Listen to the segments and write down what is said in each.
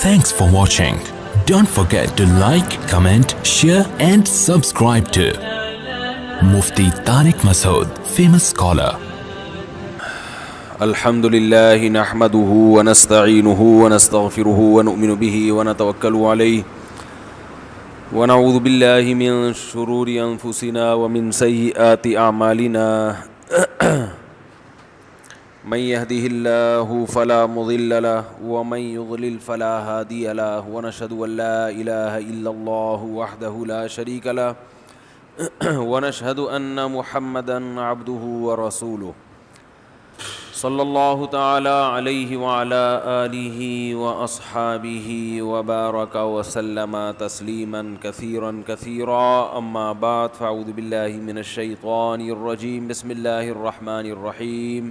Thanks for watching. Don't forget to like, comment, share and subscribe to Mufti Tariq Masood, famous scholar. الحمد لله نحمده ونستعينه ونستغفره ونؤمن به ونتوكل عليه ونعوذ بالله من شرور أنفسنا ومن سيئات أعمالنا من يهده الله فلا مضل له ومن يضلل فلا هادي له ونشهد أن لا إله إلا الله وحده لا شريك له ونشهد أن محمدا عبده ورسوله صلی اللہ تعالی علیہ وعلی آلہ واصحابہ وبارک وسلم تسلیما کثیرا کثیرا اما بعد فاعوذ باللہ من الشیطان الرجیم بسم اللہ الرحمن الرحیم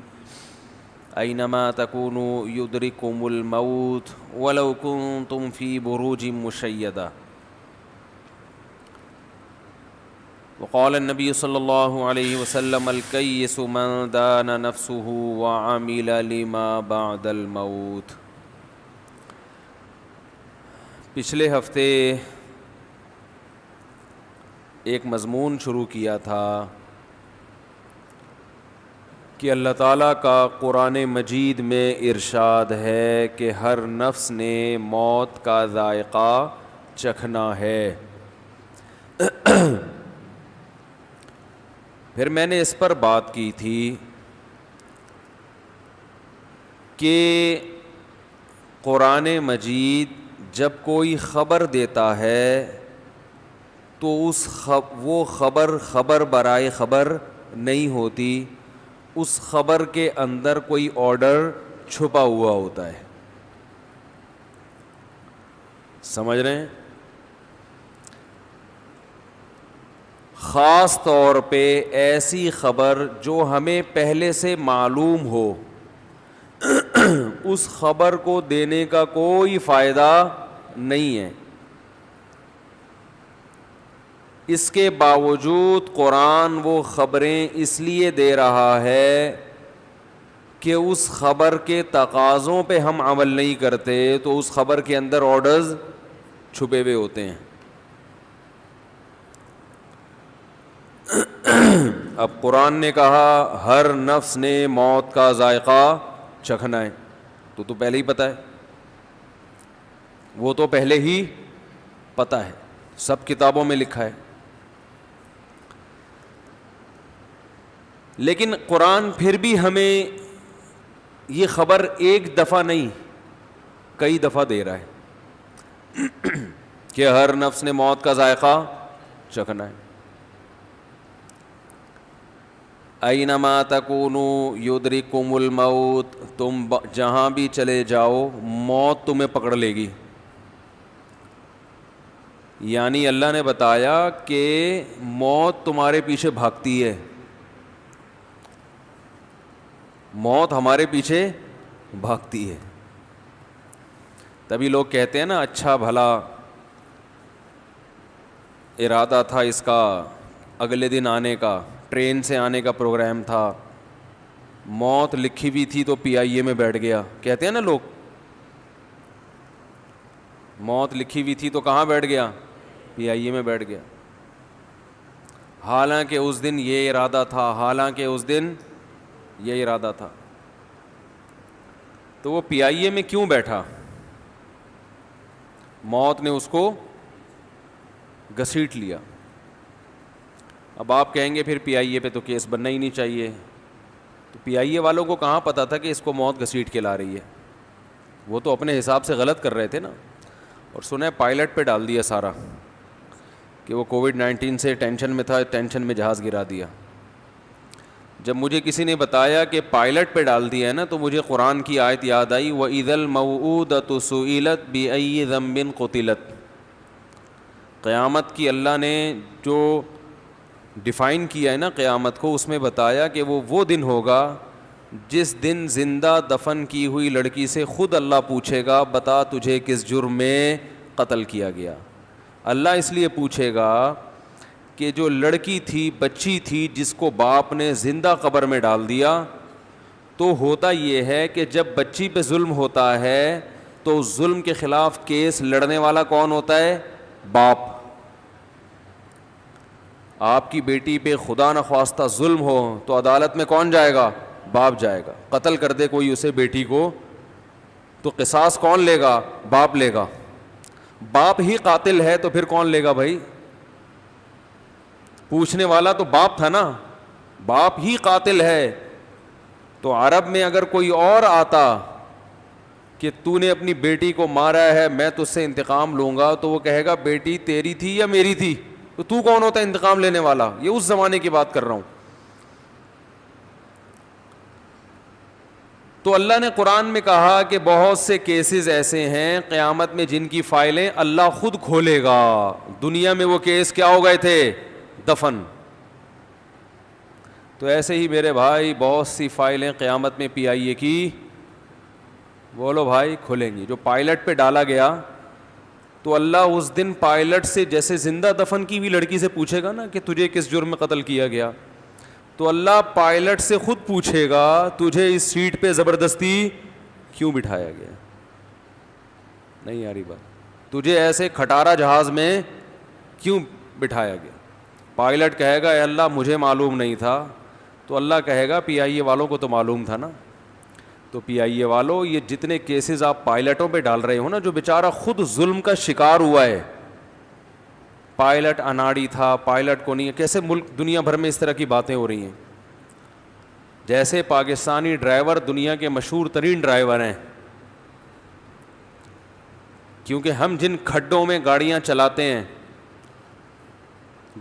اینما تکونوا یدرککم الموت ولو کنتم فی بروج مشیدہ وقال النبی صلی اللہ علیہ وسلم الکیس من دان نفسه وعمل لما بعد الموت۔ پچھلے ہفتے ایک مضمون شروع کیا تھا کہ اللہ تعالیٰ کا قرآن مجید میں ارشاد ہے کہ ہر نفس نے موت کا ذائقہ چکھنا ہے۔ پھر میں نے اس پر بات کی تھی کہ قرآن مجید جب کوئی خبر دیتا ہے تو وہ خبر برائے خبر نہیں ہوتی، اس خبر کے اندر کوئی آرڈر چھپا ہوا ہوتا ہے۔ سمجھ رہے ہیں؟ خاص طور پہ ایسی خبر جو ہمیں پہلے سے معلوم ہو، اس خبر کو دینے کا کوئی فائدہ نہیں ہے۔ اس کے باوجود قرآن وہ خبریں اس لیے دے رہا ہے کہ اس خبر کے تقاضوں پہ ہم عمل نہیں کرتے تو اس خبر کے اندر آرڈرز چھپے ہوئے ہوتے ہیں۔ اب قرآن نے کہا ہر نفس نے موت کا ذائقہ چکھنا ہے، تو پہلے ہی پتہ ہے، وہ تو پہلے ہی پتہ ہے، سب کتابوں میں لکھا ہے۔ لیکن قرآن پھر بھی ہمیں یہ خبر ایک دفعہ نہیں کئی دفعہ دے رہا ہے کہ ہر نفس نے موت کا ذائقہ چکھنا ہے۔ اینما تکونوا یدرککم الموت، تم جہاں بھی چلے جاؤ موت تمہیں پکڑ لے گی۔ یعنی اللہ نے بتایا کہ موت تمہارے پیچھے بھاگتی ہے، موت ہمارے پیچھے بھاگتی ہے۔ تبھی لوگ کہتے ہیں نا اچھا بھلا ارادہ تھا اس کا اگلے دن آنے کا، ٹرین سے آنے کا پروگرام تھا، موت لکھی ہوئی تھی تو پی آئی اے میں بیٹھ گیا۔ کہتے ہیں نا لوگ موت لکھی ہوئی تھی تو کہاں بیٹھ گیا؟ پی آئی اے میں بیٹھ گیا، حالانکہ اس دن یہ ارادہ تھا، حالانکہ اس دن یہ ارادہ تھا۔ تو وہ پی آئی اے میں کیوں بیٹھا؟ موت نے اس کو گھسیٹ لیا۔ اب آپ کہیں گے پھر پی آئی اے پہ تو کیس بننا ہی نہیں چاہیے، تو پی آئی اے والوں کو کہاں پتہ تھا کہ اس کو موت گھسیٹ کے لا رہی ہے؟ وہ تو اپنے حساب سے غلط کر رہے تھے نا۔ اور سنا ہے پائلٹ پہ ڈال دیا سارا کہ وہ کووڈ-19 سے ٹینشن میں تھا، ٹینشن میں جہاز گرا دیا۔ جب مجھے کسی نے بتایا کہ پائلٹ پہ ڈال دیا ہے نا تو مجھے قرآن کی آیت یاد آئی، وَإِذَا الْمَوْءُودَةُ سُئِلَتْ بِأَيِّ ذَنبٍ قُتِلَتْ۔ قیامت کی اللہ نے جو ڈیفائن کیا ہے نا قیامت کو، اس میں بتایا کہ وہ دن ہوگا جس دن زندہ دفن کی ہوئی لڑکی سے خود اللہ پوچھے گا بتا تجھے کس جرم میں قتل کیا گیا۔ اللہ اس لیے پوچھے گا کہ جو لڑکی تھی، بچی تھی، جس کو باپ نے زندہ قبر میں ڈال دیا، تو ہوتا یہ ہے کہ جب بچی پہ ظلم ہوتا ہے تو ظلم کے خلاف کیس لڑنے والا کون ہوتا ہے؟ باپ. آپ کی بیٹی پہ خدا نخواستہ ظلم ہو تو عدالت میں کون جائے گا؟ باپ جائے گا. قتل کر دے کوئی اسے بیٹی کو تو قصاص کون لے گا؟ باپ لے گا. باپ ہی قاتل ہے تو پھر کون لے گا بھائی؟ پوچھنے والا تو باپ تھا نا. باپ ہی قاتل ہے تو عرب میں اگر کوئی اور آتا کہ تو نے اپنی بیٹی کو مارا ہے میں تجھ سے انتقام لوں گا تو وہ کہے گا بیٹی تیری تھی یا میری تھی؟ تو کون ہوتا ہے انتقام لینے والا؟ یہ اس زمانے کی بات کر رہا ہوں. تو اللہ نے قرآن میں کہا کہ بہت سے کیسز ایسے ہیں قیامت میں جن کی فائلیں اللہ خود کھولے گا. دنیا میں وہ کیس کیا ہو گئے تھے؟ دفن. تو ایسے ہی میرے بھائی بہت سی فائلیں قیامت میں پی آئی اے کی بولو بھائی کھلیں گی. جو پائلٹ پہ ڈالا گیا تو اللہ اس دن پائلٹ سے جیسے زندہ دفن کی ہوئی لڑکی سے پوچھے گا نا کہ تجھے کس جرم میں قتل کیا گیا, تو اللہ پائلٹ سے خود پوچھے گا تجھے اس سیٹ پہ زبردستی کیوں بٹھایا گیا؟ نہیں آ رہی بات؟ تجھے ایسے کھٹارا جہاز میں کیوں بٹھایا گیا؟ پائلٹ کہے گا اے اللہ مجھے معلوم نہیں تھا. تو اللہ کہے گا پی آئی اے والوں کو تو معلوم تھا نا. تو پی آئی اے والوں یہ جتنے کیسز آپ پائلٹوں پہ ڈال رہے ہو نا, جو بیچارہ خود ظلم کا شکار ہوا ہے, پائلٹ اناڑی تھا, پائلٹ کو نہیں, کیسے ملک دنیا بھر میں اس طرح کی باتیں ہو رہی ہیں. جیسے پاکستانی ڈرائیور دنیا کے مشہور ترین ڈرائیور ہیں, کیونکہ ہم جن کھڈوں میں گاڑیاں چلاتے ہیں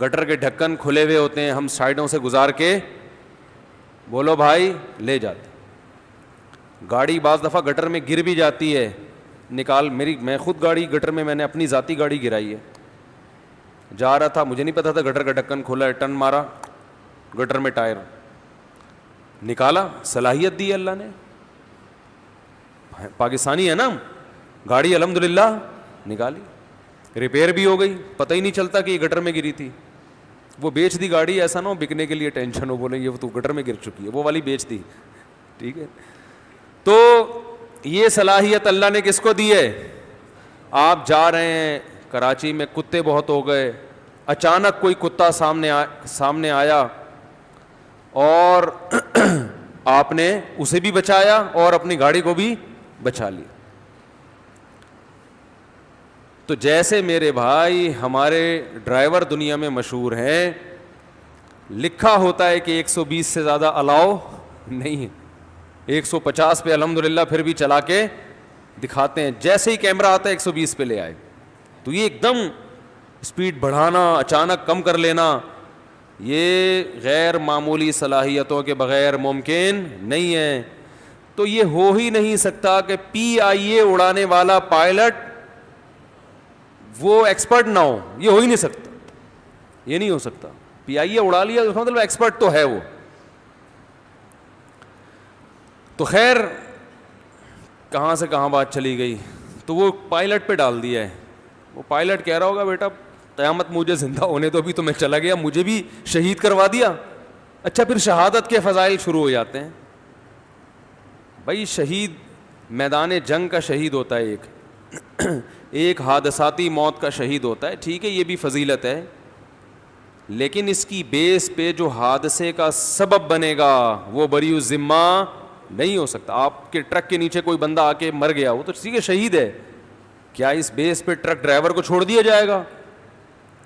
گٹر کے ڈھکن کھلے ہوئے ہوتے ہیں, ہم سائڈوں سے گزار کے بولو بھائی لے جاتے. گاڑی بعض دفعہ گٹر میں گر بھی جاتی ہے, نکال میں خود گاڑی گٹر میں نے اپنی ذاتی گاڑی گرائی ہے. جا رہا تھا مجھے نہیں پتا تھا گٹر کا ڈھکن کھلا ہے, ٹرن مارا گٹر میں ٹائر نکالا, صلاحیت دی اللہ نے, پاکستانی ہے نا, گاڑی الحمدللہ نکالی, ریپیئر بھی ہو گئی, پتہ ہی نہیں چلتا کہ یہ گٹر میں گری تھی. وہ بیچ دی گاڑی, ایسا نہ ہو بکنے کے لیے ٹینشن ہو, بولیں یہ تو گٹر میں گر چکی ہے, وہ والی بیچ دی. ٹھیک ہے, تو یہ صلاحیت اللہ نے کس کو دی ہے؟ آپ جا رہے ہیں کراچی میں, کتے بہت ہو گئے, اچانک کوئی کتا سامنے آیا اور آپ نے اسے بھی بچایا اور اپنی گاڑی کو بھی بچا لیا. تو جیسے میرے بھائی ہمارے ڈرائیور دنیا میں مشہور ہیں, لکھا ہوتا ہے کہ 120 سے زیادہ الاؤ نہیں ہے, 150 پہ الحمدللہ پھر بھی چلا کے دکھاتے ہیں, جیسے ہی کیمرہ آتا ہے 120 پہ لے آئے. تو یہ ایک دم اسپیڈ بڑھانا, اچانک کم کر لینا, یہ غیر معمولی صلاحیتوں کے بغیر ممکن نہیں ہے. تو یہ ہو ہی نہیں سکتا کہ پی آئی اے اڑانے والا پائلٹ وہ ایکسپرٹ نہ ہو, یہ ہو ہی نہیں سکتا, یہ نہیں ہو سکتا. پی آئی اے اڑا لیا مطلب ایکسپرٹ تو ہے وہ. تو خیر کہاں سے کہاں بات چلی گئی, تو وہ پائلٹ پہ ڈال دیا ہے. وہ پائلٹ کہہ رہا ہوگا بیٹا قیامت مجھے زندہ ہونے تو بھی تو میں چلا گیا, مجھے بھی شہید کروا دیا. اچھا پھر شہادت کے فضائل شروع ہو جاتے ہیں. بھائی شہید میدان جنگ کا شہید ہوتا ہے, ایک حادثاتی موت کا شہید ہوتا ہے, ٹھیک ہے یہ بھی فضیلت ہے, لیکن اس کی بیس پہ جو حادثے کا سبب بنے گا وہ بری الذمہ نہیں ہو سکتا. آپ کے ٹرک کے نیچے کوئی بندہ آ کے مر گیا, وہ تو ٹھیک ہے شہید ہے, کیا اس بیس پہ ٹرک ڈرائیور کو چھوڑ دیا جائے گا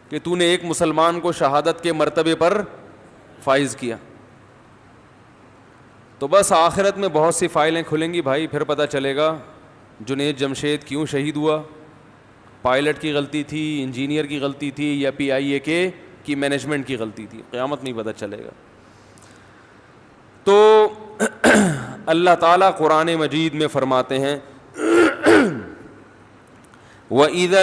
کہ تو نے ایک مسلمان کو شہادت کے مرتبے پر فائز کیا؟ تو بس آخرت میں بہت سی فائلیں کھلیں گی بھائی, پھر پتہ چلے گا جنید جمشید کیوں شہید ہوا, پائلٹ کی غلطی تھی, انجینئر کی غلطی تھی, یا پی آئی اے کے کی مینجمنٹ کی غلطی تھی, قیامت نہیں پتہ چلے گا. تو اللہ تعالیٰ قرآن مجید میں فرماتے ہیں وَإِذَا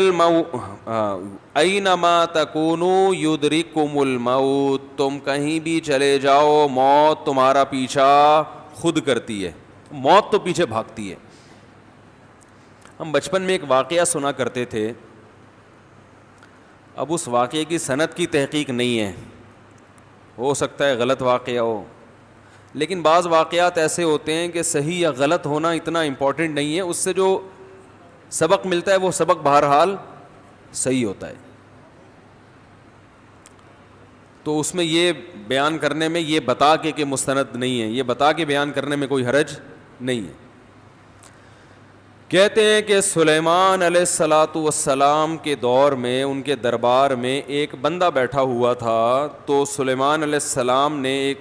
أَيْنَمَا تَكُونُوا يُدْرِككُمُ الْمَوْتُ, تم کہیں بھی چلے جاؤ موت تمہارا پیچھا خود کرتی ہے, موت تو پیچھے بھاگتی ہے. ہم بچپن میں ایک واقعہ سنا کرتے تھے, اب اس واقعے کی سند کی تحقیق نہیں ہے, ہو سکتا ہے غلط واقعہ ہو, لیکن بعض واقعات ایسے ہوتے ہیں کہ صحیح یا غلط ہونا اتنا امپورٹنٹ نہیں ہے, اس سے جو سبق ملتا ہے وہ سبق بہرحال صحیح ہوتا ہے. تو اس میں یہ بیان کرنے میں یہ بتا کے کہ مستند نہیں ہے, یہ بتا کے بیان کرنے میں کوئی حرج نہیں ہے. کہتے ہیں کہ سلیمان علیہ الصلاۃ والسلام کے دور میں ان کے دربار میں ایک بندہ بیٹھا ہوا تھا. تو سلیمان علیہ السلام نے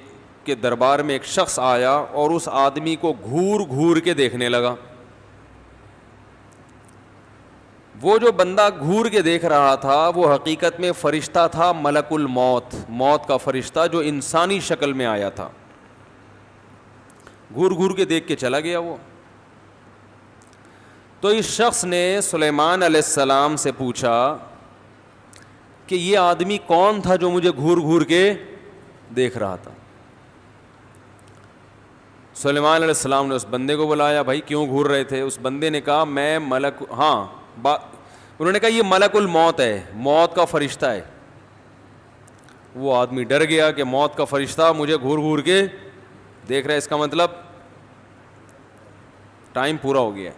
کے دربار میں ایک شخص آیا اور اس آدمی کو گھور گھور کے دیکھنے لگا. وہ جو بندہ گھور کے دیکھ رہا تھا وہ حقیقت میں فرشتہ تھا, ملک الموت, موت کا فرشتہ جو انسانی شکل میں آیا تھا. گھور گھور کے دیکھ کے چلا گیا وہ. تو اس شخص نے سلیمان علیہ السلام سے پوچھا کہ یہ آدمی کون تھا جو مجھے گھور گھور کے دیکھ رہا تھا. سلیمان علیہ السلام نے اس بندے کو بلایا, بھائی کیوں گھور رہے تھے؟ اس بندے نے کہا میں ملک, انہوں نے کہا یہ ملک الموت ہے, موت کا فرشتہ ہے. وہ آدمی ڈر گیا کہ موت کا فرشتہ مجھے گھور گھور کے دیکھ رہا ہے, اس کا مطلب ٹائم پورا ہو گیا.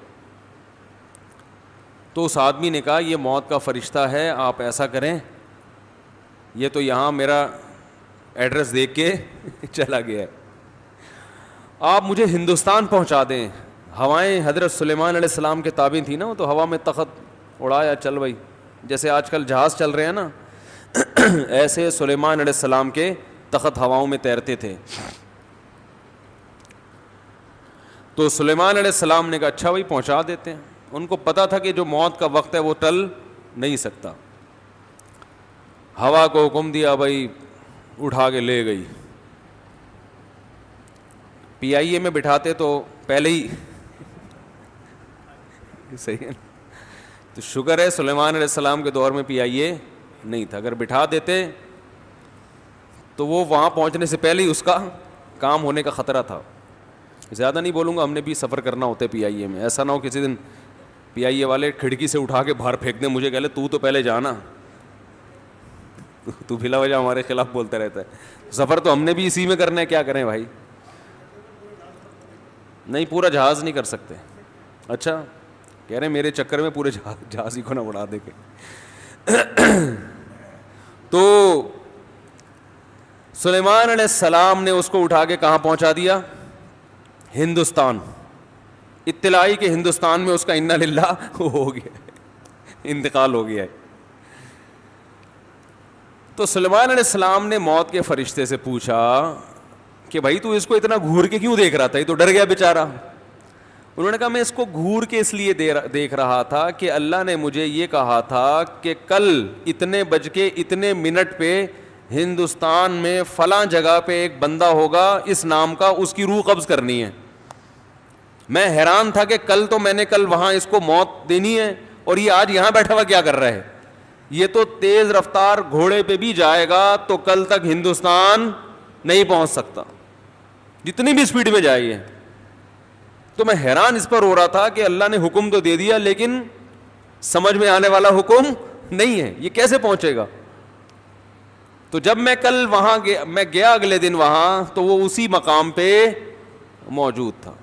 تو اس آدمی نے کہا یہ موت کا فرشتہ ہے, آپ ایسا کریں, یہ تو یہاں میرا ایڈریس دیکھ کے چلا گیا ہے, آپ مجھے ہندوستان پہنچا دیں. ہوائیں حضرت سلیمان علیہ السلام کے تابع تھیں نا, وہ تو ہوا میں تخت اڑایا, چل بھائی, جیسے آج کل جہاز چل رہے ہیں نا ایسے سلیمان علیہ السلام کے تخت ہواؤں میں تیرتے تھے. تو سلیمان علیہ السلام نے کہا اچھا بھائی پہنچا دیتے ہیں. ان کو پتا تھا کہ جو موت کا وقت ہے وہ ٹل نہیں سکتا. ہوا کو حکم دیا, بھائی اٹھا کے لے گئی. پی آئی اے میں بٹھاتے تو پہلے ہی صحیح ہے, تو شکر ہے سلیمان علیہ السلام کے دور میں پی آئی اے نہیں تھا. اگر بٹھا دیتے تو وہ وہاں پہنچنے سے پہلے ہی اس کا کام ہونے کا خطرہ تھا. زیادہ نہیں بولوں گا, ہم نے بھی سفر کرنا ہوتا ہے پی آئی اے میں. ایسا نہ ہو کسی دن پی آئی اے والے کھڑکی سے اٹھا کے باہر پھینک دیں, مجھے کہہ لے تو پہلے جانا, تو بلا وجہ ہمارے خلاف بولتا رہتا ہے. سفر تو ہم نے بھی اسی میں کرنا ہے, کیا کریں بھائی. نہیں پورا جہاز نہیں کر سکتے. اچھا کہہ رہے ہیں میرے چکر میں پورے جہاز ہی کو نہ اڑا دے کے. تو سلیمان علیہ السلام نے اس کو اٹھا کے کہاں پہنچا دیا؟ ہندوستان. اطلاعی کہ ہندوستان میں اس کا انا للہ ہو گیا, انتقال ہو گیا ہے. تو سلیمان علیہ السلام نے موت کے فرشتے سے پوچھا کہ بھائی تو اس کو اتنا گھور کے کیوں دیکھ رہا تھا, یہ تو ڈر گیا بیچارہ. انہوں نے کہا میں اس کو گھور کے اس لیے دیکھ رہا تھا کہ اللہ نے مجھے یہ کہا تھا کہ کل اتنے بج کے اتنے منٹ پہ ہندوستان میں فلاں جگہ پہ ایک بندہ ہوگا اس نام کا, اس کی روح قبض کرنی ہے. میں حیران تھا کہ میں نے کل وہاں اس کو موت دینی ہے اور یہ آج یہاں بیٹھا ہوا کیا کر رہا ہے. یہ تو تیز رفتار گھوڑے پہ بھی جائے گا تو کل تک ہندوستان نہیں پہنچ سکتا, جتنی بھی اسپیڈ میں جائے. تو میں حیران اس پر ہو رہا تھا کہ اللہ نے حکم تو دے دیا لیکن سمجھ میں آنے والا حکم نہیں ہے, یہ کیسے پہنچے گا. تو جب میں کل وہاں میں گیا اگلے دن وہاں, تو وہ اسی مقام پہ موجود تھا.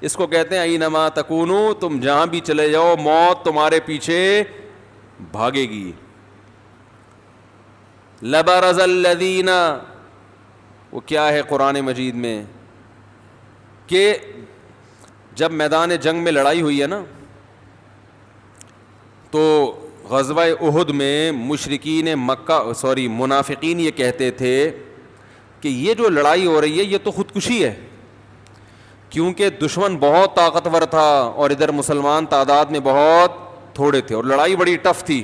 اس کو کہتے ہیں اینما تکونو, تم جہاں بھی چلے جاؤ موت تمہارے پیچھے بھاگے گی. لبرز الذین, وہ کیا ہے قرآن مجید میں کہ جب میدان جنگ میں لڑائی ہوئی ہے نا, تو غزوہ احد میں مشرکین مکہ منافقین یہ کہتے تھے کہ یہ جو لڑائی ہو رہی ہے یہ تو خودکشی ہے, کیونکہ دشمن بہت طاقتور تھا اور ادھر مسلمان تعداد میں بہت تھوڑے تھے اور لڑائی بڑی ٹف تھی.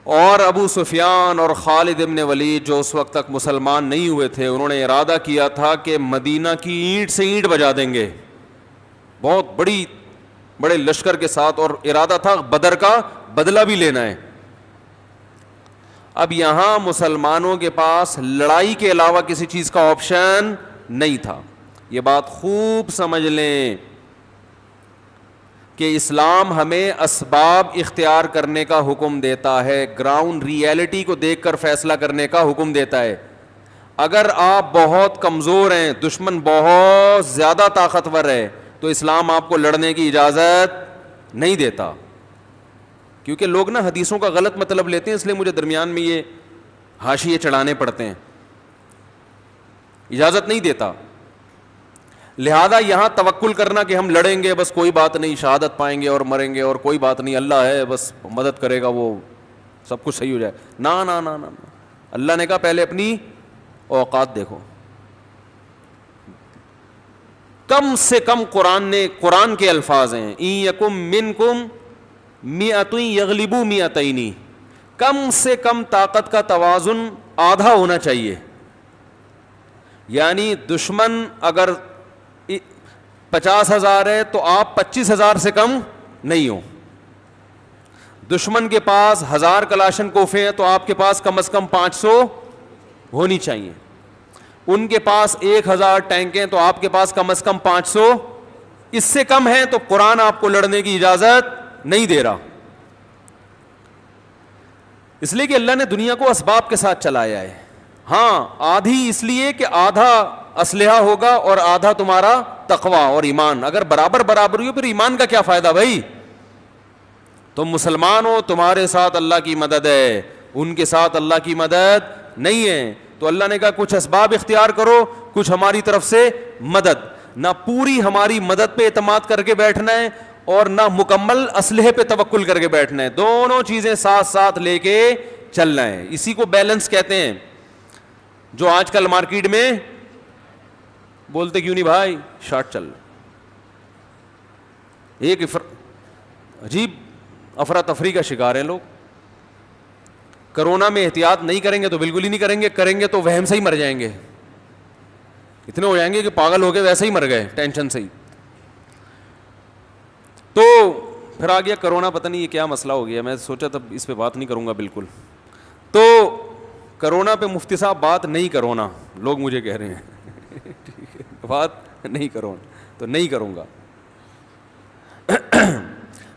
اور ابو سفیان اور خالد ابن ولید جو اس وقت تک مسلمان نہیں ہوئے تھے, انہوں نے ارادہ کیا تھا کہ مدینہ کی اینٹ سے اینٹ بجا دیں گے, بہت بڑے لشکر کے ساتھ, اور ارادہ تھا بدر کا بدلہ بھی لینا ہے. اب یہاں مسلمانوں کے پاس لڑائی کے علاوہ کسی چیز کا آپشن نہیں تھا. یہ بات خوب سمجھ لیں کہ اسلام ہمیں اسباب اختیار کرنے کا حکم دیتا ہے, گراؤنڈ ریئلٹی کو دیکھ کر فیصلہ کرنے کا حکم دیتا ہے. اگر آپ بہت کمزور ہیں, دشمن بہت زیادہ طاقتور ہے, تو اسلام آپ کو لڑنے کی اجازت نہیں دیتا. کیونکہ لوگ نا حدیثوں کا غلط مطلب لیتے ہیں, اس لیے مجھے درمیان میں یہ حاشیے چڑھانے پڑتے ہیں. اجازت نہیں دیتا. لہذا یہاں توکل کرنا کہ ہم لڑیں گے, بس کوئی بات نہیں, شہادت پائیں گے اور مریں گے اور کوئی بات نہیں, اللہ ہے بس مدد کرے گا, وہ سب کچھ صحیح ہو جائے. نا نا نا نا, اللہ نے کہا پہلے اپنی اوقات دیکھو. کم سے کم قرآن کے الفاظ ہیں, ان یکم منکم مئۃ یغلبوا مئتین, کم سے کم طاقت کا توازن آدھا ہونا چاہیے. یعنی دشمن اگر 50,000 ہے تو آپ 25,000 سے کم نہیں ہو. دشمن کے پاس 1000 کلاشن کوفے ہیں تو آپ کے پاس کم از کم 500 ہونی چاہیے. ان کے پاس 1000 ٹینک ہیں تو آپ کے پاس کم از کم 500. اس سے کم ہے تو قرآن آپ کو لڑنے کی اجازت نہیں دے رہا. اس لیے کہ اللہ نے دنیا کو اسباب کے ساتھ چلایا ہے. ہاں آدھی اس لیے کہ آدھا اسلحہ ہوگا اور آدھا تمہارا تقوی اور ایمان. اگر برابر برابر ہو پھر ایمان کا کیا فائدہ بھائی؟ تم مسلمان ہو, تمہارے ساتھ اللہ کی مدد ہے, ان کے ساتھ اللہ کی مدد نہیں ہے. تو اللہ نے کہا کچھ اسباب اختیار کرو, کچھ ہماری طرف سے مدد. نہ پوری ہماری مدد پہ اعتماد کر کے بیٹھنا ہے اور نہ مکمل اسلحے پہ توکل کر کے بیٹھنا ہے. دونوں چیزیں ساتھ ساتھ لے کے چلنا ہے. اسی کو بیلنس کہتے ہیں. جو آج کل مارکیٹ میں بولتے کیوں نہیں بھائی شارٹ چل, ایک عجیب افراتفری کا شکار ہیں لوگ. کرونا میں احتیاط نہیں کریں گے تو بالکل ہی نہیں کریں گے, کریں گے تو وہم سے ہی مر جائیں گے. اتنے ہو جائیں گے کہ پاگل ہو گئے ویسے ہی مر گئے ٹینشن سے ہی. تو پھر آ گیا کرونا, پتہ نہیں یہ کیا مسئلہ ہو گیا, میں سوچا تب اس پہ بات نہیں کروں گا بالکل. تو کرونا پہ مفتی صاحب بات نہیں کرو نا, لوگ مجھے کہہ رہے ہیں بات نہیں کرو, تو نہیں کروں گا.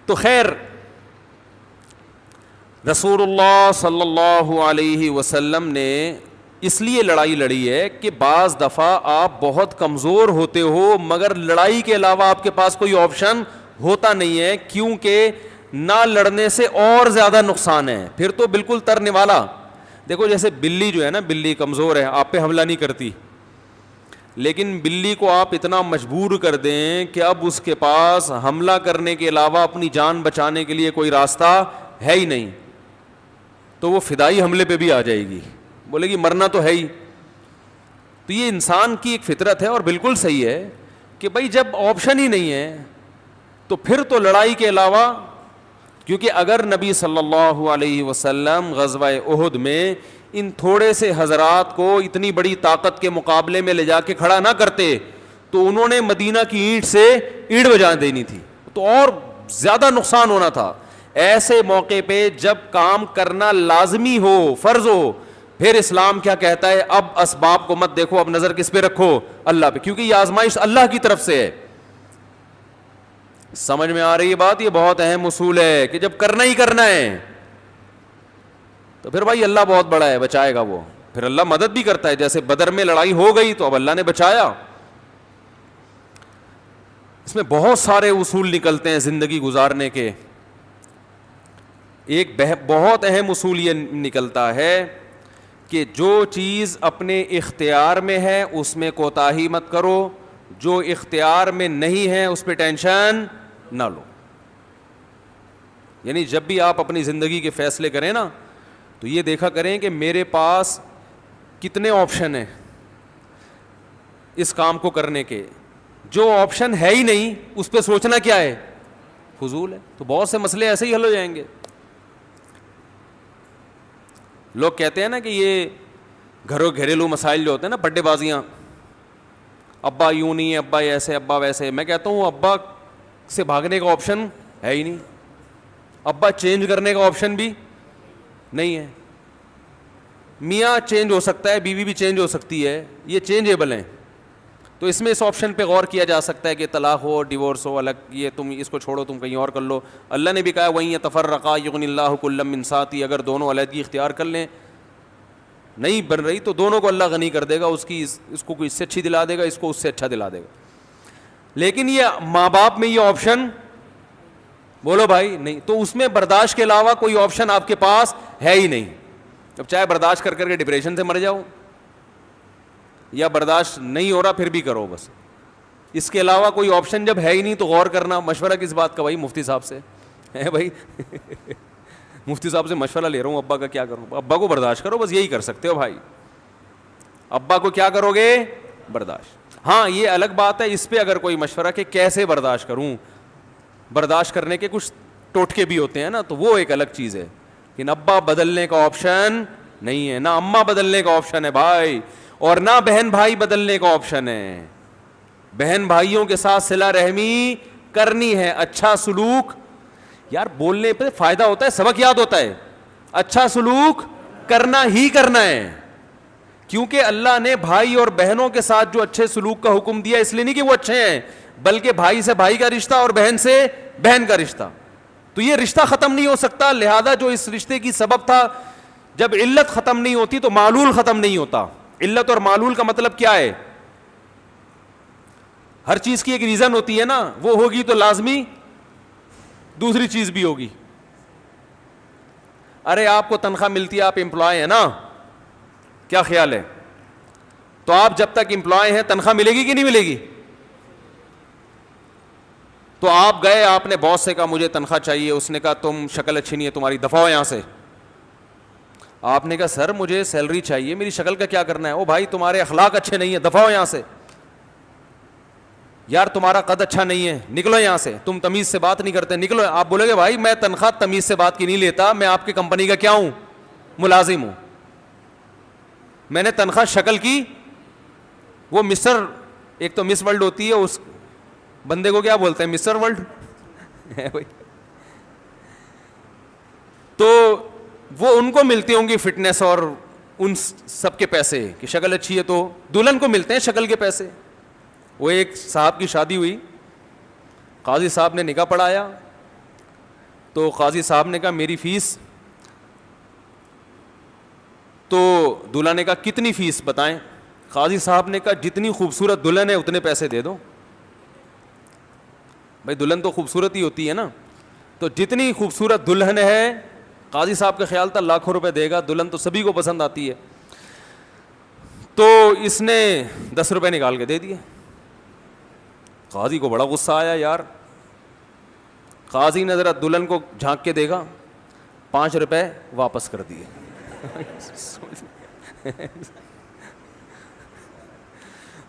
تو خیر, رسول اللہ صلی اللہ علیہ وسلم نے اس لیے لڑائی لڑی ہے کہ بعض دفعہ آپ بہت کمزور ہوتے ہو مگر لڑائی کے علاوہ آپ کے پاس کوئی آپشن ہوتا نہیں ہے, کیونکہ نہ لڑنے سے اور زیادہ نقصان ہے. پھر تو بالکل ترنے والا. دیکھو جیسے بلی جو ہے نا, بلی کمزور ہے, آپ پہ حملہ نہیں کرتی, لیکن بلی کو آپ اتنا مجبور کر دیں کہ اب اس کے پاس حملہ کرنے کے علاوہ اپنی جان بچانے کے لیے کوئی راستہ ہے ہی نہیں, تو وہ فدائی حملے پہ بھی آ جائے گی, بولے گی مرنا تو ہے ہی. تو یہ انسان کی ایک فطرت ہے اور بالکل صحیح ہے کہ بھائی جب آپشن ہی نہیں ہے تو پھر تو لڑائی کے علاوہ, کیونکہ اگر نبی صلی اللہ علیہ وسلم غزوہ احد میں ان تھوڑے سے حضرات کو اتنی بڑی طاقت کے مقابلے میں لے جا کے کھڑا نہ کرتے تو انہوں نے مدینہ کی اینٹ سے اینٹ بجا دینی تھی, تو اور زیادہ نقصان ہونا تھا. ایسے موقع پہ جب کام کرنا لازمی ہو, فرض ہو, پھر اسلام کیا کہتا ہے, اب اسباب کو مت دیکھو, اب نظر کس پہ رکھو, اللہ پہ, کیونکہ یہ آزمائش اللہ کی طرف سے ہے. سمجھ میں آ رہی ہے بات؟ یہ بہت اہم اصول ہے کہ جب کرنا ہی کرنا ہے تو پھر بھائی اللہ بہت بڑا ہے, بچائے گا وہ, پھر اللہ مدد بھی کرتا ہے. جیسے بدر میں لڑائی ہو گئی تو اب اللہ نے بچایا. اس میں بہت سارے اصول نکلتے ہیں زندگی گزارنے کے. ایک بہت اہم اصول یہ نکلتا ہے کہ جو چیز اپنے اختیار میں ہے اس میں کوتاہی مت کرو, جو اختیار میں نہیں ہے اس پہ ٹینشن نہ لو. یعنی جب بھی آپ اپنی زندگی کے فیصلے کریں نا تو یہ دیکھا کریں کہ میرے پاس کتنے آپشن ہیں اس کام کو کرنے کے. جو آپشن ہے ہی نہیں اس پہ سوچنا کیا ہے, فضول ہے. تو بہت سے مسئلے ایسے ہی حل ہو جائیں گے. لوگ کہتے ہیں نا کہ یہ گھریلو مسائل جو ہوتے ہیں نا, بڈے بازیاں, ابا یوں نہیں ہے, ابا ایسے, ابا ویسے. میں کہتا ہوں ابا سے بھاگنے کا آپشن ہے ہی نہیں, ابا چینج کرنے کا آپشن بھی نہیں ہے. میاں چینج ہو سکتا ہے, بیوی بھی چینج ہو سکتی ہے, یہ چینجیبل ہیں. تو اس میں اس آپشن پہ غور کیا جا سکتا ہے کہ طلاق ہو, ڈیورس ہو, الگ, یہ تم اس کو چھوڑو, تم کہیں اور کر لو. اللہ نے بھی کہا وَإِن يَتَفَرَّقَا يُغْنِ اللَّهُ كُلًّا مِّن سَعَتِهِ, اگر دونوں علیحدگی اختیار کر لیں, نہیں بن رہی تو دونوں کو اللہ غنی کر دے گا, اس کو کوئی اس سے اچھی دلا دے گا, اس کو اس سے اچھا دلا دے گا. لیکن یہ ماں باپ میں یہ آپشن بولو بھائی نہیں, تو اس میں برداشت کے علاوہ کوئی آپشن آپ کے پاس ہے ہی نہیں. اب چاہے برداشت کر کر کے ڈپریشن سے مر جاؤ, یا برداشت نہیں ہو رہا پھر بھی کرو بس, اس کے علاوہ کوئی آپشن جب ہے ہی نہیں تو غور کرنا. مشورہ کس بات کا بھائی؟ مفتی صاحب سے ہے بھائی. مفتی صاحب سے مشورہ لے رہا ہوں, ابا کا کیا کروں؟ ابا کو برداشت کرو بس, یہی کر سکتے ہو بھائی. ابا کو کیا کرو گے؟ برداشت. ہاں یہ الگ بات ہے اس پہ اگر کوئی مشورہ کہ کیسے برداشت کروں, برداشت کرنے کے کچھ ٹوٹکے بھی ہوتے ہیں نا, تو وہ ایک الگ چیز ہے. لیکن ابا بدلنے کا آپشن نہیں ہے, نہ اماں بدلنے کا آپشن ہے بھائی, اور نہ بہن بھائی بدلنے کا آپشن ہے. بہن بھائیوں کے ساتھ صلہ رحمی کرنی ہے, اچھا سلوک. یار بولنے پہ فائدہ ہوتا ہے, سبق یاد ہوتا ہے, اچھا سلوک کرنا ہی کرنا ہے. کیونکہ اللہ نے بھائی اور بہنوں کے ساتھ جو اچھے سلوک کا حکم دیا اس لیے نہیں کہ وہ اچھے ہیں, بلکہ بھائی سے بھائی کا رشتہ اور بہن سے بہن کا رشتہ, تو یہ رشتہ ختم نہیں ہو سکتا. لہذا جو اس رشتے کی سبب تھا, جب علت ختم نہیں ہوتی تو معلول ختم نہیں ہوتا. علت اور معلول کا مطلب کیا ہے؟ ہر چیز کی ایک ریزن ہوتی ہے نا, وہ ہوگی تو لازمی دوسری چیز بھی ہوگی. ارے آپ کو تنخواہ ملتی ہے, آپ امپلائی ہیں نا, کیا خیال ہے؟ تو آپ جب تک امپلائی ہیں تنخواہ ملے گی کہ نہیں ملے گی؟ تو آپ گئے, آپ نے باس سے کہا مجھے تنخواہ چاہیے, اس نے کہا تم شکل اچھی نہیں ہے تمہاری, دفعہ ہو یہاں سے. آپ نے کہا سر مجھے سیلری چاہیے, میری شکل کا کیا کرنا ہے؟ او بھائی تمہارے اخلاق اچھے نہیں ہیں, دفعہ ہو یہاں سے. یار تمہارا قد اچھا نہیں ہے, نکلو یہاں سے, تم تمیز سے بات نہیں کرتے, نکلو. آپ بولے گے بھائی میں تنخواہ تمیز سے بات کی نہیں لیتا, میں آپ کی کمپنی کا کیا ہوں؟ ملازم ہوں. میں نے تنخواہ شکل کی, وہ مسٹر, ایک تو مس ورلڈ ہوتی ہے, اس بندے کو کیا بولتے ہیں؟ Mister World. تو وہ ان کو ملتی ہوں گی فٹنس اور ان سب کے پیسے, کہ شکل اچھی ہے تو دلہن کو ملتے ہیں شکل کے پیسے. وہ ایک صاحب کی شادی ہوئی, قاضی صاحب نے نکاح پڑھایا, تو قاضی صاحب نے کہا میری فیس, تو دلہا نے کہا کتنی فیس بتائیں؟ قاضی صاحب نے کہا جتنی خوبصورت دلہن ہے اتنے پیسے دے دو. بھائی دلہن تو خوبصورت ہی ہوتی ہے نا, تو جتنی خوبصورت دلہن ہے, قاضی صاحب کا خیال تھا لاکھوں روپے دے گا, دلہن تو سبھی کو پسند آتی ہے. تو اس نے 10 روپے نکال کے دے دیے. قاضی کو بڑا غصہ آیا یار. قاضی نے ذرا دلہن کو جھانک کے دیکھا, 5 روپے واپس کر دیے.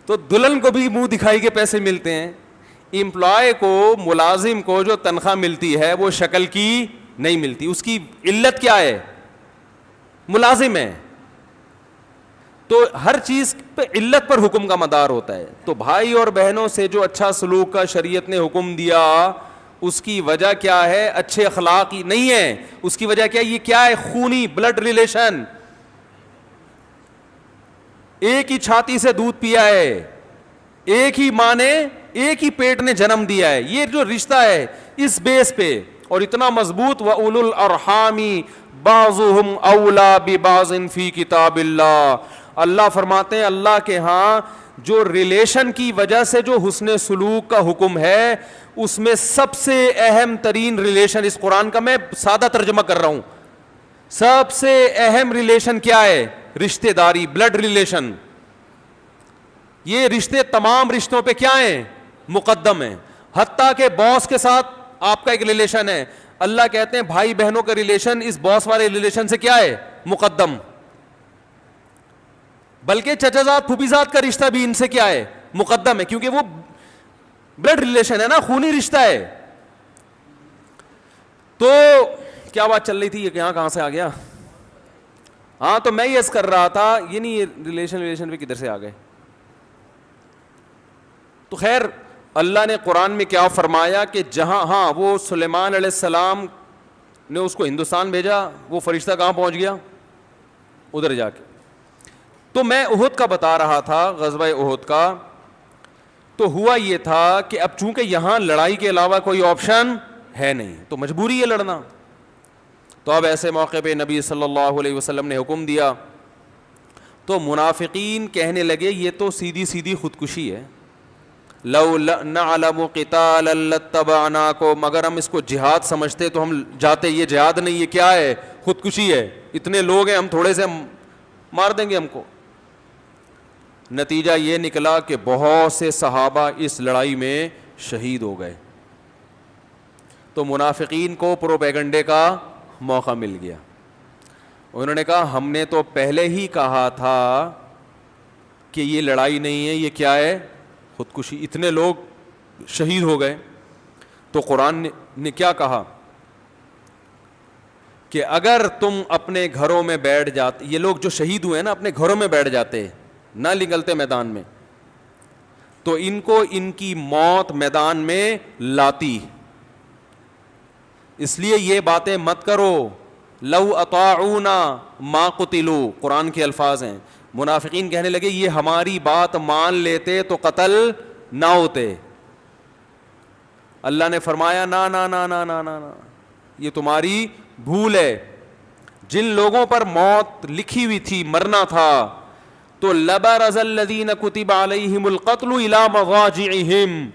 تو دلہن کو بھی منہ دکھائی کے پیسے ملتے ہیں. امپلائی کو, ملازم کو جو تنخواہ ملتی ہے وہ شکل کی نہیں ملتی. اس کی علت کیا ہے؟ ملازم ہے. تو ہر چیز پہ علت پر حکم کا مدار ہوتا ہے. تو بھائی اور بہنوں سے جو اچھا سلوک کا شریعت نے حکم دیا, اس کی وجہ کیا ہے؟ اچھے اخلاق ہی نہیں ہے. اس کی وجہ کیا ہے؟ یہ کیا ہے؟ خونی بلڈ ریلیشن. ایک ہی چھاتی سے دودھ پیا ہے, ایک ہی ماں نے, ایک ہی پیٹ نے جنم دیا ہے. یہ جو رشتہ ہے اس بیس پہ, اور اتنا مضبوط, وَأُولُو الْأَرْحَامِ بَعْضُهُمْ أَوْلَى بِبَعْضٍ فِي كِتَابِ اللَّهِ. اللہ فرماتے ہیں اللہ کے ہاں جو ریلیشن کی وجہ سے جو حسن سلوک کا حکم ہے, اس میں سب سے اہم ترین ریلیشن, اس قرآن کا میں سادہ ترجمہ کر رہا ہوں, سب سے اہم ریلیشن کیا ہے؟ رشتہ داری, بلڈ ریلیشن. یہ رشتے تمام رشتوں پہ کیا ہیں؟ مقدم ہیں. حتیٰ کہ باس کے ساتھ آپ کا ایک ریلیشن ہے, اللہ کہتے ہیں بھائی بہنوں کا ریلیشن اس باس والے ریلیشن سے کیا ہے؟ مقدم. بلکہ چچا زاد پھوپھی زاد کا رشتہ بھی ان سے کیا ہے؟ مقدم ہے, کیونکہ وہ بلڈ ریلیشن ہے نا, خونی رشتہ ہے. تو کیا بات چل رہی تھی, یہ کہاں سے آ گیا؟ ہاں تو میں یہ عرض کر رہا تھا, یہ نہیں, یہ ریلیشن پہ کدھر سے آ گئے. تو خیر اللہ نے قرآن میں کیا فرمایا کہ جہاں, ہاں وہ سلیمان علیہ السلام نے اس کو ہندوستان بھیجا, وہ فرشتہ کہاں پہنچ گیا؟ ادھر جا کے. تو میں احد کا بتا رہا تھا, غزوہ احد کا. تو ہوا یہ تھا کہ اب چونکہ یہاں لڑائی کے علاوہ کوئی آپشن ہے نہیں, تو مجبوری ہے لڑنا. تو اب ایسے موقع پہ نبی صلی اللہ علیہ وسلم نے حکم دیا. تو منافقین کہنے لگے یہ تو سیدھی خودکشی ہے, لو نعلم قتالا لاتبعناکم، اگر ہم اس کو جہاد سمجھتے تو ہم جاتے. یہ جہاد نہیں، یہ کیا ہے؟ خودکشی ہے. اتنے لوگ ہیں، ہم تھوڑے سے مار دیں گے ہم کو. نتیجہ یہ نکلا کہ بہت سے صحابہ اس لڑائی میں شہید ہو گئے. تو منافقین کو پروپیگنڈے کا موقع مل گیا. انہوں نے کہا ہم نے تو پہلے ہی کہا تھا کہ یہ لڑائی نہیں ہے، یہ کیا ہے؟ خودکشی. اتنے لوگ شہید ہو گئے. تو قرآن نے کیا کہا کہ اگر تم اپنے گھروں میں بیٹھ جاتے، یہ لوگ جو شہید ہوئے نا اپنے گھروں میں بیٹھ جاتے، نہ نکلتے میدان میں، تو ان کو ان کی موت میدان میں لاتی. اس لیے یہ باتیں مت کرو. لو اطاعونا ما قتلوا، قرآن کے الفاظ ہیں. منافقین کہنے لگے یہ ہماری بات مان لیتے تو قتل نہ ہوتے. اللہ نے فرمایا نا نا نا نا نا نا، یہ تمہاری بھول ہے. جن لوگوں پر موت لکھی ہوئی تھی، مرنا تھا، تو لبرز الذین کتب علیہم القتل الی مضاجعہم،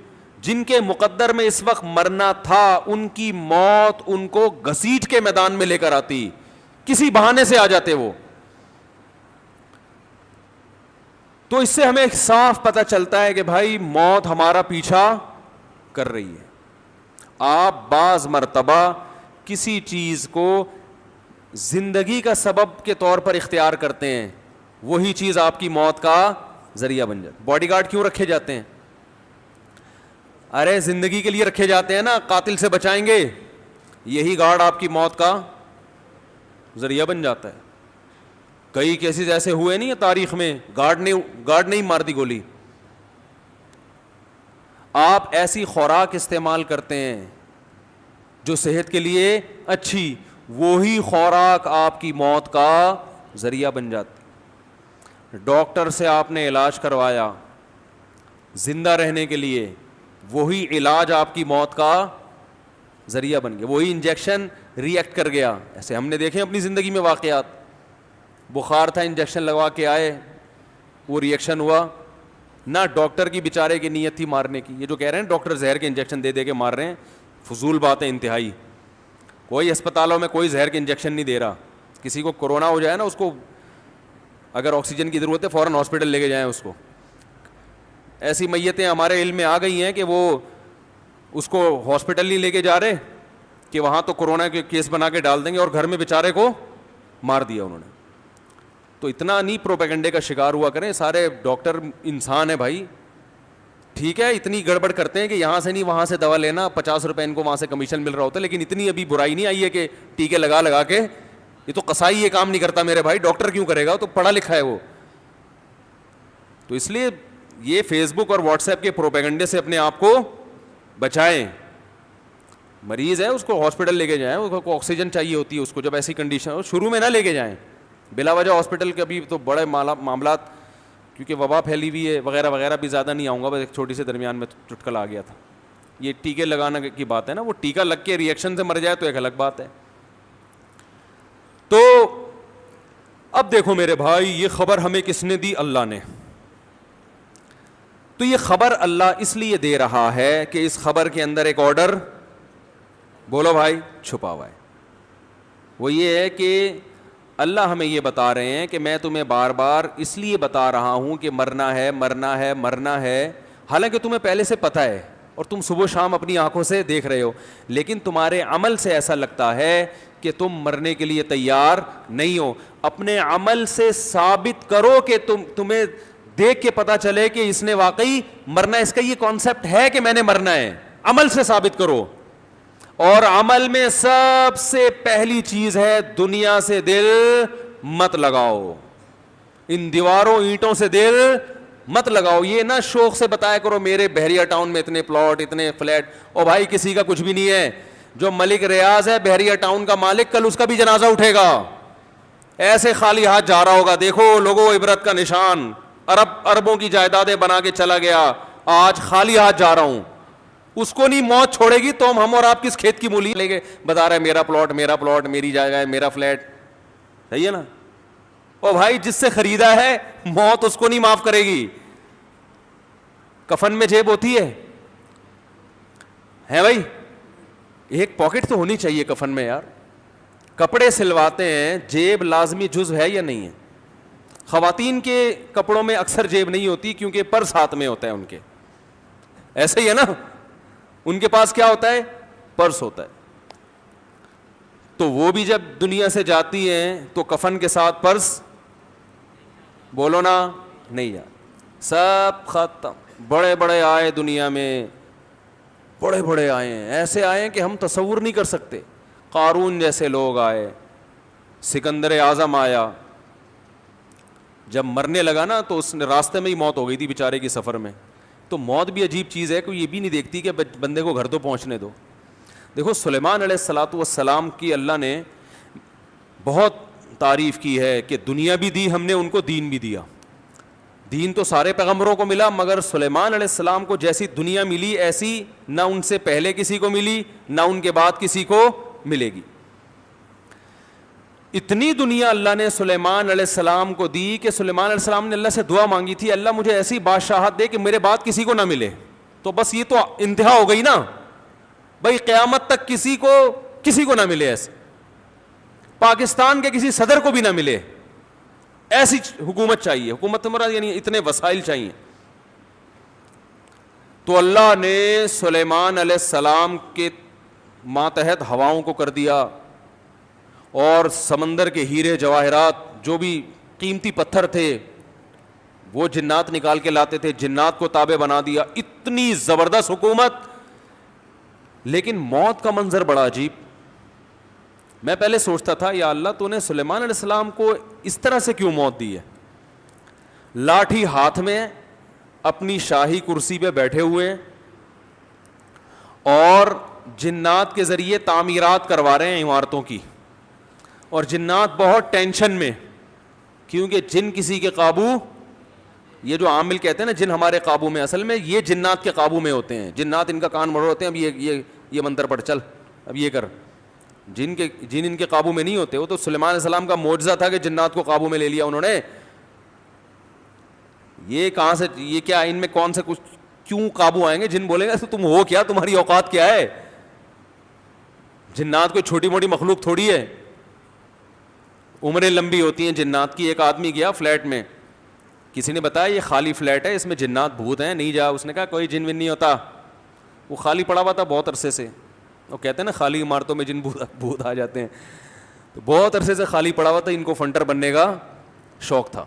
جن کے مقدر میں اس وقت مرنا تھا ان کی موت ان کو گھسیٹ کے میدان میں لے کر آتی، کسی بہانے سے آ جاتے وہ. تو اس سے ہمیں صاف پتہ چلتا ہے کہ بھائی موت ہمارا پیچھا کر رہی ہے. آپ بعض مرتبہ کسی چیز کو زندگی کا سبب کے طور پر اختیار کرتے ہیں، وہی چیز آپ کی موت کا ذریعہ بن جاتی. باڈی گارڈ کیوں رکھے جاتے ہیں؟ ارے زندگی کے لیے رکھے جاتے ہیں نا، قاتل سے بچائیں گے. یہی گارڈ آپ کی موت کا ذریعہ بن جاتا ہے. کئی کیسز ایسے ہوئے نہیں تاریخ میں، گارڈ نہیں مار دی گولی. آپ ایسی خوراک استعمال کرتے ہیں جو صحت کے لیے اچھی، وہی خوراک آپ کی موت کا ذریعہ بن جاتی. ڈاکٹر سے آپ نے علاج کروایا زندہ رہنے کے لیے، وہی علاج آپ کی موت کا ذریعہ بن گیا. وہی انجیکشن ری ایکٹ کر گیا. ایسے ہم نے دیکھے اپنی زندگی میں واقعات. بخار تھا، انجیکشن لگوا کے آئے، وہ ری ایکشن ہوا. نہ ڈاکٹر کی بیچارے کی نیت تھی مارنے کی. یہ جو کہہ رہے ہیں ڈاکٹر زہر کے انجیکشن دے کے مار رہے ہیں، فضول بات ہے انتہائی. کوئی اسپتالوں میں کوئی زہر کے انجیکشن نہیں دے رہا. کسی کو کورونا ہو جائے نا، اس کو اگر آکسیجن کی ضرورت ہے فوراً ہاسپٹل لے کے جائیں اس کو. ایسی میتیں ہمارے علم میں آ گئی ہیں کہ وہ اس کو ہاسپٹل نہیں لے کے جا رہے کہ وہاں تو کورونا کے کیس بنا کے ڈال دیں گے، اور گھر میں بیچارے کو مار دیا انہوں نے. تو اتنا نہیں پروپیگنڈے کا شکار ہوا کریں. سارے ڈاکٹر انسان ہیں بھائی. ٹھیک ہے اتنی گڑبڑ کرتے ہیں کہ یہاں سے نہیں وہاں سے دوا لینا، 50 روپے ان کو وہاں سے کمیشن مل رہا ہوتا ہے، لیکن اتنی ابھی برائی نہیں آئی ہے کہ ٹیکے لگا کے. یہ تو قصائی یہ کام نہیں کرتا میرے بھائی، ڈاکٹر کیوں کرے گا؟ تو پڑھا لکھا ہے وہ. تو اس لیے یہ فیس بک اور واٹس ایپ کے پروپیگنڈے سے اپنے آپ کو بچائیں. مریض ہے اس کو ہاسپٹل لے کے جائیں، اس کو آکسیجن چاہیے ہوتی ہے اس کو، جب ایسی کنڈیشن ہو شروع میں نہ لے کے جائیں بلا وجہ ہاسپٹل کے. ابھی تو بڑے معاملات کیونکہ وبا پھیلی ہوئی ہے وغیرہ وغیرہ، بھی زیادہ نہیں آؤں گا، بس ایک چھوٹی سے درمیان میں چٹکل آ گیا تھا. یہ ٹیکے لگانا کی بات ہے نا، وہ ٹیکہ لگ کے ری ایکشن سے مر جائے تو ایک الگ بات ہے. تو اب دیکھو میرے بھائی، یہ خبر ہمیں کس نے دی؟ اللہ نے. تو یہ خبر اللہ اس لیے دے رہا ہے کہ اس خبر کے اندر ایک آرڈر، بولو بھائی، چھپا ہوا ہے. وہ یہ ہے کہ اللہ ہمیں یہ بتا رہے ہیں کہ میں تمہیں بار بار اس لیے بتا رہا ہوں کہ مرنا ہے مرنا ہے مرنا ہے، حالانکہ تمہیں پہلے سے پتہ ہے اور تم صبح شام اپنی آنکھوں سے دیکھ رہے ہو، لیکن تمہارے عمل سے ایسا لگتا ہے کہ تم مرنے کے لیے تیار نہیں ہو. اپنے عمل سے ثابت کرو کہ تمہیں دیکھ کے پتا چلے کہ اس نے واقعی مرنا ہے، اس کا یہ کانسیپٹ ہے کہ میں نے مرنا ہے. عمل سے ثابت کرو. اور عمل میں سب سے پہلی چیز ہے دنیا سے دل مت لگاؤ. ان دیواروں اینٹوں سے دل مت لگاؤ. یہ نہ شوق سے بتایا کرو میرے بحریہ ٹاؤن میں اتنے پلاٹ اتنے فلیٹ، او بھائی کسی کا کچھ بھی نہیں ہے. جو ملک ریاض ہے بحریہ ٹاؤن کا مالک، کل اس کا بھی جنازہ اٹھے گا. ایسے خالی ہاتھ جا رہا ہوگا، دیکھو لوگوں عبرت کا نشان، اربوں کی جائیدادیں بنا کے چلا گیا، آج خالی ہاتھ جا رہا ہوں. اس کو نہیں موت چھوڑے گی تو ہم اور آپ کس کھیت کی مولی لے کے بتا رہے ہیں میرا پلاٹ میری جگہ ہے میرا فلیٹ. صحیح ہے نا؟ او بھائی جس سے خریدا ہے موت اس کو نہیں معاف کرے گی. کفن میں جیب ہوتی ہے بھائی؟ ایک پاکٹ تو ہونی چاہیے کفن میں یار. کپڑے سلواتے ہیں, جیب لازمی جزو ہے یا نہیں ہے؟ خواتین کے کپڑوں میں اکثر جیب نہیں ہوتی کیونکہ پرس ہاتھ میں ہوتا ہے ان کے, ایسے ہی ہے نا, ان کے پاس کیا ہوتا ہے؟ پرس ہوتا ہے. تو وہ بھی جب دنیا سے جاتی ہیں تو کفن کے ساتھ پرس, بولو نا, نہیں جا, سب ختم. بڑے بڑے آئے دنیا میں, بڑے بڑے آئے ہیں, ایسے آئے کہ ہم تصور نہیں کر سکتے. قارون جیسے لوگ آئے, سکندر اعظم آیا, جب مرنے لگا نا تو اس نے راستے میں ہی موت ہو گئی تھی بیچارے کی سفر میں. تو موت بھی عجیب چیز ہے کہ یہ بھی نہیں دیکھتی کہ بندے کو گھر تو پہنچنے دو. دیکھو سلیمان علیہ الصلاۃ والسلام کی اللہ نے بہت تعریف کی ہے کہ دنیا بھی دی ہم نے ان کو, دین بھی دیا. دین تو سارے پیغمبروں کو ملا, مگر سلیمان علیہ السلام کو جیسی دنیا ملی ایسی نہ ان سے پہلے کسی کو ملی نہ ان کے بعد کسی کو ملے گی. اتنی دنیا اللہ نے سلیمان علیہ السلام کو دی کہ سلیمان علیہ السلام نے اللہ سے دعا مانگی تھی, اللہ مجھے ایسی بادشاہت دے کہ میرے بعد کسی کو نہ ملے. تو بس یہ تو انتہا ہو گئی نا بھائی, قیامت تک کسی کو نہ ملے ایسے, پاکستان کے کسی صدر کو بھی نہ ملے, ایسی حکومت چاہیے. حکومت مراد یعنی اتنے وسائل چاہیے. تو اللہ نے سلیمان علیہ السلام کے ماتحت ہواؤں کو کر دیا, اور سمندر کے ہیرے جواہرات جو بھی قیمتی پتھر تھے وہ جنات نکال کے لاتے تھے, جنات کو تابع بنا دیا. اتنی زبردست حکومت. لیکن موت کا منظر بڑا عجیب. میں پہلے سوچتا تھا یا اللہ تو نے سلیمان علیہ السلام کو اس طرح سے کیوں موت دی ہے؟ لاٹھی ہاتھ میں, اپنی شاہی کرسی پہ بیٹھے ہوئے, اور جنات کے ذریعے تعمیرات کروا رہے ہیں عمارتوں کی, اور جنات بہت ٹینشن میں, کیونکہ جن کسی کے قابو, یہ جو عامل کہتے ہیں نا جن ہمارے قابو میں, اصل میں یہ جنات کے قابو میں ہوتے ہیں. جنات ان کا کان مڑ ہوتے ہیں, اب یہ منتر پڑھ, چل اب یہ کر. جن ان کے قابو میں نہیں ہوتے. وہ تو سلیمان علیہ السلام کا معجزہ تھا کہ جنات کو قابو میں لے لیا انہوں نے. یہ کہاں سے, یہ کیا ان میں کون سے کچھ کیوں قابو آئیں گے؟ جن بولیں گے تم ہو کیا, تمہاری اوقات کیا ہے؟ جنات کوئی چھوٹی موٹی مخلوق تھوڑی ہے, عمریں لمبی ہوتی ہیں جنات کی. ایک آدمی گیا فلیٹ میں, کسی نے بتایا یہ خالی فلیٹ ہے, اس میں جنات بھوت ہیں, نہیں جا. اس نے کہا کوئی جن ون نہیں ہوتا. وہ خالی پڑا ہوا تھا بہت عرصے سے. وہ کہتے ہیں نا خالی عمارتوں میں جن بھوت آ جاتے ہیں. تو بہت عرصے سے خالی پڑا ہوا تھا, ان کو فنٹر بننے کا شوق تھا.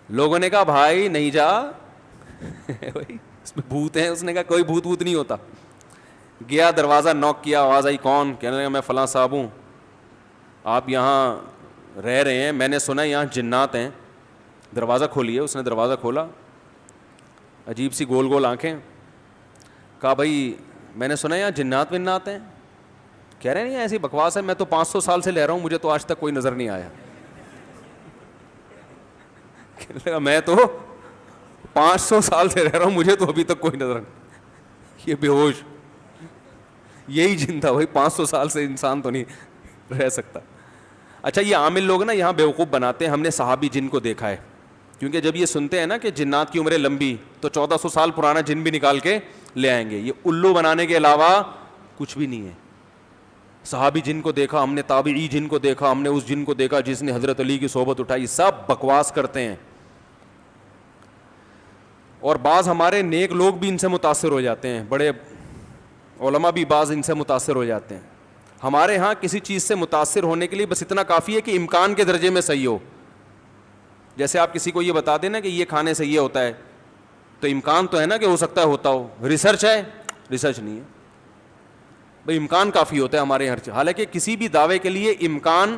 لوگوں نے کہا بھائی نہیں جا, اس میں بھوت ہیں. اس نے کہا کوئی بھوت نہیں ہوتا. گیا, دروازہ نوک کیا, آواز آئی کون؟ کہنے لگا میں فلاں صاحب ہوں, آپ یہاں رہ رہے ہیں, میں نے سنا یہاں جنات ہیں, دروازہ کھولیے. اس نے دروازہ کھولا, عجیب سی گول گول آنکھیں. کہا بھائی میں نے سنا یہاں جنات ونات ہیں. کہہ رہے نہیں ایسی بکواس ہے, میں تو 500 سال سے رہ رہا ہوں, مجھے تو آج تک کوئی نظر نہیں آیا. کہنے لگا میں تو 500 سال سے رہ رہا ہوں, مجھے تو ابھی تک کوئی نظر نہیں. یہ بے ہوش, یہی جن تھا بھائی, 500 سال سے انسان تو نہیں رہ سکتا. اچھا یہ عامل لوگ نا یہاں بیوقوف بناتے ہیں. ہم نے صحابی جن کو دیکھا ہے, کیونکہ جب یہ سنتے ہیں نا کہ جنات کی عمریں لمبی, تو 1400 سال پرانا جن بھی نکال کے لے آئیں گے. یہ الو بنانے کے علاوہ کچھ بھی نہیں ہے. صحابی جن کو دیکھا ہم نے, تابعی جن کو دیکھا ہم نے, اس جن کو دیکھا جس نے حضرت علی کی صحبت اٹھائی, سب بکواس کرتے ہیں. اور بعض ہمارے نیک لوگ بھی ان سے متاثر ہو جاتے ہیں, بڑے علماء بھی بعض ان سے متاثر ہو جاتے ہیں. ہمارے ہاں کسی چیز سے متاثر ہونے کے لیے بس اتنا کافی ہے کہ امکان کے درجے میں صحیح ہو. جیسے آپ کسی کو یہ بتا دیں نا کہ یہ کھانے سے یہ ہوتا ہے, تو امکان تو ہے نا کہ ہو سکتا ہے ہوتا ہو. ریسرچ ہے؟ ریسرچ نہیں ہے بھائی, امکان کافی ہوتا ہے ہمارے ہر چیز. حالانکہ کسی بھی دعوے کے لیے امکان,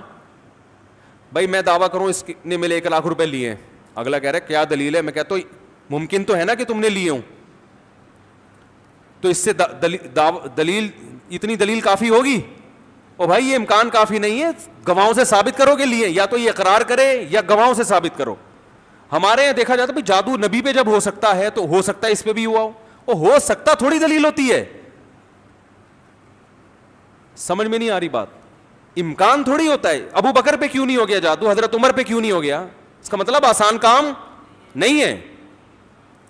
بھائی میں دعویٰ کروں اس نے میرے 1 لاکھ روپے لیے ہیں, اگلا کہہ رہا ہے کیا دلیل ہے, میں کہتا ہوں ممکن تو ہے نا کہ تم نے لیے ہوں, تو اس سے دلیل, اتنی دلیل کافی ہوگی. او بھائی یہ امکان کافی نہیں ہے, گواہوں سے ثابت کرو کہ لیے, یا تو یہ اقرار کرے یا گواہوں سے ثابت کرو. ہمارے یہاں دیکھا جاتا ہے بھائی جادو نبی پہ جب ہو سکتا ہے تو ہو سکتا ہے اس پہ بھی ہوا ہو. وہ ہو سکتا تھوڑی دلیل ہوتی ہے. سمجھ میں نہیں آ رہی بات. امکان تھوڑی ہوتا ہے. ابو بکر پہ کیوں نہیں ہو گیا جادو, حضرت عمر پہ کیوں نہیں ہو گیا, اس کا مطلب آسان کام نہیں ہے.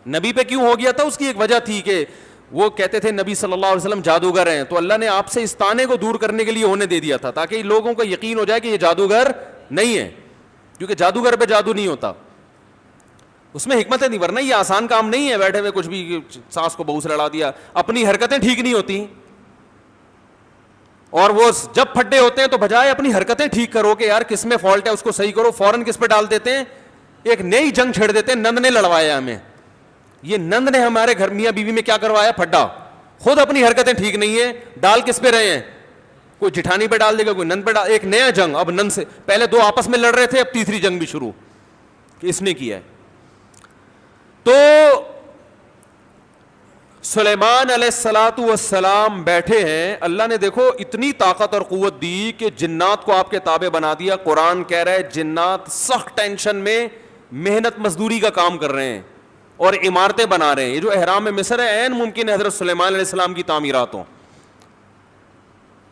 نبی پہ کیوں ہو گیا تھا؟ اس کی ایک وجہ تھی کہ وہ کہتے تھے نبی صلی اللہ علیہ وسلم جادوگر ہیں، تو اللہ نے آپ سے اس طعنے کو دور کرنے کے لیے ہونے دے دیا تھا تاکہ لوگوں کو یقین ہو جائے کہ یہ جادوگر نہیں ہے، کیونکہ جادوگر پہ جادو نہیں ہوتا، اس میں حکمتیں نہیں، ورنہ یہ آسان کام نہیں ہے بیٹھے ہوئے کچھ بھی ساس کو بہو سے لڑا دیا، اپنی حرکتیں ٹھیک نہیں ہوتی، اور وہ جب پھڈے ہوتے ہیں تو بجائے اپنی حرکتیں ٹھیک کرو کہ یار کس میں فالٹ ہے اس کو صحیح کرو، فوراً کس پہ ڈال دیتے ہیں، ایک نئی جنگ چھیڑ دیتے ہیں، نند نے لڑوایا ہمیں، یہ نند نے ہمارے گھر میاں بیوی میں کیا کروایا؟ پھڈا، خود اپنی حرکتیں ٹھیک نہیں ہے، ڈال کس پہ رہے ہیں؟ کوئی جٹھانی پہ ڈال دے گا، کوئی نند پہ ڈال، ایک نیا جنگ، اب نند سے پہلے دو آپس میں لڑ رہے تھے، اب تیسری جنگ بھی شروع کہ اس نے کیا ہے۔ تو سلیمان علیہ الصلوۃ والسلام بیٹھے ہیں، اللہ نے دیکھو اتنی طاقت اور قوت دی کہ جنات کو آپ کے تابع بنا دیا۔ قرآن کہہ رہا ہے جنات سخت ٹینشن میں محنت مزدوری کا کام کر رہے ہیں اور عمارتیں بنا رہے ہیں، یہ جو احرام مصر ہے عین ممکن ہے حضرت سلیمان علیہ السلام کی تعمیرات ہوں،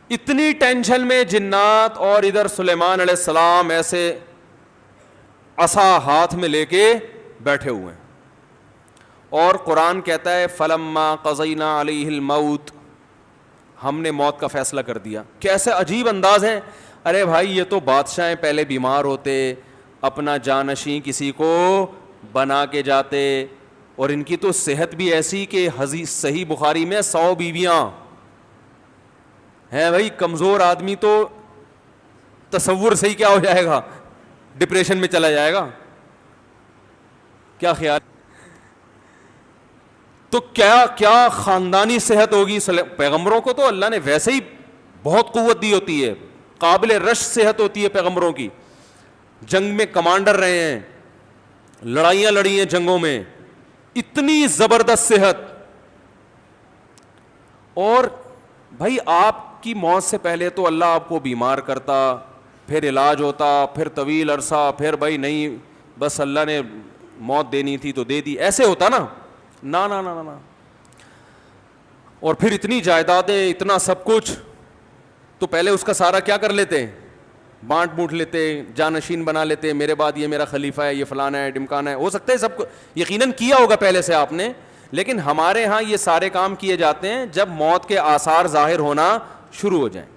اتنی ٹینشن میں جنات، اور ادھر سلیمان علیہ السلام ایسے عصا ہاتھ میں لے کے بیٹھے ہوئے ہیں، اور قرآن کہتا ہے فلما قضینا علیہ الموت، ہم نے موت کا فیصلہ کر دیا۔ کیسے عجیب انداز ہے، ارے بھائی یہ تو بادشاہیں پہلے بیمار ہوتے، اپنا جانشین کسی کو بنا کے جاتے، اور ان کی تو صحت بھی ایسی کہ حدیث صحیح بخاری میں 100 بیویاں ہیں، بھائی کمزور آدمی تو تصور صحیح کیا ہو جائے گا، ڈپریشن میں چلا جائے گا، کیا خیال؟ تو کیا خاندانی صحت ہوگی؟ پیغمبروں کو تو اللہ نے ویسے ہی بہت قوت دی ہوتی ہے، قابل رش صحت ہوتی ہے پیغمبروں کی، جنگ میں کمانڈر رہے ہیں، لڑائیاں لڑی ہیں جنگوں میں، اتنی زبردست صحت، اور بھائی آپ کی موت سے پہلے تو اللہ آپ کو بیمار کرتا، پھر علاج ہوتا، پھر طویل عرصہ، پھر بھائی نہیں بس اللہ نے موت دینی تھی تو دے دی، ایسے ہوتا نا، نا نا نا نا، اور پھر اتنی جائیدادیں، اتنا سب کچھ، تو پہلے اس کا سارا کیا کر لیتے؟ بانٹ بوٹ لیتے، جانشین بنا لیتے، میرے بعد یہ میرا خلیفہ ہے، یہ فلانا ہے ڈمکانا ہے، ہو سکتا ہے سب کو یقیناً کیا ہوگا پہلے سے آپ نے، لیکن ہمارے ہاں یہ سارے کام کیے جاتے ہیں جب موت کے آثار ظاہر ہونا شروع ہو جائیں۔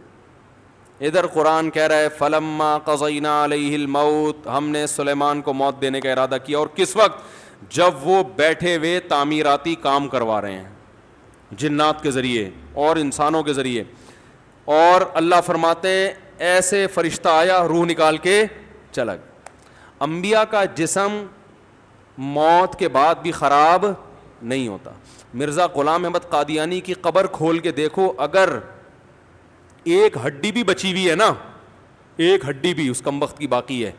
ادھر قرآن کہہ رہا ہے فلما قضینا علیہ الموت، ہم نے سلیمان کو موت دینے کا ارادہ کیا، اور کس وقت؟ جب وہ بیٹھے ہوئے تعمیراتی کام کروا رہے ہیں جنات کے ذریعے اور انسانوں کے ذریعے، اور اللہ فرماتے ہیں ایسے فرشتہ آیا روح نکال کے چلا گیا۔ انبیاء کا جسم موت کے بعد بھی خراب نہیں ہوتا۔ مرزا غلام احمد قادیانی کی قبر کھول کے دیکھو، اگر ایک ہڈی بھی بچی ہوئی ہے نا، ایک ہڈی بھی اس کمبخت کی باقی ہے،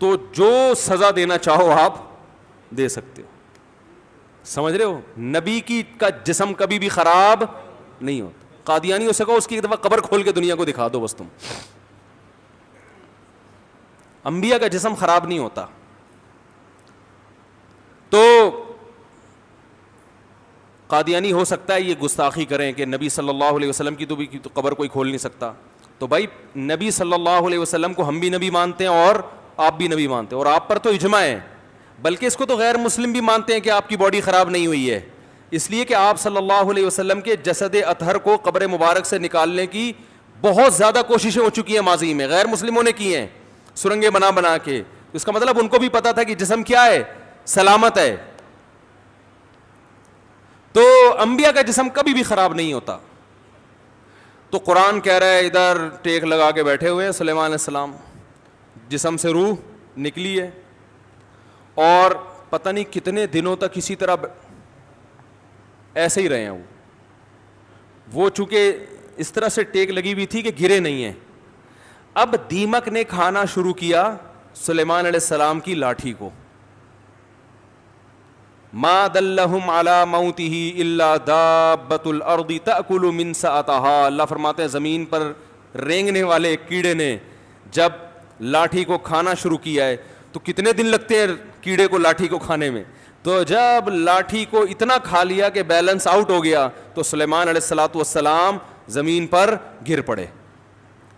تو جو سزا دینا چاہو آپ دے سکتے ہو، سمجھ رہے ہو؟ نبی کا جسم کبھی بھی خراب نہیں ہوتا۔ قادیانیوں سے کہو اس کی ایک دفعہ قبر کھول کے دنیا کو دکھا دو بس، تم انبیاء کا جسم خراب نہیں ہوتا۔ تو قادیانی ہو سکتا ہے یہ گستاخی کریں کہ نبی صلی اللہ علیہ وسلم کی تو قبر کوئی کھول نہیں سکتا، تو بھائی نبی صلی اللہ علیہ وسلم کو ہم بھی نبی مانتے ہیں اور آپ بھی نبی مانتے ہیں، اور آپ پر تو اجماع ہے، بلکہ اس کو تو غیر مسلم بھی مانتے ہیں کہ آپ کی باڈی خراب نہیں ہوئی ہے، اس لیے کہ آپ صلی اللہ علیہ وسلم کے جسد اطہر کو قبر مبارک سے نکالنے کی بہت زیادہ کوششیں ہو چکی ہیں ماضی میں، غیر مسلموں نے کی ہیں سرنگیں بنا بنا کے، اس کا مطلب ان کو بھی پتا تھا کہ جسم کیا ہے؟ سلامت ہے۔ تو انبیاء کا جسم کبھی بھی خراب نہیں ہوتا۔ تو قرآن کہہ رہا ہے ادھر ٹیک لگا کے بیٹھے ہوئے ہیں سلیمان علیہ السلام، جسم سے روح نکلی ہے، اور پتہ نہیں کتنے دنوں تک اسی طرح ایسے ہی رہے ہیں وہ چونکہ اس طرح سے ٹیک لگی ہوئی تھی کہ گرے نہیں ہیں۔ اب دیمک نے کھانا شروع کیا سلیمان علیہ السلام کی لاٹھی کو، ما دلہم علی موتہ الا دابۃ الارض تأکل من سأتہا، اللہ فرماتے ہیں زمین پر رینگنے والے کیڑے نے جب لاٹھی کو کھانا شروع کیا ہے، تو کتنے دن لگتے ہیں کیڑے کو لاٹھی کو کھانے میں، تو جب لاٹھی کو اتنا کھا لیا کہ بیلنس آؤٹ ہو گیا تو سلیمان علیہ الصلوۃ والسلام زمین پر گر پڑے۔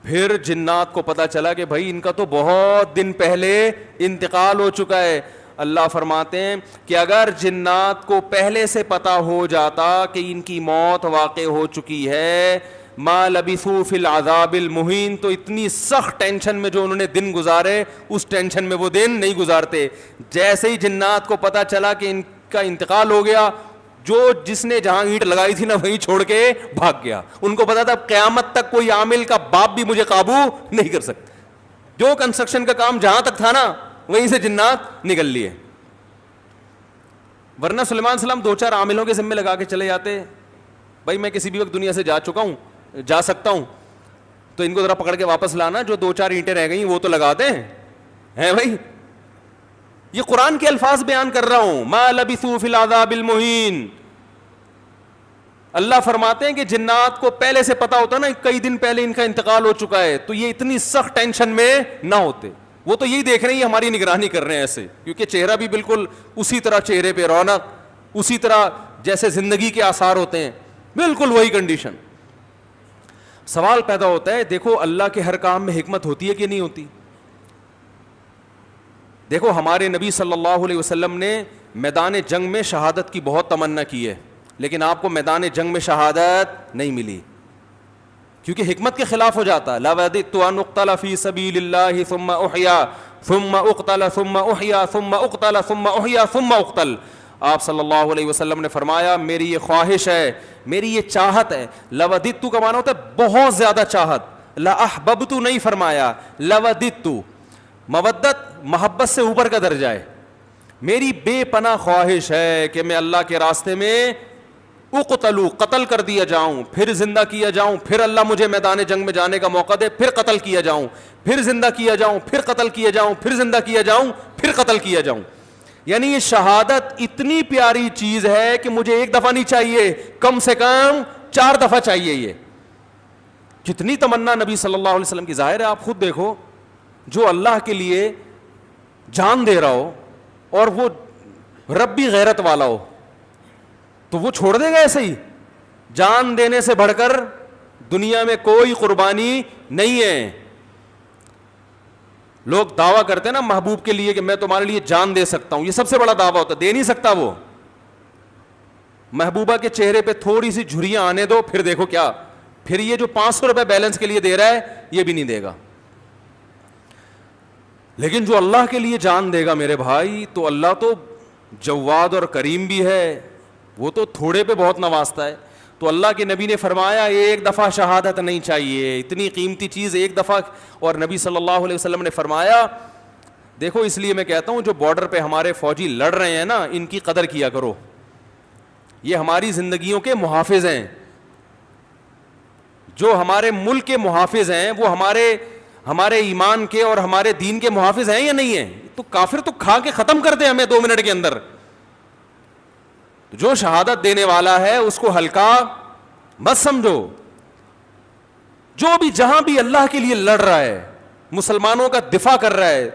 پھر جنات کو پتا چلا کہ بھائی ان کا تو بہت دن پہلے انتقال ہو چکا ہے، اللہ فرماتے ہیں کہ اگر جنات کو پہلے سے پتا ہو جاتا کہ ان کی موت واقع ہو چکی ہے، ما لبثوا فی العذاب المہین، تو اتنی سخت ٹینشن میں جو انہوں نے دن گزارے اس ٹینشن میں وہ دن نہیں گزارتے. جیسے ہی جنات کو پتا چلا کہ ان کا انتقال ہو گیا، جس نے جہاں اینٹ لگائی تھی نا وہیں چھوڑ کے بھاگ گیا. ان کو پتا تھا قیامت تک کوئی عامل کا باپ بھی مجھے قابو نہیں کر سکتا. جو کنسٹرکشن کا کام جہاں تک تھا نا وہیں سے جنات نکل لیے. ورنہ سلیمان علیہ السلام 2-4 عاملوں کے ذمے لگا کے چلے جاتے، بھائی میں کسی بھی وقت دنیا سے جا چکا ہوں، جا سکتا ہوں، تو ان کو ذرا پکڑ کے واپس لانا، جو 2-4 اینٹیں رہ گئی وہ تو لگا دیں. ہیں بھائی، یہ قرآن کے الفاظ بیان کر رہا ہوں. ما لبثوا فی العذاب المہین. اللہ فرماتے ہیں کہ جنات کو پہلے سے پتا ہوتا نا کئی دن پہلے ان کا انتقال ہو چکا ہے تو یہ اتنی سخت ٹینشن میں نہ ہوتے. وہ تو یہی دیکھ رہے ہیں ہماری نگرانی کر رہے ہیں ایسے، کیونکہ چہرہ بھی بالکل اسی طرح، چہرے پہ رونق اسی طرح جیسے زندگی کے آثار ہوتے ہیں، بالکل وہی کنڈیشن. سوال پیدا ہوتا ہے، دیکھو اللہ کے ہر کام میں حکمت ہوتی ہے کہ نہیں ہوتی؟ دیکھو ہمارے نبی صلی اللہ علیہ وسلم نے میدان جنگ میں شہادت کی بہت تمنا کی ہے، لیکن آپ کو میدان جنگ میں شہادت نہیں ملی کیونکہ حکمت کے خلاف ہو جاتا. لَوَدِدتُّ أَنْ أُقْتَلَ فِي سَبِيلِ اللَّهِ ثُمَّ أُحْيَا ثُمَّ أُقْتَلَ ثُمَّ أُحْيَا ثُمَّ أُقْتَلَ ثُمَّ أُحْيَا ثُمَّ أُقْتَلَ. آپ صلی اللہ علیہ وسلم نے فرمایا میری یہ خواہش ہے، میری یہ چاہت ہے. لَوَدِدتُّ کا معنی ہوتا ہے بہت زیادہ چاہت. لَأَحْبَبْتُ نہیں فرمایا، لَوَدِدتُّ. مودت محبت سے اوپر کا درجہ ہے. میری بے پناہ خواہش ہے کہ میں اللہ کے راستے میں اقتلو، قتل کر دیا جاؤں، پھر زندہ کیا جاؤں، پھر اللہ مجھے میدان جنگ میں جانے کا موقع دے، پھر قتل کیا جاؤں، پھر زندہ کیا جاؤں، پھر قتل کیا جاؤں، پھر زندہ کیا جاؤں، پھر قتل کیا جاؤں. یعنی یہ شہادت اتنی پیاری چیز ہے کہ مجھے ایک دفعہ نہیں چاہیے، کم سے کم 4 دفعہ چاہیے. یہ جتنی تمنا نبی صلی اللہ علیہ وسلم کی. ظاہر ہے آپ خود دیکھو، جو اللہ کے لیے جان دے رہا ہو اور وہ ربی غیرت والا ہو تو وہ چھوڑ دے گا ایسے ہی؟ جان دینے سے بڑھ کر دنیا میں کوئی قربانی نہیں ہے. لوگ دعویٰ کرتے ہیں نا محبوب کے لیے کہ میں تمہارے لیے جان دے سکتا ہوں، یہ سب سے بڑا دعویٰ ہوتا ہے. دے نہیں سکتا وہ. محبوبہ کے چہرے پہ تھوڑی سی جھریاں آنے دو، پھر دیکھو کیا، پھر یہ جو 500 روپے بیلنس کے لیے دے رہا ہے یہ بھی نہیں دے گا. لیکن جو اللہ کے لیے جان دے گا میرے بھائی، تو اللہ تو جواد اور کریم بھی ہے، وہ تو تھوڑے پہ بہت نوازتا ہے. تو اللہ کے نبی نے فرمایا ایک دفعہ شہادت نہیں چاہیے، اتنی قیمتی چیز ایک دفعہ. اور نبی صلی اللہ علیہ وسلم نے فرمایا دیکھو، اس لیے میں کہتا ہوں جو بارڈر پہ ہمارے فوجی لڑ رہے ہیں نا، ان کی قدر کیا کرو. یہ ہماری زندگیوں کے محافظ ہیں. جو ہمارے ملک کے محافظ ہیں وہ ہمارے ایمان کے اور ہمارے دین کے محافظ ہیں یا نہیں ہیں؟ تو کافر تو کھا کے ختم کر دے ہمیں 2 منٹ کے اندر. جو شہادت دینے والا ہے اس کو ہلکا مت سمجھو. جو بھی جہاں بھی اللہ کے لیے لڑ رہا ہے، مسلمانوں کا دفاع کر رہا ہے،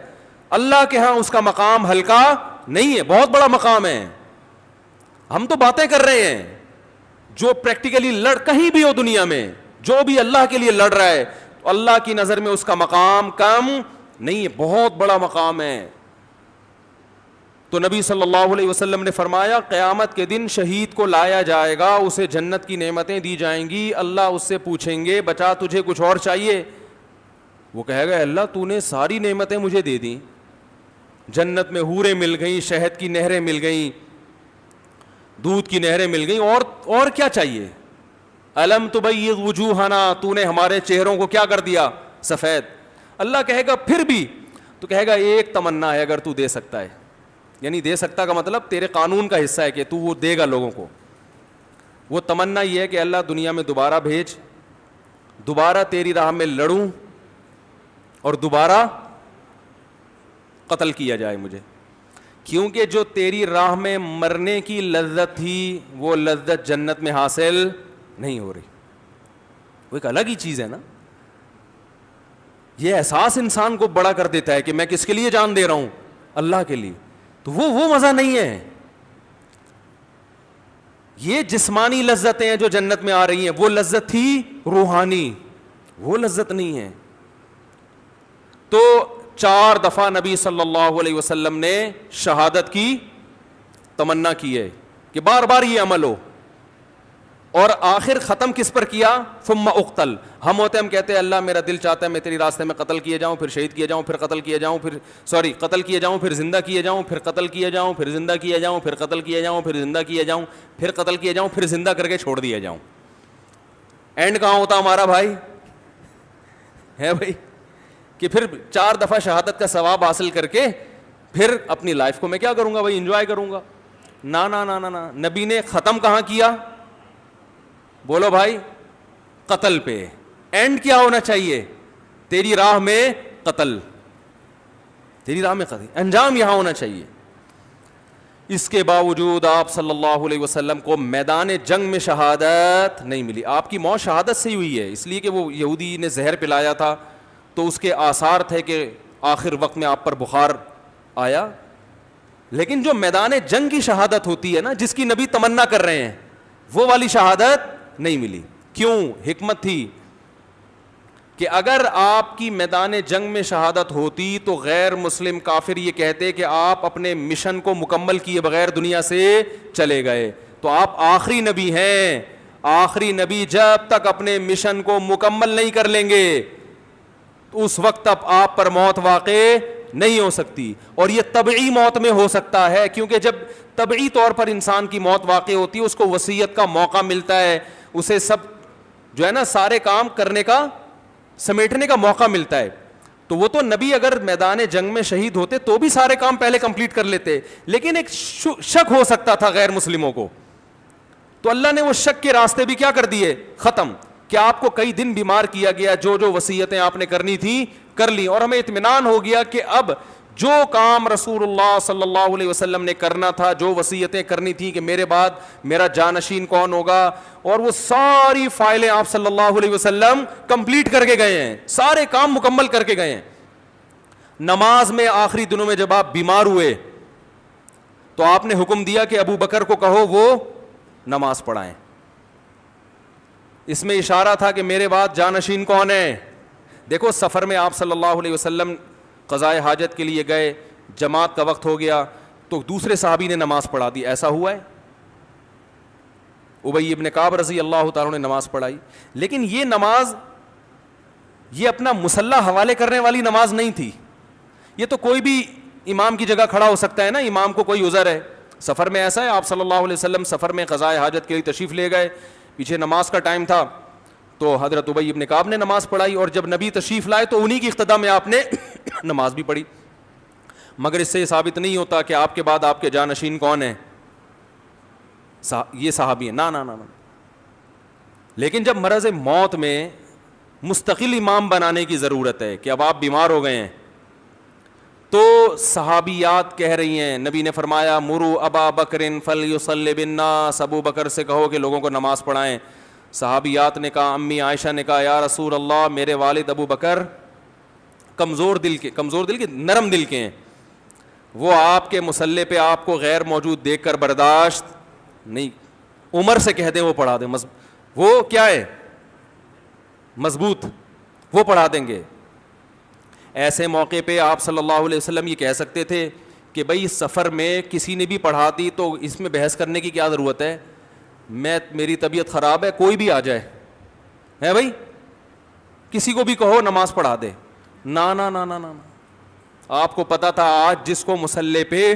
اللہ کے ہاں اس کا مقام ہلکا نہیں ہے، بہت بڑا مقام ہے. ہم تو باتیں کر رہے ہیں، جو پریکٹیکلی کہیں بھی ہو دنیا میں جو بھی اللہ کے لیے لڑ رہا ہے تو اللہ کی نظر میں اس کا مقام کم نہیں ہے، بہت بڑا مقام ہے. تو نبی صلی اللہ علیہ وسلم نے فرمایا قیامت کے دن شہید کو لایا جائے گا، اسے جنت کی نعمتیں دی جائیں گی. اللہ اس سے پوچھیں گے بچا تجھے کچھ اور چاہیے؟ وہ کہے گا اللہ تو نے ساری نعمتیں مجھے دے دیں، جنت میں حوریں مل گئیں، شہد کی نہریں مل گئیں، دودھ کی نہریں مل گئیں، اور کیا چاہیے؟ الم تبیض وجوہنا، تو نے ہمارے چہروں کو کیا کر دیا؟ سفید. اللہ کہے گا پھر بھی؟ تو کہے گا ایک تمنا ہے اگر تو دے سکتا ہے. یعنی دے سکتا کا مطلب تیرے قانون کا حصہ ہے کہ تو وہ دے گا لوگوں کو. وہ تمنا یہ ہے کہ اللہ دنیا میں دوبارہ بھیج، دوبارہ تیری راہ میں لڑوں اور دوبارہ قتل کیا جائے مجھے، کیونکہ جو تیری راہ میں مرنے کی لذت تھی وہ لذت جنت میں حاصل نہیں ہو رہی. وہ ایک الگ ہی چیز ہے نا. یہ احساس انسان کو بڑا کر دیتا ہے کہ میں کس کے لیے جان دے رہا ہوں؟ اللہ کے لیے. تو وہ مزہ نہیں ہے. یہ جسمانی لذتیں ہیں جو جنت میں آ رہی ہیں، وہ لذت تھی روحانی، وہ لذت نہیں ہے. تو 4 دفعہ نبی صلی اللہ علیہ وسلم نے شہادت کی تمنا کی ہے کہ بار بار یہ عمل ہو, اور آخر ختم کس پر کیا؟ ثم اقتل. ہم ہوتے ہم کہتے ہیں اللہ میرا دل چاہتا ہے میں تیری راستے میں قتل کیے جاؤں, پھر شہید کیے جاؤں, پھر قتل کیے جاؤں, قتل کیے جاؤں, پھر زندہ کیے جاؤں, پھر قتل کیے جاؤں, پھر زندہ کیے جاؤں, پھر قتل کیے جاؤں, پھر زندہ کیے جاؤں, پھر قتل کیے جاؤں, پھر زندہ کر کے چھوڑ دیا جاؤں. اینڈ کہاں ہوتا ہمارا بھائی ہے بھائی کہ پھر 4 دفعہ شہادت کا ثواب حاصل کر کے پھر اپنی لائف کو میں کیا کروں گا بھائی, انجوائے کروں گا. نا نا نا نا نا, نبی نے ختم کہاں کیا؟ بولو بھائی, قتل پہ. اینڈ کیا ہونا چاہیے؟ تیری راہ میں قتل, تیری راہ میں قتل, انجام یہاں ہونا چاہیے. اس کے باوجود آپ صلی اللہ علیہ وسلم کو میدان جنگ میں شہادت نہیں ملی. آپ کی موت شہادت سے ہی ہوئی ہے, اس لیے کہ وہ یہودی نے زہر پلایا تھا تو اس کے آثار تھے کہ آخر وقت میں آپ پر بخار آیا. لیکن جو میدان جنگ کی شہادت ہوتی ہے نا, جس کی نبی تمنا کر رہے ہیں, وہ والی شہادت نہیں ملی. کیوں؟ حکمت تھی کہ اگر آپ کی میدان جنگ میں شہادت ہوتی تو غیر مسلم کافر یہ کہتے کہ آپ اپنے مشن کو مکمل کیے بغیر دنیا سے چلے گئے. تو آپ آخری نبی ہیں, آخری نبی جب تک اپنے مشن کو مکمل نہیں کر لیں گے تو اس وقت تک آپ پر موت واقع نہیں ہو سکتی. اور یہ طبعی موت میں ہو سکتا ہے, کیونکہ جب طبعی طور پر انسان کی موت واقع ہوتی ہے اس کو وصیت کا موقع ملتا ہے, اسے سب جو ہے نا سارے کام کرنے کا, سمیٹنے کا موقع ملتا ہے. تو وہ تو نبی اگر میدان جنگ میں شہید ہوتے تو بھی سارے کام پہلے کمپلیٹ کر لیتے, لیکن ایک شک ہو سکتا تھا غیر مسلموں کو, تو اللہ نے وہ شک کے راستے بھی کیا کر دیے, ختم. کہ آپ کو کئی دن بیمار کیا گیا, جو جو وصیتیں آپ نے کرنی تھی کر لی, اور ہمیں اطمینان ہو گیا کہ اب جو کام رسول اللہ صلی اللہ علیہ وسلم نے کرنا تھا, جو وصیتیں کرنی تھی کہ میرے بعد میرا جانشین کون ہوگا, اور وہ ساری فائلیں آپ صلی اللہ علیہ وسلم کمپلیٹ کر کے گئے ہیں, سارے کام مکمل کر کے گئے ہیں. نماز میں آخری دنوں میں جب آپ بیمار ہوئے تو آپ نے حکم دیا کہ ابو بکر کو کہو وہ نماز پڑھائیں. اس میں اشارہ تھا کہ میرے بعد جانشین کون ہے. دیکھو سفر میں آپ صلی اللہ علیہ وسلم قضائے حاجت کے لیے گئے, جماعت کا وقت ہو گیا تو دوسرے صحابی نے نماز پڑھا دی, ایسا ہوا ہے؟ ابی ابن کعب رضی اللہ تعالیٰ نے نماز پڑھائی, لیکن یہ نماز یہ اپنا مسلح حوالے کرنے والی نماز نہیں تھی. یہ تو کوئی بھی امام کی جگہ کھڑا ہو سکتا ہے نا, امام کو کوئی عذر ہے. سفر میں ایسا ہے, آپ صلی اللہ علیہ وسلم سفر میں قضائے حاجت کے لیے تشریف لے گئے, پیچھے نماز کا ٹائم تھا تو حضرت ابی ابن کعب نے نماز پڑھائی, اور جب نبی تشریف لائے تو انہی کی اقتدا میں آپ نے نماز بھی پڑھی. مگر اس سے یہ ثابت نہیں ہوتا کہ آپ کے بعد آپ کے جانشین کون ہیں, یہ صحابی ہیں, نا نا نا. لیکن جب مرض موت میں مستقل امام بنانے کی ضرورت ہے کہ اب آپ بیمار ہو گئے ہیں, تو صحابیات کہہ رہی ہیں, نبی نے فرمایا مرو ابا بکر فلیصلی بالناس, ابو بکر سے کہو کہ لوگوں کو نماز پڑھائیں. صحابیات نے کہا, امی عائشہ نے کہا یا رسول اللہ میرے والد ابو بکر کمزور دل کے نرم دل کے ہیں, وہ آپ کے مصلی پہ آپ کو غیر موجود دیکھ کر برداشت نہیں, عمر سے کہہ دیں وہ پڑھا دیں, وہ کیا ہے مضبوط, وہ پڑھا دیں گے. ایسے موقع پہ آپ صلی اللہ علیہ وسلم یہ کہہ سکتے تھے کہ بھائی سفر میں کسی نے بھی پڑھا دی تو اس میں بحث کرنے کی کیا ضرورت ہے, میری طبیعت خراب ہے کوئی بھی آ جائے ہے بھائی, کسی کو بھی کہو نماز پڑھا دے. نا نا نا نا نا, آپ کو پتا تھا آج جس کو مصلی پہ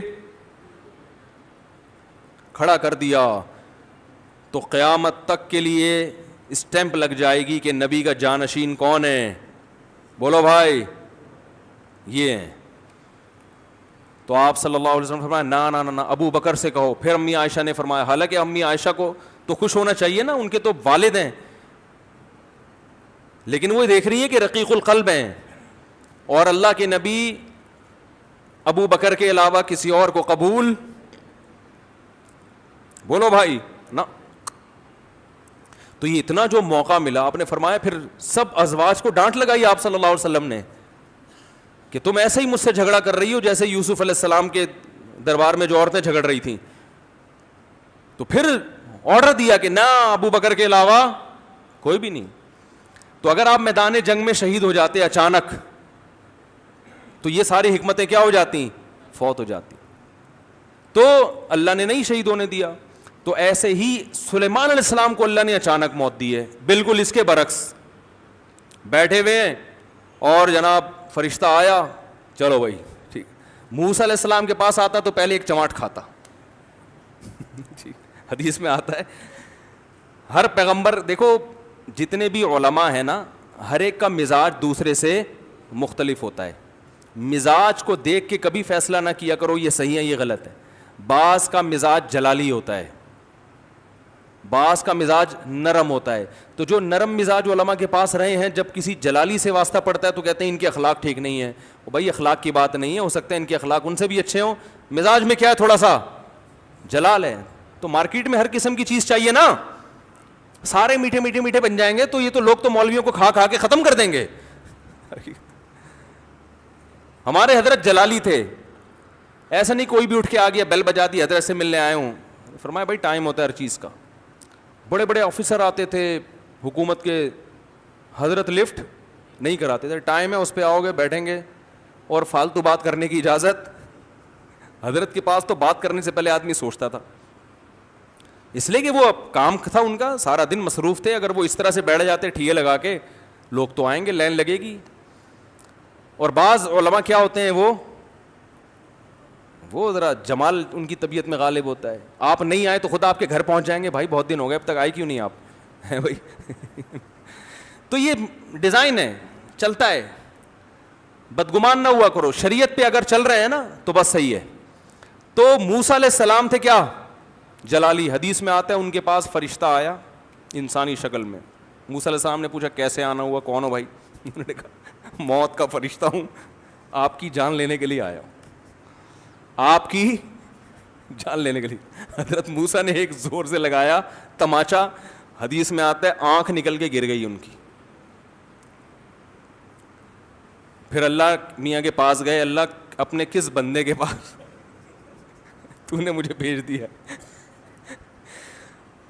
کھڑا کر دیا تو قیامت تک کے لیے اسٹیمپ لگ جائے گی کہ نبی کا جانشین کون ہے. بولو بھائی یہ ہیں. تو آپ صلی اللہ علیہ وسلم نے فرمایا نا نا نا ابو بکر سے کہو. پھر امی عائشہ نے فرمایا, حالانکہ امی عائشہ کو تو خوش ہونا چاہیے نا, ان کے تو والد ہیں, لیکن وہ دیکھ رہی ہے کہ رقیق القلب ہیں, اور اللہ کے نبی ابو بکر کے علاوہ کسی اور کو قبول, بولو بھائی نا. تو یہ اتنا جو موقع ملا, آپ نے فرمایا پھر سب ازواج کو ڈانٹ لگائی آپ صلی اللہ علیہ وسلم نے کہ تم ایسے ہی مجھ سے جھگڑا کر رہی ہو جیسے یوسف علیہ السلام کے دربار میں جو عورتیں جھگڑ رہی تھیں. تو پھر آرڈر دیا کہ نہ ابو بکر کے علاوہ کوئی بھی نہیں. تو اگر آپ میدان جنگ میں شہید ہو جاتے اچانک تو یہ ساری حکمتیں کیا ہو جاتی؟ فوت ہو جاتی. تو اللہ نے نہیں شہید ہونے دیا. تو ایسے ہی سلیمان علیہ السلام کو اللہ نے اچانک موت دی ہے, بالکل اس کے برعکس. بیٹھے ہوئے ہیں اور جناب فرشتہ آیا, چلو بھائی ٹھیک. موسیٰ علیہ السلام کے پاس آتا تو پہلے ایک چماٹ کھاتا. حدیث میں آتا ہے ہر پیغمبر, دیکھو جتنے بھی علماء ہیں نا, ہر ایک کا مزاج دوسرے سے مختلف ہوتا ہے. مزاج کو دیکھ کے کبھی فیصلہ نہ کیا کرو یہ صحیح ہے یہ غلط ہے. بعض کا مزاج جلالی ہوتا ہے, بعض کا مزاج نرم ہوتا ہے. تو جو نرم مزاج علماء کے پاس رہے ہیں, جب کسی جلالی سے واسطہ پڑتا ہے تو کہتے ہیں ان کے اخلاق ٹھیک نہیں ہے. بھائی اخلاق کی بات نہیں ہے, ہو سکتا ہے ان کے اخلاق ان سے بھی اچھے ہوں, مزاج میں کیا ہے تھوڑا سا جلال ہے. تو مارکیٹ میں ہر قسم کی چیز چاہیے نا, سارے میٹھے میٹھے میٹھے بن جائیں گے تو یہ تو لوگ تو مولویوں کو کھا کھا کے ختم کر دیں گے. ہمارے حضرت جلالی تھے, ایسا نہیں کوئی بھی اٹھ کے آ گیا بیل بجا دی حضرت سے ملنے آئے ہوں. فرمایا بھائی ٹائم ہوتا ہے ہر چیز کا. بڑے بڑے آفیسر آتے تھے حکومت کے, حضرت لفٹ نہیں کراتے تھے, ٹائم ہے اس پہ آؤ گے بیٹھیں گے, اور فالتو بات کرنے کی اجازت. حضرت کے پاس تو بات کرنے سے پہلے آدمی سوچتا تھا, اس لیے کہ وہ کام تھا ان کا, سارا دن مصروف تھے. اگر وہ اس طرح سے بیٹھ جاتے ٹھیے لگا کے, لوگ تو آئیں گے, لائن لگے گی. اور بعض علماء کیا ہوتے ہیں, وہ ذرا جمال ان کی طبیعت میں غالب ہوتا ہے. آپ نہیں آئے تو خود آپ کے گھر پہنچ جائیں گے, بھائی بہت دن ہو گئے اب تک آئے کیوں نہیں آپ, ہیں بھائی. تو یہ ڈیزائن ہے, چلتا ہے. بدگمان نہ ہوا کرو, شریعت پہ اگر چل رہے ہیں نا تو بس صحیح ہے. تو موسیٰ علیہ السلام تھے کیا, جلالی. حدیث میں آتا ہے ان کے پاس فرشتہ آیا انسانی شکل میں. موسیٰ علیہ السلام نے پوچھا کیسے آنا ہوا, کون ہو بھائی؟ انہوں نے کہا موت کا فرشتہ ہوں, آپ کی جان لینے کے لیے آیا ہوں, آپ کی جان لینے کے لیے. حضرت موسیٰ نے ایک زور سے لگایا تماچا, حدیث میں آتا ہے آنکھ نکل کے گر گئی ان کی. پھر اللہ میاں کے پاس گئے, اللہ اپنے کس بندے کے پاس تو نے مجھے بھیج دیا.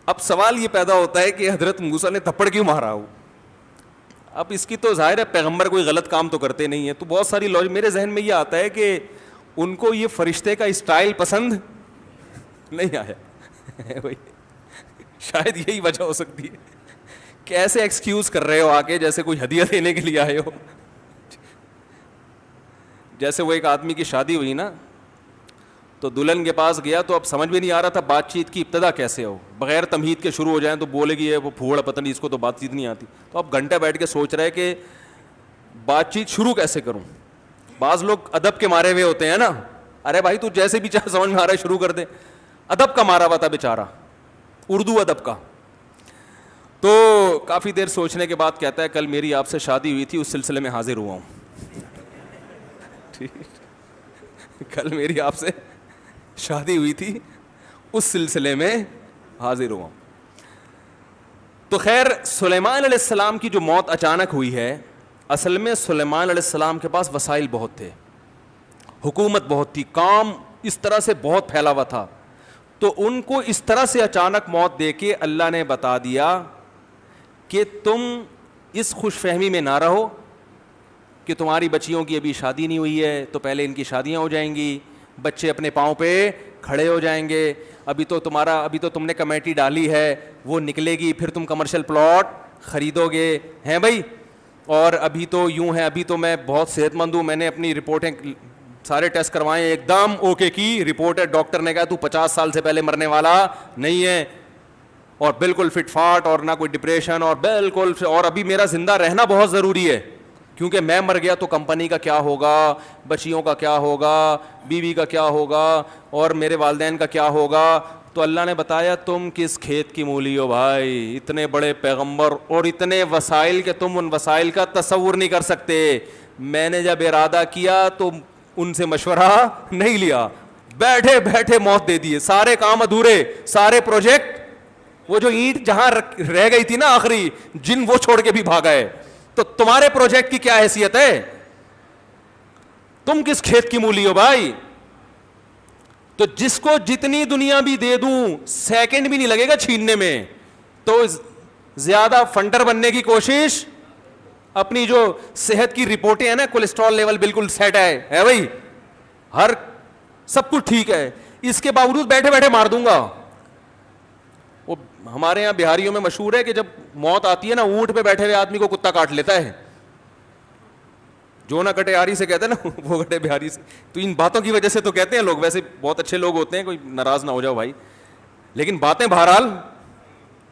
اب سوال یہ پیدا ہوتا ہے کہ حضرت موسیٰ نے تھپڑ کیوں مارا ہو. اب اس کی تو ظاہر ہے پیغمبر کوئی غلط کام تو کرتے نہیں ہیں, تو بہت ساری لوج میرے ذہن میں یہ آتا ہے کہ ان کو یہ فرشتے کا اسٹائل پسند نہیں آیا. شاید یہی وجہ ہو سکتی ہے کہ ایسے ایکسکیوز کر رہے ہو آ کے جیسے کوئی ہدیہ دینے کے لیے آئے ہو. جیسے وہ ایک آدمی کی شادی ہوئی نا, تو دلہن کے پاس گیا تو اب سمجھ میں نہیں آ رہا تھا بات چیت کی ابتدا کیسے ہو, بغیر تمہید کے شروع ہو جائیں تو بولے گی وہ پھوڑ پتہ نہیں اس کو تو بات چیت نہیں آتی. تو اب گھنٹہ بیٹھ کے سوچ رہے کہ بات چیت شروع کیسے کروں. بعض لوگ ادب کے مارے ہوئے ہوتے ہیں نا, ارے بھائی تو جیسے بھی چاہے سمجھ میں آ رہا ہے شروع کر دے. ادب کا مارا ہوا تھا بیچارہ, اردو ادب کا. تو کافی دیر سوچنے کے بعد کہتا ہے کل میری آپ سے شادی ہوئی تھی, اس سلسلے میں حاضر ہوا ہوں. کل میری آپ سے شادی ہوئی تھی, اس سلسلے میں حاضر ہوا. تو خیر سلیمان علیہ السلام کی جو موت اچانک ہوئی ہے, اصل میں سلیمان علیہ السلام کے پاس وسائل بہت تھے, حکومت بہت تھی, کام اس طرح سے بہت پھیلا ہوا تھا. تو ان کو اس طرح سے اچانک موت دے کے اللہ نے بتا دیا کہ تم اس خوش فہمی میں نہ رہو کہ تمہاری بچیوں کی ابھی شادی نہیں ہوئی ہے تو پہلے ان کی شادیاں ہو جائیں گی, بچے اپنے پاؤں پہ کھڑے ہو جائیں گے, ابھی تو تم نے کمیٹی ڈالی ہے وہ نکلے گی, پھر تم کمرشل پلاٹ خریدو گے, ہیں بھائی. اور ابھی تو یوں ہے, ابھی تو میں بہت صحت مند ہوں, میں نے اپنی رپورٹیں سارے ٹیسٹ کروائے, ایک دم اوکے کی رپورٹ ہے, ڈاکٹر نے کہا تو 50 سال سے پہلے مرنے والا نہیں ہے, اور بالکل فٹ فاٹ, اور نہ کوئی ڈپریشن, اور بالکل, اور ابھی میرا زندہ رہنا بہت ضروری ہے کیونکہ میں مر گیا تو کمپنی کا کیا ہوگا, بچیوں کا کیا ہوگا, بیوی کا کیا ہوگا, اور میرے والدین کا کیا ہوگا. تو اللہ نے بتایا تم کس کھیت کی مولی ہو بھائی, اتنے بڑے پیغمبر اور اتنے وسائل کہ تم ان وسائل کا تصور نہیں کر سکتے. میں نے جب ارادہ کیا تو ان سے مشورہ نہیں لیا, بیٹھے بیٹھے موت دے دیے, سارے کام ادھورے, سارے پروجیکٹ, وہ جو اینٹ جہاں رہ گئی تھی نا آخری جن, وہ چھوڑ کے بھی بھاگا ہے. تو تمہارے پروجیکٹ کی کیا حیثیت ہے, تم کس کھیت کی مولی ہو بھائی. تو جس کو جتنی دنیا بھی دے دوں سیکنڈ بھی نہیں لگے گا چھیننے میں, تو زیادہ فنڈر بننے کی کوشش اپنی جو صحت کی رپورٹیں ہیں نا, کولیسٹرول لیول بالکل سیٹ ہے بھائی, ہر سب کچھ ٹھیک ہے, اس کے باوجود بیٹھے بیٹھے مار دوں گا. وہ ہمارے یہاں بہاریوں میں مشہور ہے کہ جب موت آتی ہے نا, اونٹ پہ بیٹھے ہوئے آدمی کو کتا کاٹ لیتا ہے. جو نہ کٹے آری سے کہتے ہیں نا, وہ کٹے بہاری سے. تو ان باتوں کی وجہ سے تو کہتے ہیں لوگ, ویسے بہت اچھے لوگ ہوتے ہیں, کوئی ناراض نہ ہو جاؤ بھائی, لیکن باتیں بہرحال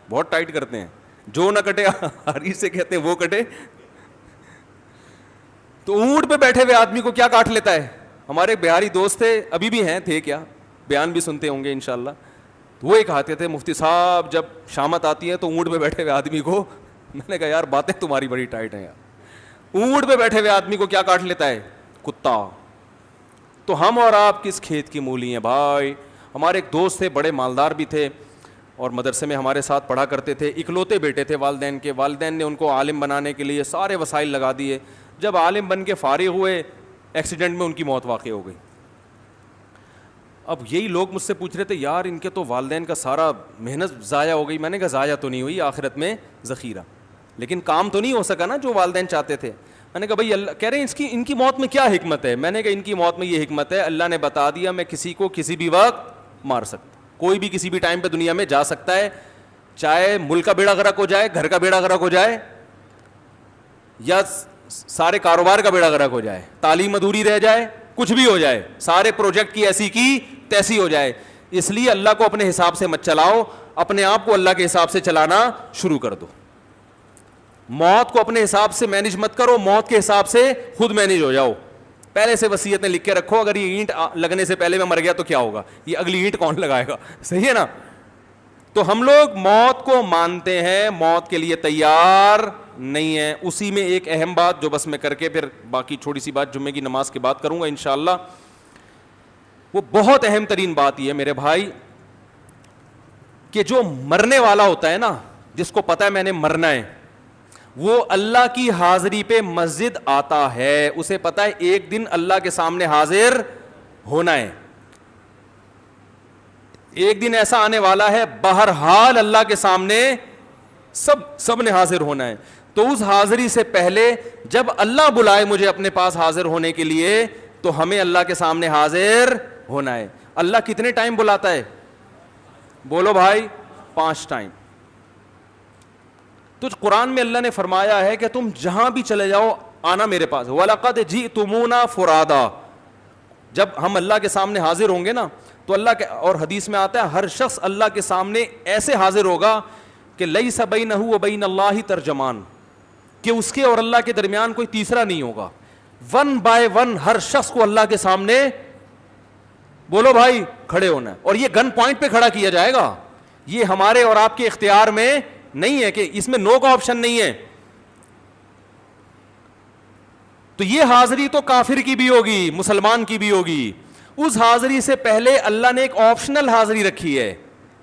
بہت ٹائٹ کرتے ہیں. جو نہ کٹے آری سے کہتے ہیں وہ کٹے. تو اونٹ پہ بیٹھے ہوئے آدمی کو کیا کاٹ لیتا ہے. ہمارے بہاری دوست تھے, ابھی بھی ہیں, تھے کیا, بیان بھی سنتے ہوں گے انشاءاللہ. وہ ایک کہتے تھے, مفتی صاحب جب شامت آتی ہے تو اونٹ پہ بیٹھے ہوئے آدمی کو, میں نے کہا یار باتیں تمہاری بڑی ٹائٹ ہیں یار, اونٹ پہ بیٹھے ہوئے آدمی کو کیا کاٹ لیتا ہے, کتا. تو ہم اور آپ کس کھیت کی مولی ہیں بھائی. ہمارے ایک دوست تھے, بڑے مالدار بھی تھے, اور مدرسے میں ہمارے ساتھ پڑھا کرتے تھے. اکلوتے بیٹے تھے والدین کے. والدین نے ان کو عالم بنانے کے لیے سارے وسائل لگا دیے. جب عالم بن کے فارغ ہوئے, ایکسیڈنٹ میں ان کی موت واقع ہو گئی. اب یہی لوگ مجھ سے پوچھ رہے تھے, یار ان کے تو والدین کا سارا محنت ضائع ہو گئی. میں نے کہا ضائع تو نہیں ہوئی, آخرت میں ذخیرہ, لیکن کام تو نہیں ہو سکا نا جو والدین چاہتے تھے. میں نے کہا بھائی اللہ کہہ رہے ہیں ان کی موت میں کیا حکمت ہے. میں نے کہا ان کی موت میں یہ حکمت ہے, اللہ نے بتا دیا میں کسی کو کسی بھی وقت مار سکتا. کوئی بھی کسی بھی ٹائم پہ دنیا میں جا سکتا ہے, چاہے ملک کا بیڑا غرق ہو جائے, گھر کا بیڑا غرق ہو جائے, یا سارے کاروبار کا بیڑا غرق ہو جائے, تعلیم ادھوری رہ جائے, کچھ بھی ہو جائے, سارے پروجیکٹ کی ایسی کی تیسی ہو جائے. اس لیے اللہ کو اپنے حساب سے مت چلاؤ, اپنے آپ کو اللہ کے حساب سے چلانا شروع کر دو. موت کو اپنے حساب سے مینیج مت کرو, موت کے حساب سے خود مینیج ہو جاؤ. پہلے سے وصیتیں لکھ کے رکھو, اگر یہ اینٹ لگنے سے پہلے میں مر گیا تو کیا ہوگا, یہ اگلی اینٹ کون لگائے گا. صحیح ہے نا. تو ہم لوگ موت کو مانتے ہیں, موت کے لیے تیار نہیں ہیں. اسی میں ایک اہم بات جو بس میں کر کے پھر باقی چھوٹی سی بات جمعے کی نماز کے بعد کروں گا انشاءاللہ. وہ بہت اہم ترین بات یہ ہے میرے بھائی کہ جو مرنے والا ہوتا ہے نا, جس کو پتا ہے میں نے مرنا ہے, وہ اللہ کی حاضری پہ مسجد آتا ہے. اسے پتا ہے ایک دن اللہ کے سامنے حاضر ہونا ہے. ایک دن ایسا آنے والا ہے بہرحال اللہ کے سامنے سب نے حاضر ہونا ہے. تو اس حاضری سے پہلے جب اللہ بلائے مجھے اپنے پاس حاضر ہونے کے لیے, تو ہمیں اللہ کے سامنے حاضر ہونا ہے. اللہ کتنے ٹائم بلاتا ہے, بولو بھائی, 5 ٹائم. تو قرآن میں اللہ نے فرمایا ہے کہ تم جہاں بھی چلے جاؤ آنا میرے پاس. وَلَقَدْ جِئْتُمُونَا فُرَادًا. جب ہم اللہ کے سامنے حاضر ہوں گے نا, تو اللہ کے, اور حدیث میں آتا ہے ہر شخص اللہ کے سامنے ایسے حاضر ہوگا کہ لَيْسَ بَيْنَهُ وَبَيْنَ اللَّهِ ترجمان, کہ اس کے اور اللہ کے درمیان کوئی تیسرا نہیں ہوگا. 1 by 1 ہر شخص کو اللہ کے سامنے, بولو بھائی, کھڑے ہونا ہے. اور یہ گن پوائنٹ پہ کھڑا کیا جائے گا. یہ ہمارے اور آپ کے اختیار میں نہیں ہے, کہ اس میں نو کا آپشن نہیں ہے. تو یہ حاضری تو کافر کی بھی ہوگی, مسلمان کی بھی ہوگی. اس حاضری سے پہلے اللہ نے ایک آپشنل حاضری رکھی ہے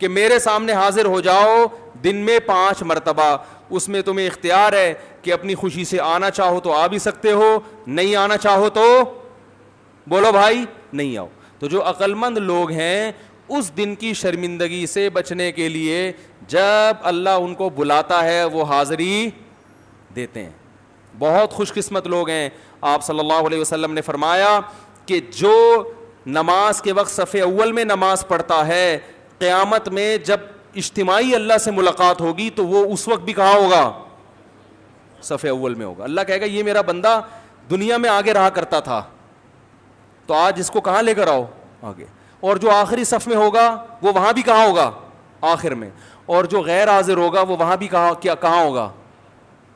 کہ میرے سامنے حاضر ہو جاؤ دن میں 5 مرتبہ. اس میں تمہیں اختیار ہے کہ اپنی خوشی سے آنا چاہو تو آ بھی سکتے ہو, نہیں آنا چاہو تو بولو بھائی نہیں آؤ. تو جو عقل مند لوگ ہیں اس دن کی شرمندگی سے بچنے کے لیے جب اللہ ان کو بلاتا ہے وہ حاضری دیتے ہیں. بہت خوش قسمت لوگ ہیں. آپ صلی اللہ علیہ وسلم نے فرمایا کہ جو نماز کے وقت صف اول میں نماز پڑھتا ہے, قیامت میں جب اجتماعی اللہ سے ملاقات ہوگی تو وہ اس وقت بھی کہاں ہوگا, صف اول میں ہوگا. اللہ کہے گا یہ میرا بندہ دنیا میں آگے رہا کرتا تھا, تو آج اس کو کہاں لے کر آؤ, آگے. اور جو آخری صف میں ہوگا وہ وہاں بھی کہاں ہوگا, آخر میں. اور جو غیر حاضر ہوگا وہ وہاں بھی کہاں ہوگا,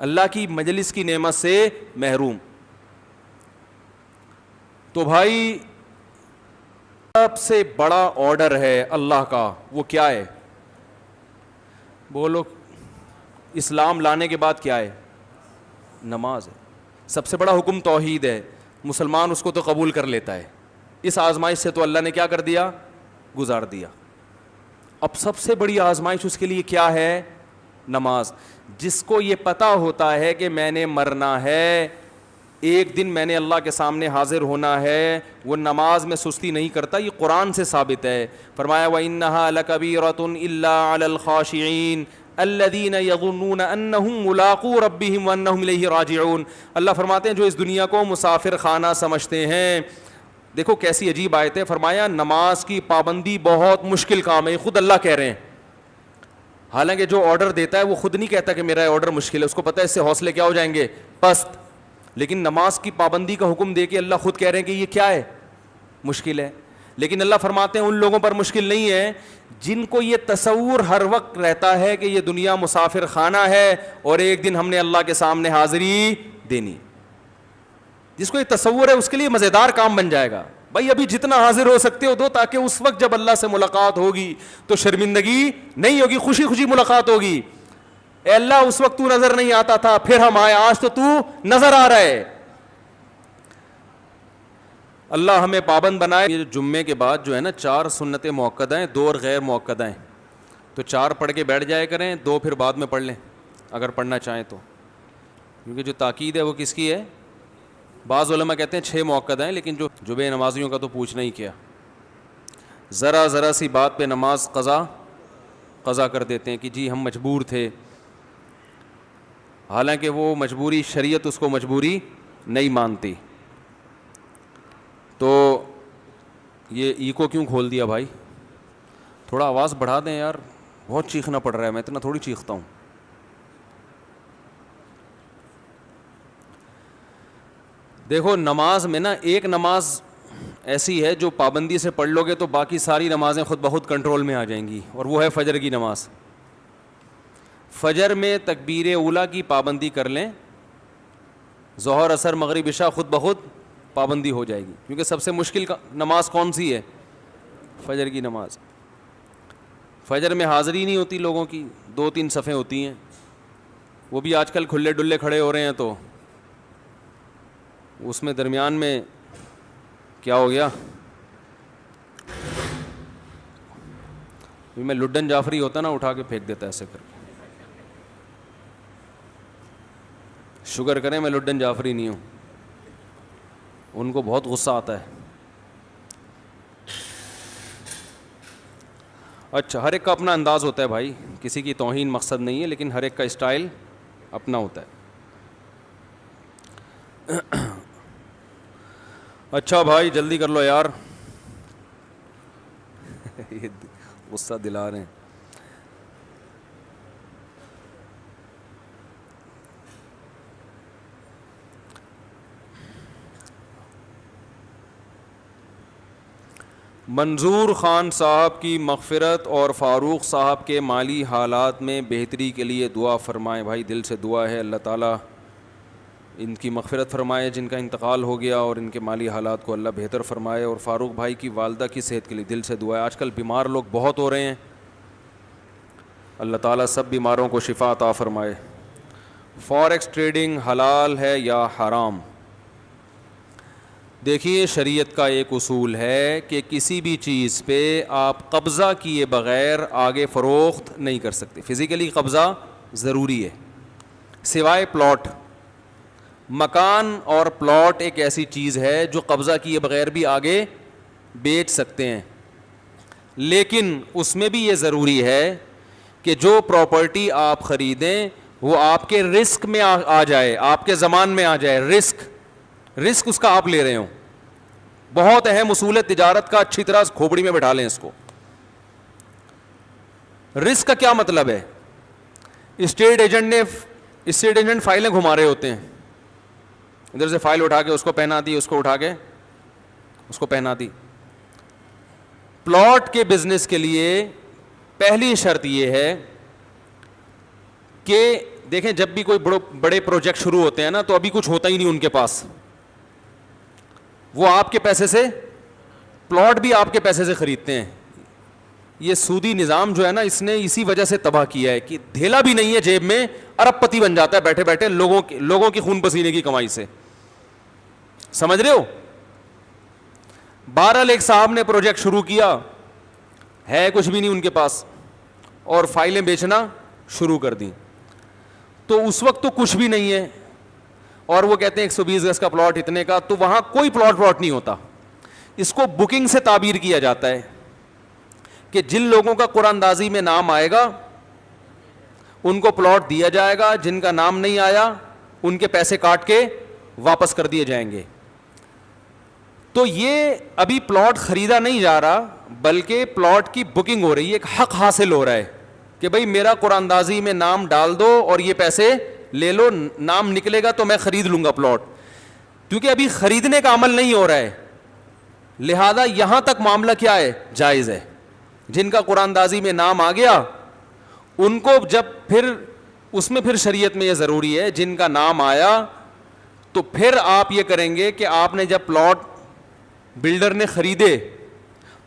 اللہ کی مجلس کی نعمت سے محروم. تو بھائی سب سے بڑا آرڈر ہے اللہ کا, وہ کیا ہے, بولو. اسلام لانے کے بعد کیا ہے, نماز ہے. سب سے بڑا حکم توحید ہے. مسلمان اس کو تو قبول کر لیتا ہے. اس آزمائش سے تو اللہ نے کیا کر دیا, گزار دیا. اب سب سے بڑی آزمائش اس کے لیے کیا ہے, نماز. جس کو یہ پتا ہوتا ہے کہ میں نے مرنا ہے, ایک دن میں نے اللہ کے سامنے حاضر ہونا ہے, وہ نماز میں سستی نہیں کرتا. یہ قرآن سے ثابت ہے. فرمایا وَإِنَّهَا لَكَبِيرَةٌ إِلَّا عَلَى الْخَاشِعِينَ. الذین یظنون انہم ملاقو ربہم وانہم الیہ راجعون. اللہ فرماتے ہیں جو اس دنیا کو مسافر خانہ سمجھتے ہیں. دیکھو کیسی عجیب آیت ہے. فرمایا نماز کی پابندی بہت مشکل کام ہے. خود اللہ کہہ رہے ہیں. حالانکہ جو آرڈر دیتا ہے وہ خود نہیں کہتا کہ میرا آرڈر مشکل ہے, اس کو پتہ ہے اس سے حوصلے کیا ہو جائیں گے, پست. لیکن نماز کی پابندی کا حکم دے کے اللہ خود کہہ رہے ہیں کہ یہ کیا ہے, مشکل ہے. لیکن اللہ فرماتے ہیں ان لوگوں پر مشکل نہیں ہے جن کو یہ تصور ہر وقت رہتا ہے کہ یہ دنیا مسافر خانہ ہے اور ایک دن ہم نے اللہ کے سامنے حاضری دینی. جس کو یہ تصور ہے اس کے لیے مزیدار کام بن جائے گا. بھائی ابھی جتنا حاضر ہو سکتے ہو دو, تاکہ اس وقت جب اللہ سے ملاقات ہوگی تو شرمندگی نہیں ہوگی, خوشی خوشی ملاقات ہوگی. اے اللہ اس وقت تو نظر نہیں آتا تھا, پھر ہم آئے, آج تو نظر آ رہا ہے. اللہ ہمیں پابند بنائے. یہ جمعے کے بعد جو ہے نا 4 سنتیں موقدہ ہیں, 2 اور غیر موقدہ ہیں, تو 4 پڑھ کے بیٹھ جائے کریں, 2 پھر بعد میں پڑھ لیں اگر پڑھنا چاہیں تو, کیونکہ جو تاکید ہے وہ کس کی ہے. بعض علماء کہتے ہیں 6 موقدہ ہیں, لیکن جو بے نمازیوں کا تو پوچھنا ہی کیا. ذرا سی بات پہ نماز قضا کر دیتے ہیں کہ جی ہم مجبور تھے, حالانکہ وہ مجبوری شریعت اس کو مجبوری نہیں مانتی. تو یہ ایکو کیوں کھول دیا بھائی, تھوڑا آواز بڑھا دیں یار, بہت چیخنا پڑ رہا ہے, میں اتنا تھوڑی چیختا ہوں. دیکھو نماز میں نا ایک نماز ایسی ہے جو پابندی سے پڑھ لو گے تو باقی ساری نمازیں خود بخود کنٹرول میں آ جائیں گی, اور وہ ہے فجر کی نماز. فجر میں تکبیر اولیٰ کی پابندی کر لیں, ظہر عصر مغرب عشاء خود بخود پابندی ہو جائے گی, کیونکہ سب سے مشکل نماز کون سی ہے, فجر کی نماز. فجر میں حاضری نہیں ہوتی لوگوں کی, 2-3 صفیں ہوتی ہیں, وہ بھی آج کل کھلے ڈلے کھڑے ہو رہے ہیں, تو اس میں درمیان میں کیا ہو گیا. میں لڈن جعفری ہوتا نا, اٹھا کے پھینک دیتا ایسے کر کے. شکر کریں میں لڈن جعفری نہیں ہوں, ان کو بہت غصہ آتا ہے. اچھا, ہر ایک کا اپنا انداز ہوتا ہے بھائی, کسی کی توہین مقصد نہیں ہے, لیکن ہر ایک کا اسٹائل اپنا ہوتا ہے. اچھا بھائی جلدی کر لو یار, یہ غصہ دلا رہے ہیں. منظور خان صاحب کی مغفرت اور فاروق صاحب کے مالی حالات میں بہتری کے لیے دعا فرمائیں. بھائی دل سے دعا ہے, اللہ تعالیٰ ان کی مغفرت فرمائے جن کا انتقال ہو گیا, اور ان کے مالی حالات کو اللہ بہتر فرمائے. اور فاروق بھائی کی والدہ کی صحت کے لیے دل سے دعا ہے. آج کل بیمار لوگ بہت ہو رہے ہیں, اللہ تعالیٰ سب بیماروں کو شفا عطا فرمائے. فوریکس ٹریڈنگ حلال ہے یا حرام؟ دیکھیے شریعت کا ایک اصول ہے کہ کسی بھی چیز پہ آپ قبضہ کیے بغیر آگے فروخت نہیں کر سکتے. فزیکلی قبضہ ضروری ہے, سوائے پلاٹ. مکان اور پلاٹ ایک ایسی چیز ہے جو قبضہ کیے بغیر بھی آگے بیچ سکتے ہیں, لیکن اس میں بھی یہ ضروری ہے کہ جو پراپرٹی آپ خریدیں وہ آپ کے رسک میں آ جائے, آپ کے ضمان میں آ جائے. رسک اس کا آپ لے رہے ہوں. بہت اہم اصول ہے تجارت کا, اچھی طرح کھوپڑی میں بٹھا لیں اس کو. رسک کا کیا مطلب ہے؟ اسٹیٹ ایجنٹ فائلیں گھما رہے ہوتے ہیں, ادھر سے فائل اٹھا کے اس کو پہنا دی, اس کو اٹھا کے اس کو پہنا دی. پلاٹ کے بزنس کے لیے پہلی شرط یہ ہے کہ دیکھیں جب بھی کوئی بڑے پروجیکٹ شروع ہوتے ہیں نا, تو ابھی کچھ ہوتا ہی نہیں ان کے پاس, وہ آپ کے پیسے سے, پلاٹ بھی آپ کے پیسے سے خریدتے ہیں. یہ سودی نظام جو ہے نا, اس نے اسی وجہ سے تباہ کیا ہے کہ دھیلا بھی نہیں ہے جیب میں, ارب پتی بن جاتا ہے بیٹھے بیٹھے لوگوں کی خون پسینے کی کمائی سے. سمجھ رہے ہو؟ بہرحال ایک صاحب نے پروجیکٹ شروع کیا, ہے کچھ بھی نہیں ان کے پاس, اور فائلیں بیچنا شروع کر دیں. تو اس وقت تو کچھ بھی نہیں ہے, اور وہ کہتے ہیں 120 گز کا پلاٹ اتنے کا, تو وہاں کوئی پلاٹ نہیں ہوتا. اس کو بکنگ سے تعبیر کیا جاتا ہے کہ جن لوگوں کا قرآن اندازی میں نام آئے گا ان کو پلاٹ دیا جائے گا, جن کا نام نہیں آیا ان کے پیسے کاٹ کے واپس کر دیے جائیں گے. تو یہ ابھی پلاٹ خریدا نہیں جا رہا, بلکہ پلاٹ کی بکنگ ہو رہی ہے, ایک حق حاصل ہو رہا ہے کہ بھائی میرا قرآن اندازی میں نام ڈال دو اور یہ پیسے لے لو, نام نکلے گا تو میں خرید لوں گا پلاٹ. کیونکہ ابھی خریدنے کا عمل نہیں ہو رہا ہے, لہذا یہاں تک معاملہ کیا ہے, جائز ہے. جن کا قرآن اندازی میں نام آ گیا ان کو جب پھر اس میں پھر شریعت میں یہ ضروری ہے, جن کا نام آیا تو پھر آپ یہ کریں گے کہ آپ نے جب پلاٹ بلڈر نے خریدے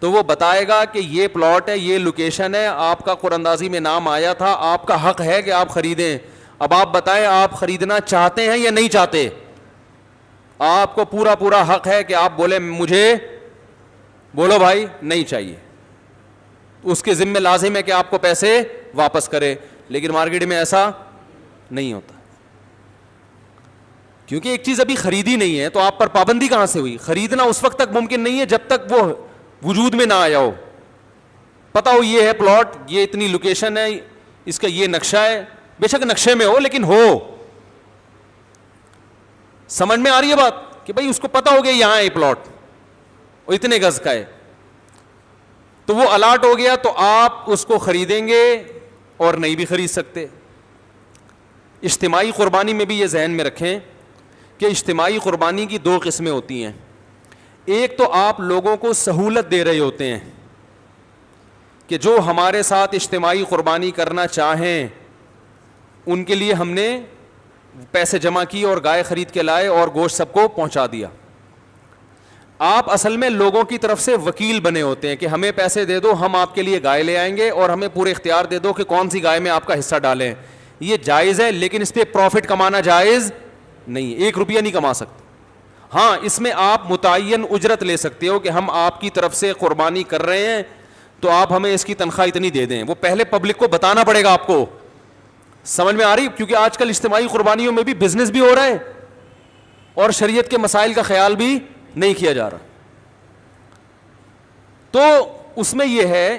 تو وہ بتائے گا کہ یہ پلاٹ ہے, یہ لوکیشن ہے, آپ کا قرآن اندازی میں نام آیا تھا, آپ کا حق ہے کہ آپ خریدیں. اب آپ بتائیں آپ خریدنا چاہتے ہیں یا نہیں چاہتے. آپ کو پورا حق ہے کہ آپ بولے مجھے, بولو بھائی نہیں چاہیے, اس کے ذمہ لازم ہے کہ آپ کو پیسے واپس کرے. لیکن مارکیٹ میں ایسا نہیں ہوتا, کیونکہ ایک چیز ابھی خریدی نہیں ہے تو آپ پر پابندی کہاں سے ہوئی. خریدنا اس وقت تک ممکن نہیں ہے جب تک وہ وجود میں نہ آیا ہو, پتہ ہو یہ ہے پلاٹ, یہ اتنی لوکیشن ہے, اس کا یہ نقشہ ہے, بے شک نقشے میں ہو لیکن ہو. سمجھ میں آ رہی ہے بات کہ بھائی اس کو پتہ ہو گیا یہاں ہے پلاٹ اور اتنے گز کا ہے, تو وہ الاٹ ہو گیا تو آپ اس کو خریدیں گے اور نہیں بھی خرید سکتے. اجتماعی قربانی میں بھی یہ ذہن میں رکھیں کہ اجتماعی قربانی کی دو قسمیں ہوتی ہیں. ایک تو آپ لوگوں کو سہولت دے رہے ہوتے ہیں کہ جو ہمارے ساتھ اجتماعی قربانی کرنا چاہیں ان کے لیے ہم نے پیسے جمع کیے اور گائے خرید کے لائے اور گوشت سب کو پہنچا دیا. آپ اصل میں لوگوں کی طرف سے وکیل بنے ہوتے ہیں کہ ہمیں پیسے دے دو, ہم آپ کے لیے گائے لے آئیں گے اور ہمیں پورے اختیار دے دو کہ کون سی گائے میں آپ کا حصہ ڈالیں. یہ جائز ہے لیکن اس پہ پروفٹ کمانا جائز نہیں, 1 روپیہ نہیں کما سکتے. ہاں اس میں آپ متعین اجرت لے سکتے ہو کہ ہم آپ کی طرف سے قربانی کر رہے ہیں تو آپ ہمیں اس کی تنخواہ اتنی دے دیں. وہ پہلے پبلک کو بتانا پڑے گا آپ کو. سمجھ میں آ رہی, کیونکہ آج کل اجتماعی قربانیوں میں بھی بزنس بھی ہو رہا ہے اور شریعت کے مسائل کا خیال بھی نہیں کیا جا رہا. تو اس میں یہ ہے,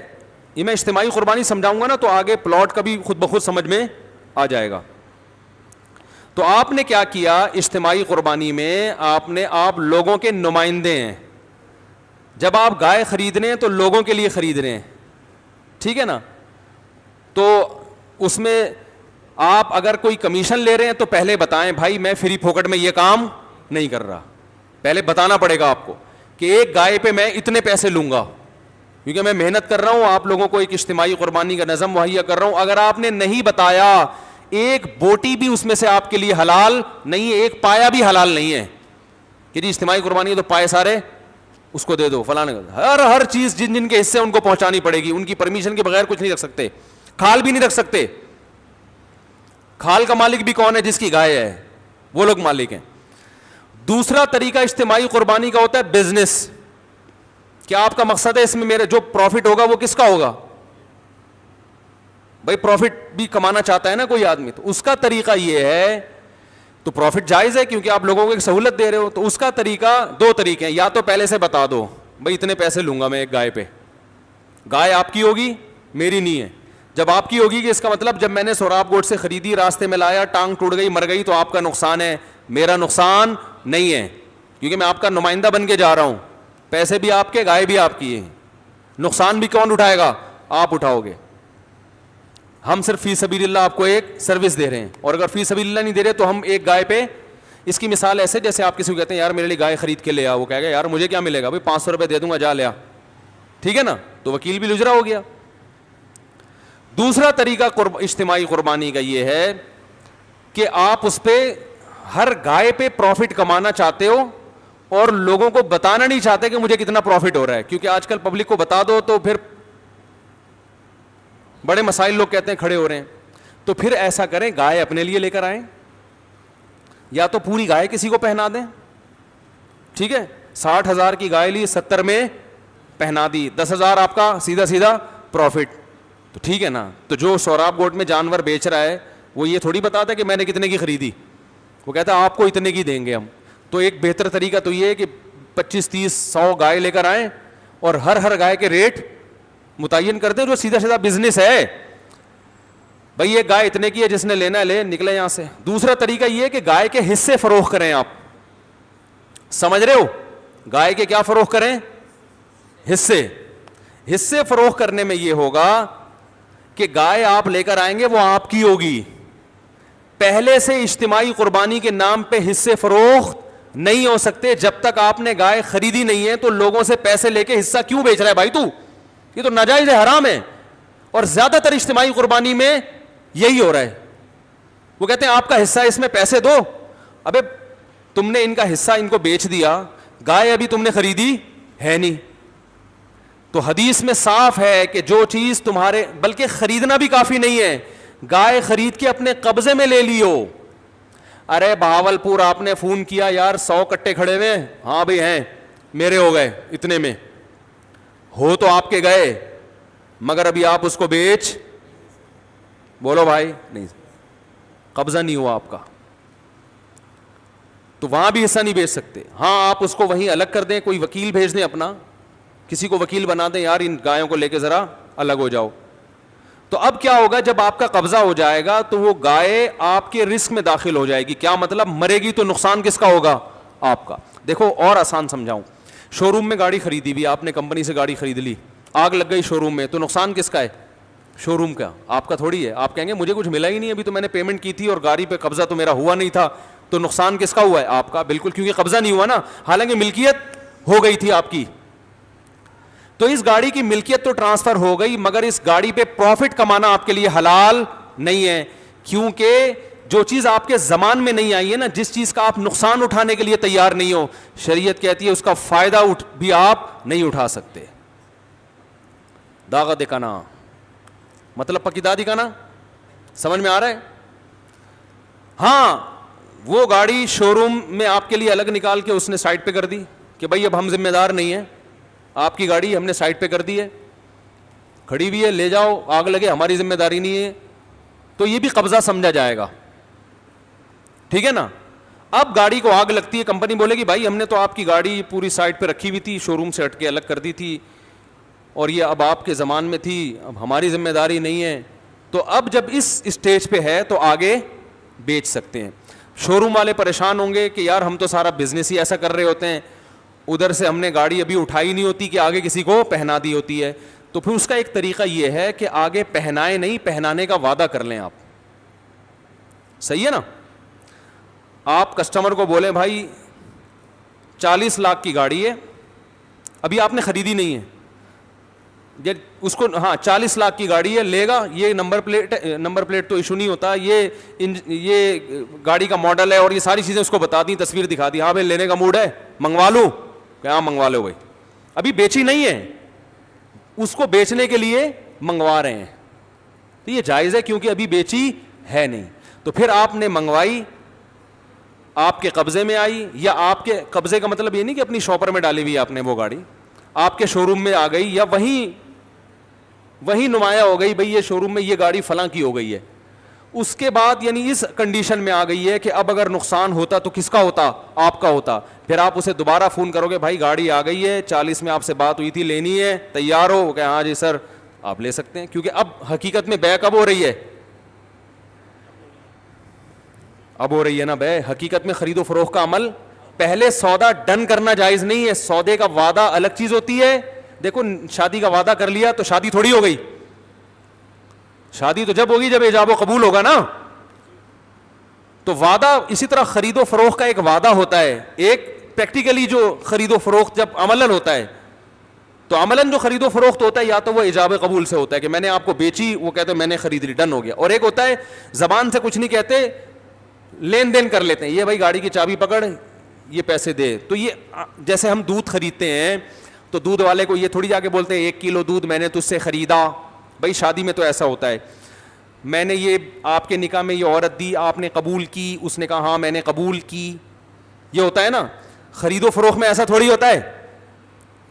یہ میں اجتماعی قربانی سمجھاؤں گا نا تو آگے پلاٹ کا بھی خود بخود سمجھ میں آ جائے گا. تو آپ نے کیا کیا اجتماعی قربانی میں, آپ لوگوں کے نمائندے ہیں. جب آپ گائے خرید رہے ہیں تو لوگوں کے لیے خرید رہے ہیں, ٹھیک ہے نا. تو اس میں آپ اگر کوئی کمیشن لے رہے ہیں تو پہلے بتائیں بھائی میں فری پھوکٹ میں یہ کام نہیں کر رہا. پہلے بتانا پڑے گا آپ کو کہ ایک گائے پہ میں اتنے پیسے لوں گا کیونکہ میں محنت کر رہا ہوں, آپ لوگوں کو ایک اجتماعی قربانی کا نظم مہیا کر رہا ہوں. اگر آپ نے نہیں بتایا, ایک بوٹی بھی اس میں سے آپ کے لیے حلال نہیں ہے, ایک پایا بھی حلال نہیں ہے کہ جی اجتماعی قربانی ہے تو پائے سارے اس کو دے دو فلاں. ہر چیز جن جن کے حصے ان کو پہنچانی پڑے گی, ان کی پرمیشن کے بغیر کچھ نہیں رکھ سکتے. کھال بھی نہیں رکھ سکتے. کھال کا مالک بھی کون ہے, جس کی گائے ہے, وہ لوگ مالک ہیں. دوسرا طریقہ اجتماعی قربانی کا ہوتا ہے بزنس. کیا آپ کا مقصد ہے اس میں میرا جو پروفٹ ہوگا وہ کس کا ہوگا؟ بھائی پروفٹ بھی کمانا چاہتا ہے نا کوئی آدمی, تو اس کا طریقہ یہ ہے, تو پروفٹ جائز ہے کیونکہ آپ لوگوں کو ایک سہولت دے رہے ہو. تو اس کا طریقہ, 2 طریقے ہیں, یا تو پہلے سے بتا دو بھائی اتنے پیسے لوں گا میں ایک گائے پہ, گائے آپ کی ہوگی میری نہیں ہے. جب آپ کی ہوگی کہ اس کا مطلب جب میں نے سوراب گوٹ سے خریدی, راستے میں لایا, ٹانگ ٹوٹ گئی, مر گئی, تو آپ کا نقصان ہے, میرا نقصان نہیں ہے کیونکہ میں آپ کا نمائندہ بن کے جا رہا ہوں. پیسے بھی آپ کے, گائے بھی آپ کی ہے, نقصان بھی کون اٹھائے گا؟ آپ اٹھاؤ گے. ہم صرف فی سبیل اللہ آپ کو ایک سروس دے رہے ہیں, اور اگر فی سبیل اللہ نہیں دے رہے تو ہم ایک گائے پہ, اس کی مثال ایسے جیسے آپ کسی کو کہتے ہیں یار میرے لیے گائے خرید کے لے آ, وہ کہے گا یار مجھے کیا ملے گا بھائی 500 روپے دے دوں گا, جا لیا, ٹھیک ہے نا. تو وکیل بھی لجرا ہو گیا. دوسرا طریقہ اجتماعی قربانی کا یہ ہے کہ آپ اس پہ ہر گائے پہ پروفٹ کمانا چاہتے ہو اور لوگوں کو بتانا نہیں چاہتے کہ مجھے کتنا پروفٹ ہو رہا ہے, کیونکہ آج کل پبلک کو بتا دو تو پھر بڑے مسائل لوگ کہتے ہیں کھڑے ہو رہے ہیں. تو پھر ایسا کریں, گائے اپنے لیے لے کر آئیں, یا تو پوری گائے کسی کو پہنا دیں, ٹھیک ہے. 60,000 کی گائے لی, 70 میں پہنا دی, 10,000 آپ کا سیدھا پروفٹ, تو ٹھیک ہے نا. تو جو سوراب گوٹ میں جانور بیچ رہا ہے وہ یہ تھوڑی بتاتا ہے کہ میں نے کتنے کی خریدی, وہ کہتا ہے آپ کو اتنے کی دیں گے ہم. تو ایک بہتر طریقہ تو یہ ہے کہ 25, 30, 100 گائے لے کر آئیں اور ہر گائے کے ریٹ متعین کر دیں, جو سیدھا بزنس ہے. بھائی یہ گائے اتنے کی ہے, جس نے لینا ہے لے, نکلے یہاں سے. دوسرا طریقہ یہ ہے کہ گائے کے حصے فروخت کریں آپ. سمجھ رہے ہو؟ گائے کے کیا فروخت کریں؟ حصے. حصے فروخت کرنے میں یہ ہوگا کہ گائے آپ لے کر آئیں گے, وہ آپ کی ہوگی. پہلے سے اجتماعی قربانی کے نام پہ حصے فروخت نہیں ہو سکتے جب تک آپ نے گائے خریدی نہیں ہے. تو لوگوں سے پیسے لے کے حصہ کیوں بیچ رہا ہے بھائی تو؟ یہ تو ناجائز ہے, حرام ہے. اور زیادہ تر اجتماعی قربانی میں یہی ہو رہا ہے. وہ کہتے ہیں آپ کا حصہ, اس میں پیسے دو. ابے تم نے ان کا حصہ ان کو بیچ دیا, گائے ابھی تم نے خریدی ہے نہیں. تو حدیث میں صاف ہے کہ جو چیز تمہارے, بلکہ خریدنا بھی کافی نہیں ہے, گائے خرید کے اپنے قبضے میں لے لیو. ارے بہاولپور آپ نے فون کیا, یار 100 کٹے کھڑے ہوئے, ہاں بھائی ہیں, میرے ہو گئے اتنے میں. ہو تو آپ کے گئے, مگر ابھی آپ اس کو بیچ, بولو بھائی, نہیں, قبضہ نہیں ہوا آپ کا. تو وہاں بھی حصہ نہیں بیچ سکتے. ہاں آپ اس کو وہیں الگ کر دیں, کوئی وکیل بھیج دیں اپنا, کسی کو وکیل بنا دیں, یار ان گایوں کو لے کے ذرا الگ ہو جاؤ. تو اب کیا ہوگا, جب آپ کا قبضہ ہو جائے گا تو وہ گائے آپ کے رسک میں داخل ہو جائے گی. کیا مطلب؟ مرے گی تو نقصان کس کا ہوگا؟ آپ کا. دیکھو اور آسان سمجھاؤں, شو روم میں گاڑی خریدی ہوئی, آپ نے کمپنی سے گاڑی خرید لی, آگ لگ گئی شو روم میں, تو نقصان کس کا ہے؟ شو روم کا, آپ کا تھوڑی ہے. آپ کہیں گے مجھے کچھ ملا ہی نہیں, ابھی تو میں نے پیمنٹ کی تھی اور گاڑی پہ قبضہ تو میرا ہوا نہیں تھا, تو نقصان کس کا ہوا ہے؟ آپ کا. بالکل, کیونکہ قبضہ نہیں ہوا نا, حالانکہ ملکیت ہو گئی تھی آپ کی. تو اس گاڑی کی ملکیت تو ٹرانسفر ہو گئی, مگر اس گاڑی پہ پروفٹ کمانا آپ کے لیے حلال نہیں ہے, کیونکہ جو چیز آپ کے زمان میں نہیں آئی ہے نا, جس چیز کا آپ نقصان اٹھانے کے لیے تیار نہیں ہو, شریعت کہتی ہے اس کا فائدہ بھی آپ نہیں اٹھا سکتے. داغا دکھانا مطلب پکیدہ دکھانا, سمجھ میں آ رہا ہے؟ ہاں وہ گاڑی شو روم میں آپ کے لیے الگ نکال کے اس نے سائڈ پہ کر دی کہ بھائی اب ہم ذمہ دار نہیں ہیں, آپ کی گاڑی ہم نے سائڈ پہ کر دی ہے, کھڑی ہوئی ہے, لے جاؤ, آگ لگے ہماری ذمہ داری نہیں ہے, تو یہ بھی قبضہ سمجھا جائے گا. ٹھیک ہے نا؟ اب گاڑی کو آگ لگتی ہے, کمپنی بولے گی بھائی ہم نے تو آپ کی گاڑی پوری سائڈ پہ رکھی ہوئی تھی, شو روم سے ہٹ کے الگ کر دی تھی, اور یہ اب آپ کے زمان میں تھی, اب ہماری ذمہ داری نہیں ہے. تو اب جب اس اسٹیج پہ ہے تو آگے بیچ سکتے ہیں. شو روم والے پریشان ہوں گے کہ یار ہم تو سارا بزنس ہی ایسا کر رہے ہوتے ہیں, ادھر سے ہم نے گاڑی ابھی اٹھائی نہیں ہوتی کہ آگے کسی کو پہنا دی ہوتی ہے. تو پھر اس کا ایک طریقہ یہ ہے کہ آگے پہنائے نہیں, پہنانے کا وعدہ کر لیں آپ. صحیح ہے نا؟ آپ کسٹمر کو بولیں بھائی 40 لاکھ کی گاڑی ہے, ابھی آپ نے خریدی نہیں ہے, اس کو ہاں 40 لاکھ کی گاڑی ہے, لے گا, یہ نمبر پلیٹ تو ایشو نہیں ہوتا, یہ گاڑی کا ماڈل ہے, اور یہ ساری چیزیں اس کو بتا دیں, تصویر دکھا دی, ہاں بھائی لینے کا موڈ ہے, منگوا لوں, کہ ہاں منگوا لو بھائی. ابھی بیچی نہیں ہے, اس کو بیچنے کے لیے منگوا رہے ہیں, تو یہ جائز ہے کیونکہ ابھی بیچی ہے نہیں. تو پھر آپ نے منگوائی, آپ کے قبضے میں آئی, یا آپ کے قبضے کا مطلب یہ نہیں کہ اپنی شاپر میں ڈالی ہوئی آپ نے وہ گاڑی, آپ کے شو روم میں آ گئی, یا وہیں نمایاں ہو گئی بھئی یہ شو روم میں یہ گاڑی فلاں کی ہو گئی ہے. اس کے بعد یعنی اس کنڈیشن میں آ گئی ہے کہ اب اگر نقصان ہوتا تو کس کا ہوتا؟ آپ کا ہوتا. پھر آپ اسے دوبارہ فون کرو گے بھائی گاڑی آ گئی ہے, 40 میں آپ سے بات ہوئی تھی, لینی ہے, تیار ہو؟ کہ ہاں جی سر آپ لے سکتے ہیں. کیونکہ اب حقیقت میں بے کب ہو رہی ہے؟ اب ہو رہی ہے نا بے. حقیقت میں خرید و فروخت کا عمل, پہلے سودا ڈن کرنا جائز نہیں ہے, سودے کا وعدہ الگ چیز ہوتی ہے. دیکھو شادی کا وعدہ کر لیا تو شادی تھوڑی ہو گئی, شادی تو جب ہوگی جب ایجاب و قبول ہوگا نا. تو وعدہ اسی طرح خرید و فروخت کا ایک وعدہ ہوتا ہے, ایک پریکٹیکلی جو خرید و فروخت جب عملاً ہوتا ہے, تو عملاً جو خرید و فروخت ہوتا ہے یا تو وہ ایجاب قبول سے ہوتا ہے کہ میں نے آپ کو بیچی, وہ کہتے ہیں میں نے خرید لی, ڈن ہو گیا. اور ایک ہوتا ہے زبان سے کچھ نہیں کہتے, لین دین کر لیتے ہیں, یہ بھائی گاڑی کی چابی پکڑ, یہ پیسے دے. تو یہ جیسے ہم دودھ خریدتے ہیں تو دودھ والے کو یہ تھوڑی جا کے بولتے ہیں 1 کلو دودھ میں نے تجھ سے خریدا. بھائی شادی میں تو ایسا ہوتا ہے, میں نے یہ آپ کے نکاح میں یہ عورت دی, آپ نے قبول کی, اس نے کہا ہاں میں نے قبول کی, یہ ہوتا ہے نا. خرید و فروخت میں ایسا تھوڑی ہوتا ہے.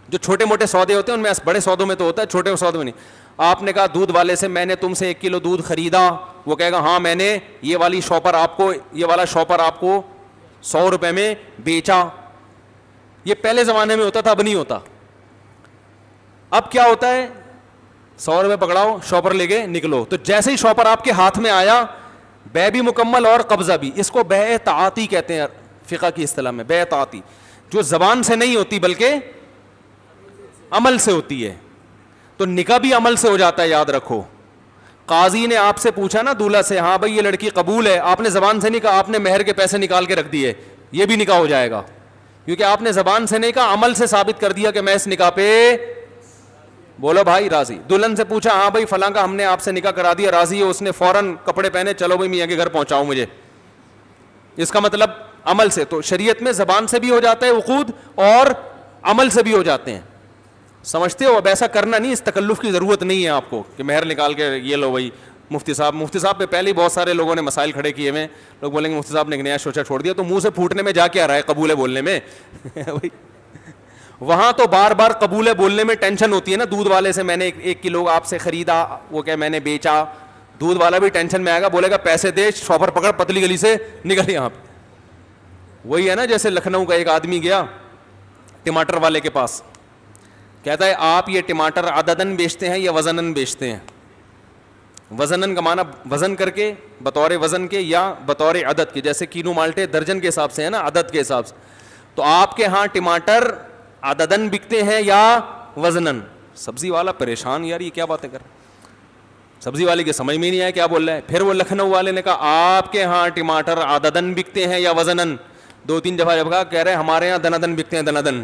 جو چھوٹے موٹے سودے ہوتے ہیں ان میں, بڑے سودوں میں تو ہوتا ہے, چھوٹے سودوں میں نہیں. آپ نے کہا دودھ والے سے میں نے تم سے 1 کلو دودھ خریدا, وہ کہے گا ہاں میں نے یہ والی شاپر آپ کو, یہ والا شاپر آپ کو 100 روپے میں بیچا. یہ پہلے زمانے میں ہوتا تھا, اب نہیں ہوتا. اب کیا ہوتا ہے, 100 روپے پکڑاؤ, شاپر لے کے نکلو. تو جیسے ہی شاپر آپ کے ہاتھ میں آیا, بے بھی مکمل اور قبضہ بھی. اس کو بے تعاطی کہتے ہیں فقہ کی اصطلاح میں, بے تعاطی, جو زبان سے نہیں ہوتی بلکہ عمل سے ہوتی ہے. تو نکاح بھی عمل سے ہو جاتا ہے, یاد رکھو. قاضی نے آپ سے پوچھا نا دولہا سے, ہاں بھائی یہ لڑکی قبول ہے, آپ نے زبان سے نہیں کہا, آپ نے مہر کے پیسے نکال کے رکھ دیے, یہ بھی نکاح ہو جائے گا, کیونکہ آپ نے زبان سے نہیں کہا, عمل سے ثابت کر دیا کہ میں اس نکاح پہ, بولو بھائی راضی. دلہن سے پوچھا, ہاں بھائی فلاں کا ہم نے آپ سے نکاح کرا دیا, راضی ہے, اس نے فوراً کپڑے پہنے, چلو بھائی میاں کے گھر پہنچاؤ مجھے, اس کا مطلب عمل سے. تو شریعت میں زبان سے بھی ہو جاتا ہے عقود اور عمل سے بھی ہو جاتے ہیں, سمجھتے ہو. اب ایسا کرنا نہیں, اس تکلف کی ضرورت نہیں ہے آپ کو کہ مہر نکال کے یہ لو بھائی. مفتی صاحب پہ پہلے ہی بہت سارے لوگوں نے مسائل کھڑے کیے ہوئے, لوگ بولیں گے مفتی صاحب نے ایک نیا شوچا چھوڑ دیا, تو منہ سے پھوٹنے میں جا کے آ رہا ہے قبول ہے بولنے میں وہاں تو بار بار قبول ہے بولنے میں ٹینشن ہوتی ہے نا. دودھ والے سے میں نے 1 کلو آپ سے خریدا, وہ کیا میں نے بیچا, دودھ والا بھی ٹینشن میں آئے گا, بولے گا پیسے دے, شوپر پکڑ, پتلی گلی سے نکل یہاں پہ. وہی ہے نا, جیسے لکھنؤ کا ایک آدمی گیا ٹماٹر والے کے پاس, کہتا ہے آپ یہ ٹماٹر عددن بیچتے ہیں یا وزنن بیچتے ہیں؟ وزنن کا معنی وزن کر کے, بطور وزن کے یا بطور عدد کے, جیسے کینو مالٹے درجن کے حساب سے ہے نا, عدد کے حساب سے. تو آپ کے ہاں ٹماٹر عددن بکتے ہیں یا وزنن؟ سبزی والا پریشان, یار یہ کیا باتیں کر رہے ہیں, سبزی والے کے سمجھ میں نہیں آیا کیا بول رہا ہے. پھر وہ لکھنؤ والے نے کہا آپ کے ہاں ٹماٹر عددن بکتے ہیں یا وزنن؟ 2-3 دفعہ جب کہا, کہہ رہے ہمارے یہاں دندن بکتے ہیں, دندن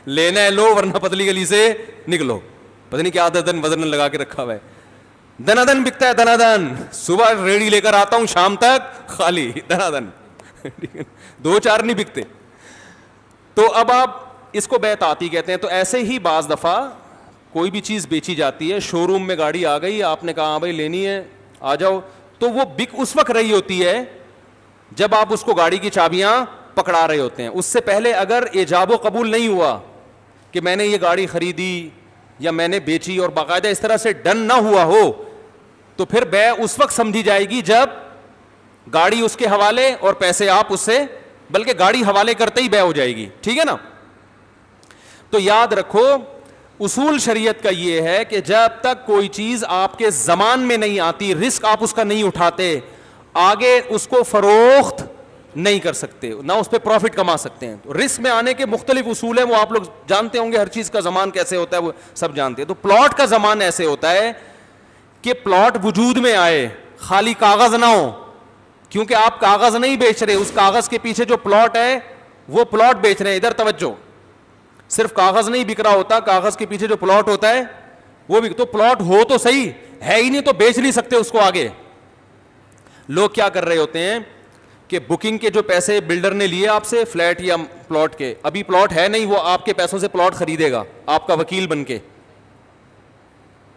لینا ہے لو ورنہ پتلی گلی سے نکلو. پتہ نہیں کیا عددن وزنن لگا کے رکھا ہوا ہے. دندن بکتا ہے, دندن, صبح ریڑی لے کر آتا ہوں, شام تک خالی دندن 2-4 نہیں بکتے. تو اب آپ اس کو بے تعاطی کہتے ہیں. تو ایسے ہی بعض دفعہ کوئی بھی چیز بیچی جاتی ہے, شو روم میں گاڑی آ گئی, آپ نے کہا ہاں بھائی لینی ہے آ جاؤ, تو وہ بک اس وقت رہی ہوتی ہے جب آپ اس کو گاڑی کی چابیاں پکڑا رہے ہوتے ہیں. اس سے پہلے اگر ایجاب و قبول نہیں ہوا کہ میں نے یہ گاڑی خریدی یا میں نے بیچی اور باقاعدہ اس طرح سے ڈن نہ ہوا ہو, تو پھر بے اس وقت سمجھی جائے گی جب گاڑی اس کے حوالے اور پیسے آپ اس سے, بلکہ گاڑی حوالے کرتے ہی بے ہو جائے گی. ٹھیک ہے نا. تو یاد رکھو اصول شریعت کا یہ ہے کہ جب تک کوئی چیز آپ کے زمان میں نہیں آتی, رسک آپ اس کا نہیں اٹھاتے, آگے اس کو فروخت نہیں کر سکتے, نہ اس پہ پروفٹ کما سکتے ہیں. تو رسک میں آنے کے مختلف اصول ہیں, وہ آپ لوگ جانتے ہوں گے, ہر چیز کا زمان کیسے ہوتا ہے وہ سب جانتے ہیں. تو پلاٹ کا زمان ایسے ہوتا ہے کہ پلاٹ وجود میں آئے, خالی کاغذ نہ ہو, کیونکہ آپ کاغذ نہیں بیچ رہے, اس کاغذ کے پیچھے جو پلاٹ ہے وہ پلاٹ بیچ رہے ہیں. ادھر توجہ, صرف کاغذ نہیں بک رہا ہوتا, کاغذ کے پیچھے جو پلاٹ ہوتا ہے وہ بھی. تو پلاٹ ہو تو صحیح, ہے ہی نہیں تو بیچ نہیں سکتے اس کو آگے. لوگ کیا کر رہے ہوتے ہیں کہ بکنگ کے جو پیسے بلڈر نے لیے آپ سے فلیٹ یا پلاٹ کے, ابھی پلاٹ ہے نہیں, وہ آپ کے پیسوں سے پلاٹ خریدے گا آپ کا وکیل بن کے.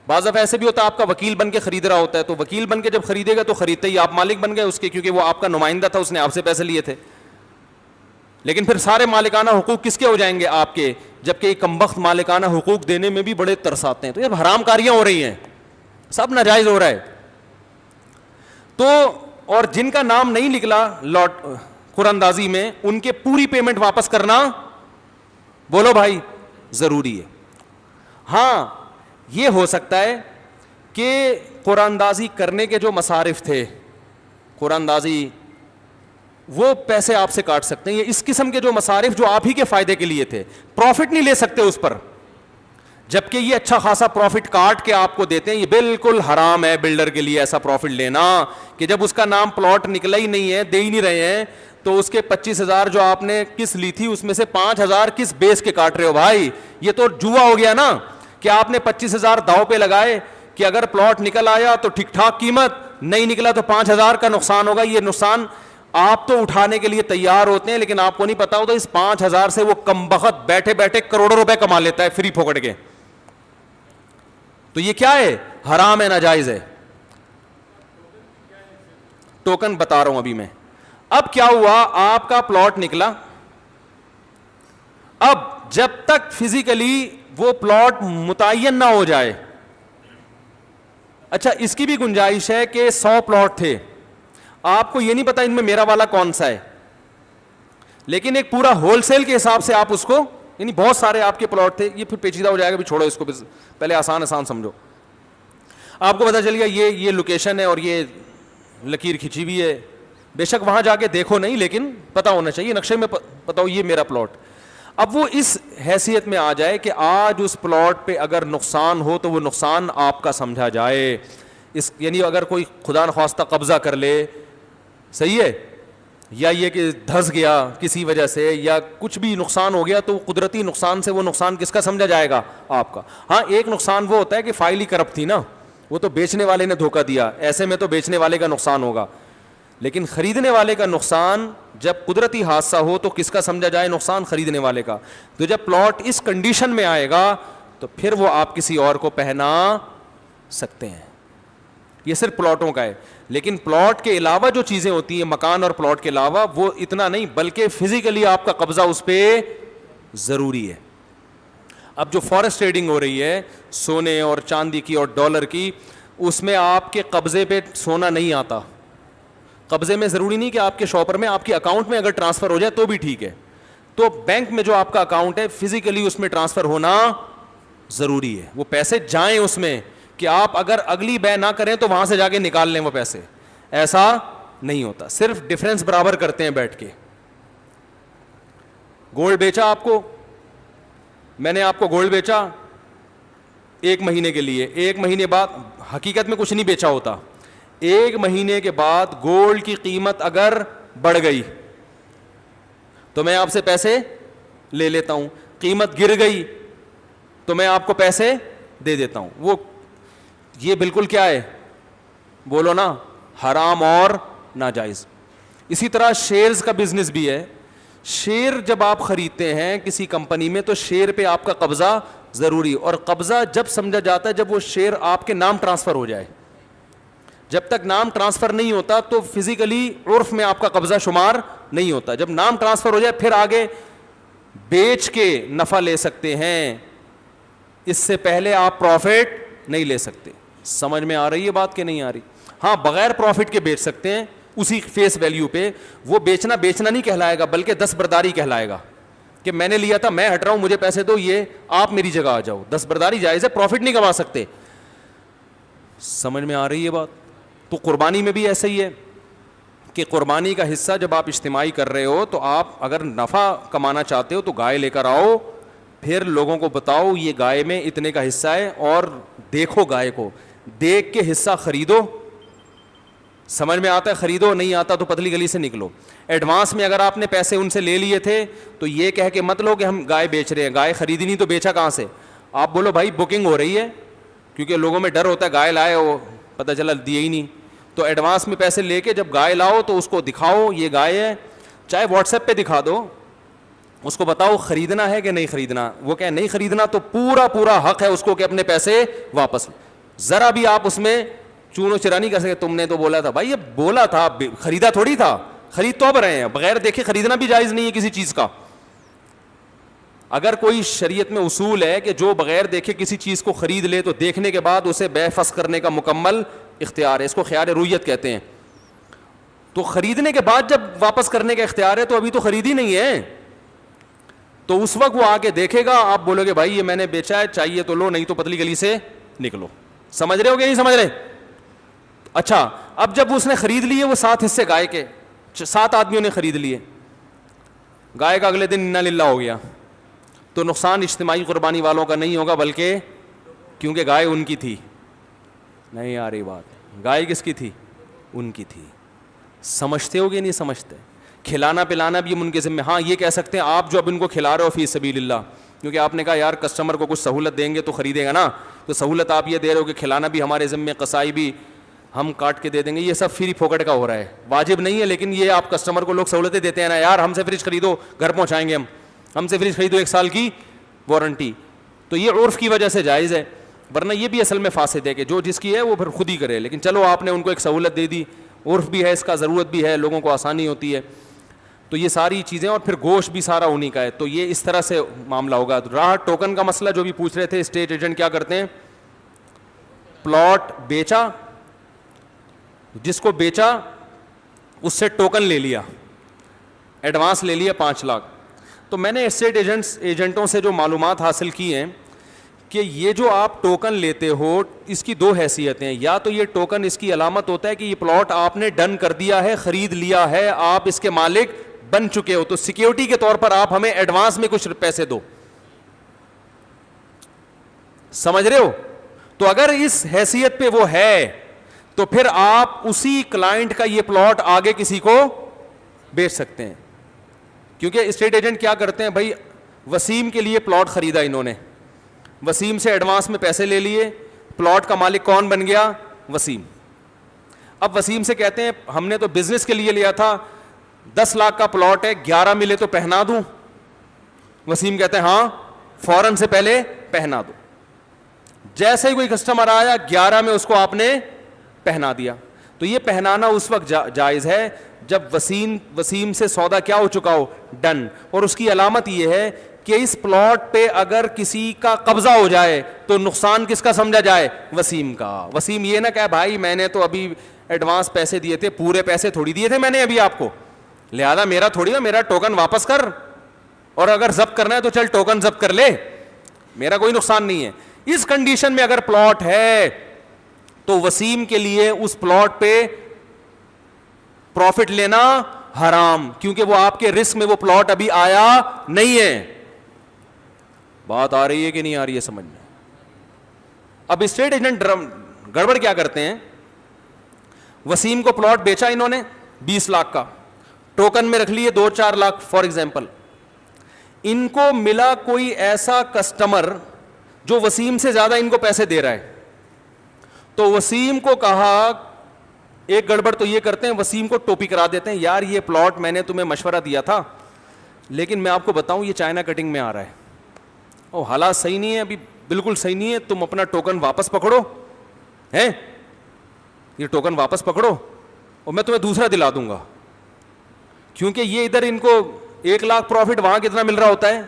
بعض دفعہ ایسے بھی ہوتا ہے آپ کا وکیل بن کے خرید رہا ہوتا ہے, تو وکیل بن کے جب خریدے گا تو خریدتے ہی آپ مالک بن گئے اس کے, کیونکہ وہ آپ کا نمائندہ تھا, اس نے آپ سے پیسے لیے تھے. لیکن پھر سارے مالکانہ حقوق کس کے ہو جائیں گے؟ آپ کے. جبکہ یہ کمبخت مالکانہ حقوق دینے میں بھی بڑے ترساتے ہیں. تو یہ حرام کاریاں ہو رہی ہیں, سب ناجائز ہو رہا ہے. تو اور جن کا نام نہیں نکلا لاٹ قراندازی میں, ان کے پوری پیمنٹ واپس کرنا, بولو بھائی, ضروری ہے. ہاں یہ ہو سکتا ہے کہ قراندازی کرنے کے جو مصارف تھے, قراندازی وہ پیسے آپ سے کاٹ سکتے ہیں. یہ اس قسم کے جو مصارف جو آپ ہی کے فائدے کے لیے تھے, پروفٹ نہیں لے سکتے اس پر, جبکہ یہ اچھا خاصا پروفٹ کاٹ کے آپ کو دیتے ہیں. یہ بالکل حرام ہے بلڈر کے لیے ایسا پروفٹ لینا کہ جب اس کا نام پلاٹ نکلا ہی نہیں ہے, دے ہی نہیں رہے ہیں, تو اس کے 25,000 جو آپ نے قسط لی تھی اس میں سے 5,000 کس بیس کے کاٹ رہے ہو بھائی. یہ تو جوا ہو گیا نا, کہ آپ نے 25,000 داؤ پہ لگائے کہ اگر پلاٹ نکل آیا تو ٹھیک ٹھاک قیمت, نہیں نکلا تو 5,000 کا نقصان ہوگا. یہ نقصان آپ تو اٹھانے کے لیے تیار ہوتے ہیں, لیکن آپ کو نہیں پتا ہوتا اس 5,000 سے وہ کمبخت بیٹھے بیٹھے کروڑوں روپے کما لیتا ہے فری پھوکڑ کے. تو یہ کیا ہے؟ حرام ہے, ناجائز ہے. ٹوکن بتا رہا ہوں ابھی میں. اب کیا ہوا, آپ کا پلاٹ نکلا, اب جب تک فزیکلی وہ پلاٹ متعین نہ ہو جائے, اچھا اس کی بھی گنجائش ہے کہ 100 پلاٹ تھے, آپ کو یہ نہیں پتا ان میں میرا والا کون سا ہے, لیکن ایک پورا ہول سیل کے حساب سے آپ اس کو یعنی بہت سارے آپ کے پلاٹ تھے, یہ پھر پیچیدہ ہو جائے گا, بھی چھوڑو اس کو, پہلے آسان آسان سمجھو. آپ کو پتا چل گیا یہ لوکیشن ہے اور یہ لکیر کھینچی ہوئی ہے, بے شک وہاں جا کے دیکھو نہیں, لیکن پتا ہونا چاہیے, نقشے میں پتا ہو یہ میرا پلاٹ. اب وہ اس حیثیت میں آ جائے کہ آج اس پلاٹ پہ اگر نقصان ہو تو وہ نقصان آپ کا سمجھا جائے. اس یعنی اگر کوئی خدا نخواستہ قبضہ کر لے, صحیح ہے, یا یہ کہ دھس گیا کسی وجہ سے یا کچھ بھی نقصان ہو گیا, تو قدرتی نقصان سے وہ نقصان کس کا سمجھا جائے گا؟ آپ کا. ہاں ایک نقصان وہ ہوتا ہے کہ فائل ہی کرپٹ تھی نا, وہ تو بیچنے والے نے دھوکہ دیا, ایسے میں تو بیچنے والے کا نقصان ہوگا. لیکن خریدنے والے کا نقصان جب قدرتی حادثہ ہو تو کس کا سمجھا جائے نقصان؟ خریدنے والے کا. تو جب پلاٹ اس کنڈیشن میں آئے گا تو پھر وہ آپ کسی اور کو پہنا سکتے ہیں. یہ صرف پلاٹوں کا ہے, لیکن پلاٹ کے علاوہ جو چیزیں ہوتی ہیں, مکان اور پلاٹ کے علاوہ, وہ اتنا نہیں, بلکہ فزیکلی آپ کا قبضہ اس پہ ضروری ہے. اب جو فورسٹ ٹریڈنگ ہو رہی ہے سونے اور چاندی کی اور ڈالر کی, اس میں آپ کے قبضے پہ سونا نہیں آتا. قبضے میں ضروری نہیں کہ آپ کے شاپر میں, آپ کے اکاؤنٹ میں اگر ٹرانسفر ہو جائے تو بھی ٹھیک ہے. تو بینک میں جو آپ کا اکاؤنٹ ہے فزیکلی اس میں ٹرانسفر ہونا ضروری ہے, وہ پیسے جائیں اس میں, کہ آپ اگر اگلی بے نہ کریں تو وہاں سے جا کے نکال لیں وہ پیسے, ایسا نہیں ہوتا. صرف ڈفرینس برابر کرتے ہیں بیٹھ کے. گولڈ بیچا آپ کو, میں نے آپ کو گولڈ بیچا 1 مہینے کے لیے, 1 مہینے بعد حقیقت میں کچھ نہیں بیچا ہوتا, 1 مہینے کے بعد گولڈ کی قیمت اگر بڑھ گئی تو میں آپ سے پیسے لے لیتا ہوں, قیمت گر گئی تو میں آپ کو پیسے دے دیتا ہوں. وہ یہ بالکل کیا ہے, بولو نا, حرام اور ناجائز. اسی طرح شیئرز کا بزنس بھی ہے. شیئر جب آپ خریدتے ہیں کسی کمپنی میں تو شیئر پہ آپ کا قبضہ ضروری, اور قبضہ جب سمجھا جاتا ہے جب وہ شیئر آپ کے نام ٹرانسفر ہو جائے. جب تک نام ٹرانسفر نہیں ہوتا تو فزیکلی عرف میں آپ کا قبضہ شمار نہیں ہوتا. جب نام ٹرانسفر ہو جائے پھر آگے بیچ کے نفع لے سکتے ہیں, اس سے پہلے آپ پروفٹ نہیں لے سکتے. سمجھ میں آ رہی ہے بات کہ نہیں آ رہی؟ ہاں بغیر پروفٹ کے بیچ سکتے ہیں اسی فیس ویلیو پہ. وہ بیچنا نہیں کہلائے گا, بلکہ دستبرداری کہلائے گا, کہ میں نے لیا تھا, میں ہٹ رہا ہوں, مجھے پیسے دو, یہ آپ میری جگہ آ جاؤ. دستبرداری جائز ہے, پروفٹ نہیں کما سکتے. سمجھ میں آ رہی ہے بات؟ تو قربانی میں بھی ایسا ہی ہے کہ قربانی کا حصہ جب آپ اجتماعی کر رہے ہو تو آپ اگر نفع کمانا چاہتے ہو تو گائے لے کر آؤ, پھر لوگوں کو بتاؤ یہ گائے میں اتنے کا حصہ ہے, اور دیکھو گائے کو, دیکھ کے حصہ خریدو. سمجھ میں آتا ہے خریدو, نہیں آتا تو پتلی گلی سے نکلو. ایڈوانس میں اگر آپ نے پیسے ان سے لے لیے تھے تو یہ کہہ کے مت لو کہ ہم گائے بیچ رہے ہیں, گائے خریدی نہیں تو بیچا کہاں سے. آپ بولو بھائی بکنگ ہو رہی ہے, کیونکہ لوگوں میں ڈر ہوتا ہے گائے لائے وہ پتہ چلا دیے ہی نہیں. تو ایڈوانس میں پیسے لے کے جب گائے لاؤ تو اس کو دکھاؤ یہ گائے ہے, چاہے واٹس ایپ پہ دکھا دو, اس کو بتاؤ خریدنا ہے کہ نہیں خریدنا. وہ کہ نہیں خریدنا تو پورا حق ہے اس کو کہ اپنے پیسے واپس. ذرا بھی آپ اس میں چونو چرا نہیں کر سکتے, تم نے تو بولا تھا. بھائی یہ بولا تھا, خریدا تھوڑی تھا, خرید تو اب رہے ہیں. بغیر دیکھے خریدنا بھی جائز نہیں ہے کسی چیز کا. اگر کوئی شریعت میں اصول ہے کہ جو بغیر دیکھے کسی چیز کو خرید لے تو دیکھنے کے بعد اسے بے فسخ کرنے کا مکمل اختیار ہے, اس کو خیار رویت کہتے ہیں. تو خریدنے کے بعد جب واپس کرنے کا اختیار ہے تو ابھی تو خریدی نہیں ہے, تو اس وقت وہ آ کے دیکھے گا, آپ بولو گے بھائی یہ میں نے بیچا ہے, چاہیے تو لو, نہیں تو پتلی گلی سے نکلو. سمجھ رہے ہو کہ نہیں سمجھ رہے؟ اچھا اب جب اس نے خرید لیے وہ 7 حصے گائے کے, 7 آدمیوں نے خرید لیے, گائے کا اگلے دن انا للہ ہو گیا, تو نقصان اجتماعی قربانی والوں کا نہیں ہوگا, بلکہ کیونکہ گائے ان کی تھی. نہیں آ رہی بات؟ گائے کس کی تھی؟ ان کی تھی. سمجھتے ہو کہ نہیں سمجھتے؟ کھلانا پلانا بھی ان کے ذمہ. ہاں یہ کہہ سکتے ہیں آپ جو اب ان کو کھلا رہے ہو فی سبیل اللہ, کیونکہ آپ نے کہا یار کسٹمر کو کچھ سہولت دیں گے تو خریدے گا نا, تو سہولت آپ یہ دے رہے ہو کہ کھلانا بھی ہمارے ذمہ, قصائی بھی ہم کاٹ کے دے دیں گے. یہ سب فری پھوکٹ کا ہو رہا ہے, واجب نہیں ہے, لیکن یہ آپ کسٹمر کو لوگ سہولتیں دیتے ہیں نا, یار ہم سے فریج خریدو گھر پہنچائیں گے, ہم سے فریج خریدو 1 سال کی وارنٹی. تو یہ عرف کی وجہ سے جائز ہے, ورنہ یہ بھی اصل میں فاسد ہے کہ جو جس کی ہے وہ پھر خود ہی کرے. لیکن چلو آپ نے ان کو ایک سہولت دے دی, عرف بھی ہے اس کا, ضرورت بھی ہے, لوگوں کو آسانی ہوتی ہے. تو یہ ساری چیزیں, اور پھر گوشت بھی سارا انہی کا ہے. تو یہ اس طرح سے معاملہ ہوگا. راحت ٹوکن کا مسئلہ جو بھی پوچھ رہے تھے, اسٹیٹ ایجنٹ کیا کرتے ہیں, پلاٹ بیچا, جس کو بیچا اس سے ٹوکن لے لیا, ایڈوانس لے لیا 5 لاکھ. تو میں نے اسٹیٹ ایجنٹوں سے جو معلومات حاصل کی ہیں کہ یہ جو آپ ٹوکن لیتے ہو اس کی دو حیثیتیں ہیں. یا تو یہ ٹوکن اس کی علامت ہوتا ہے کہ یہ پلاٹ آپ نے ڈن کر دیا ہے, خرید لیا ہے, آپ اس کے مالک بن چکے ہو, تو سیکیورٹی کے طور پر آپ ہمیں ایڈوانس میں کچھ پیسے دو. سمجھ رہے ہو؟ تو اگر اس حیثیت پہ وہ ہے تو پھر آپ اسی کلائنٹ کا یہ پلاٹ آگے کسی کو بیچ سکتے ہیں. کیونکہ اسٹیٹ ایجنٹ کیا کرتے ہیں بھائی, وسیم کے لیے پلاٹ خریدا انہوں نے, وسیم سے ایڈوانس میں پیسے لے لیے, پلاٹ کا مالک کون بن گیا؟ وسیم. اب وسیم سے کہتے ہیں ہم نے تو بزنس کے لیے لیا تھا, 10 لاکھ کا پلاٹ ہے, 11 ملے تو پہنا دوں. وسیم کہتے ہیں ہاں, فوراً سے پہلے پہنا دو. جیسے ہی کوئی کسٹمر آیا 11 میں اس کو آپ نے پہنا دیا. تو یہ پہنانا اس وقت جائز ہے جب وسیم سے سودا کیا ہو چکا ہو؟ ڈن. اور اس کی علامت یہ ہے کہ اس پلاٹ پہ اگر کسی کا قبضہ ہو جائے تو نقصان کس کا سمجھا جائے؟ وسیم کا. وسیم یہ نہ کہے بھائی میں نے تو ابھی ایڈوانس پیسے دیے تھے, پورے پیسے تھوڑی دیے تھے میں نے ابھی آپ کو, لہذا میرا تھوڑی نا, میرا ٹوکن واپس کر, اور اگر ضبط کرنا ہے تو چل ٹوکن ضبط کر لے, میرا کوئی نقصان نہیں ہے. اس کنڈیشن میں اگر پلاٹ ہے تو وسیم کے لیے اس پلاٹ پہ پروفٹ لینا حرام, کیونکہ وہ آپ کے رسک میں وہ پلاٹ ابھی آیا نہیں ہے. بات آ رہی ہے کہ نہیں آ رہی ہے سمجھ میں؟ اب اسٹیٹ ایجنٹ گڑبڑ کیا کرتے ہیں, وسیم کو پلاٹ بیچا انہوں نے 20 لاکھ کا, ٹوکن میں رکھ لیے 2-4 لاکھ فار ایگزامپل. ان کو ملا کوئی ایسا کسٹمر جو وسیم سے زیادہ ان کو پیسے دے رہا ہے, تو وسیم کو کہا, ایک گڑبڑ تو یہ کرتے ہیں, وسیم کو ٹوپی کرا دیتے ہیں, یار یہ پلاٹ میں نے تمہیں مشورہ دیا تھا لیکن میں آپ کو بتاؤں یہ چائنا کٹنگ میں آ رہا ہے, او حالات صحیح نہیں ہے ابھی, بالکل صحیح نہیں ہے, تم اپنا ٹوکن واپس پکڑو, ہیں یہ ٹوکن واپس پکڑو اور میں تمہیں دوسرا دلا دوں گا. کیونکہ یہ ادھر ان کو 1 لاکھ پروفٹ, وہاں کتنا مل رہا ہوتا ہے؟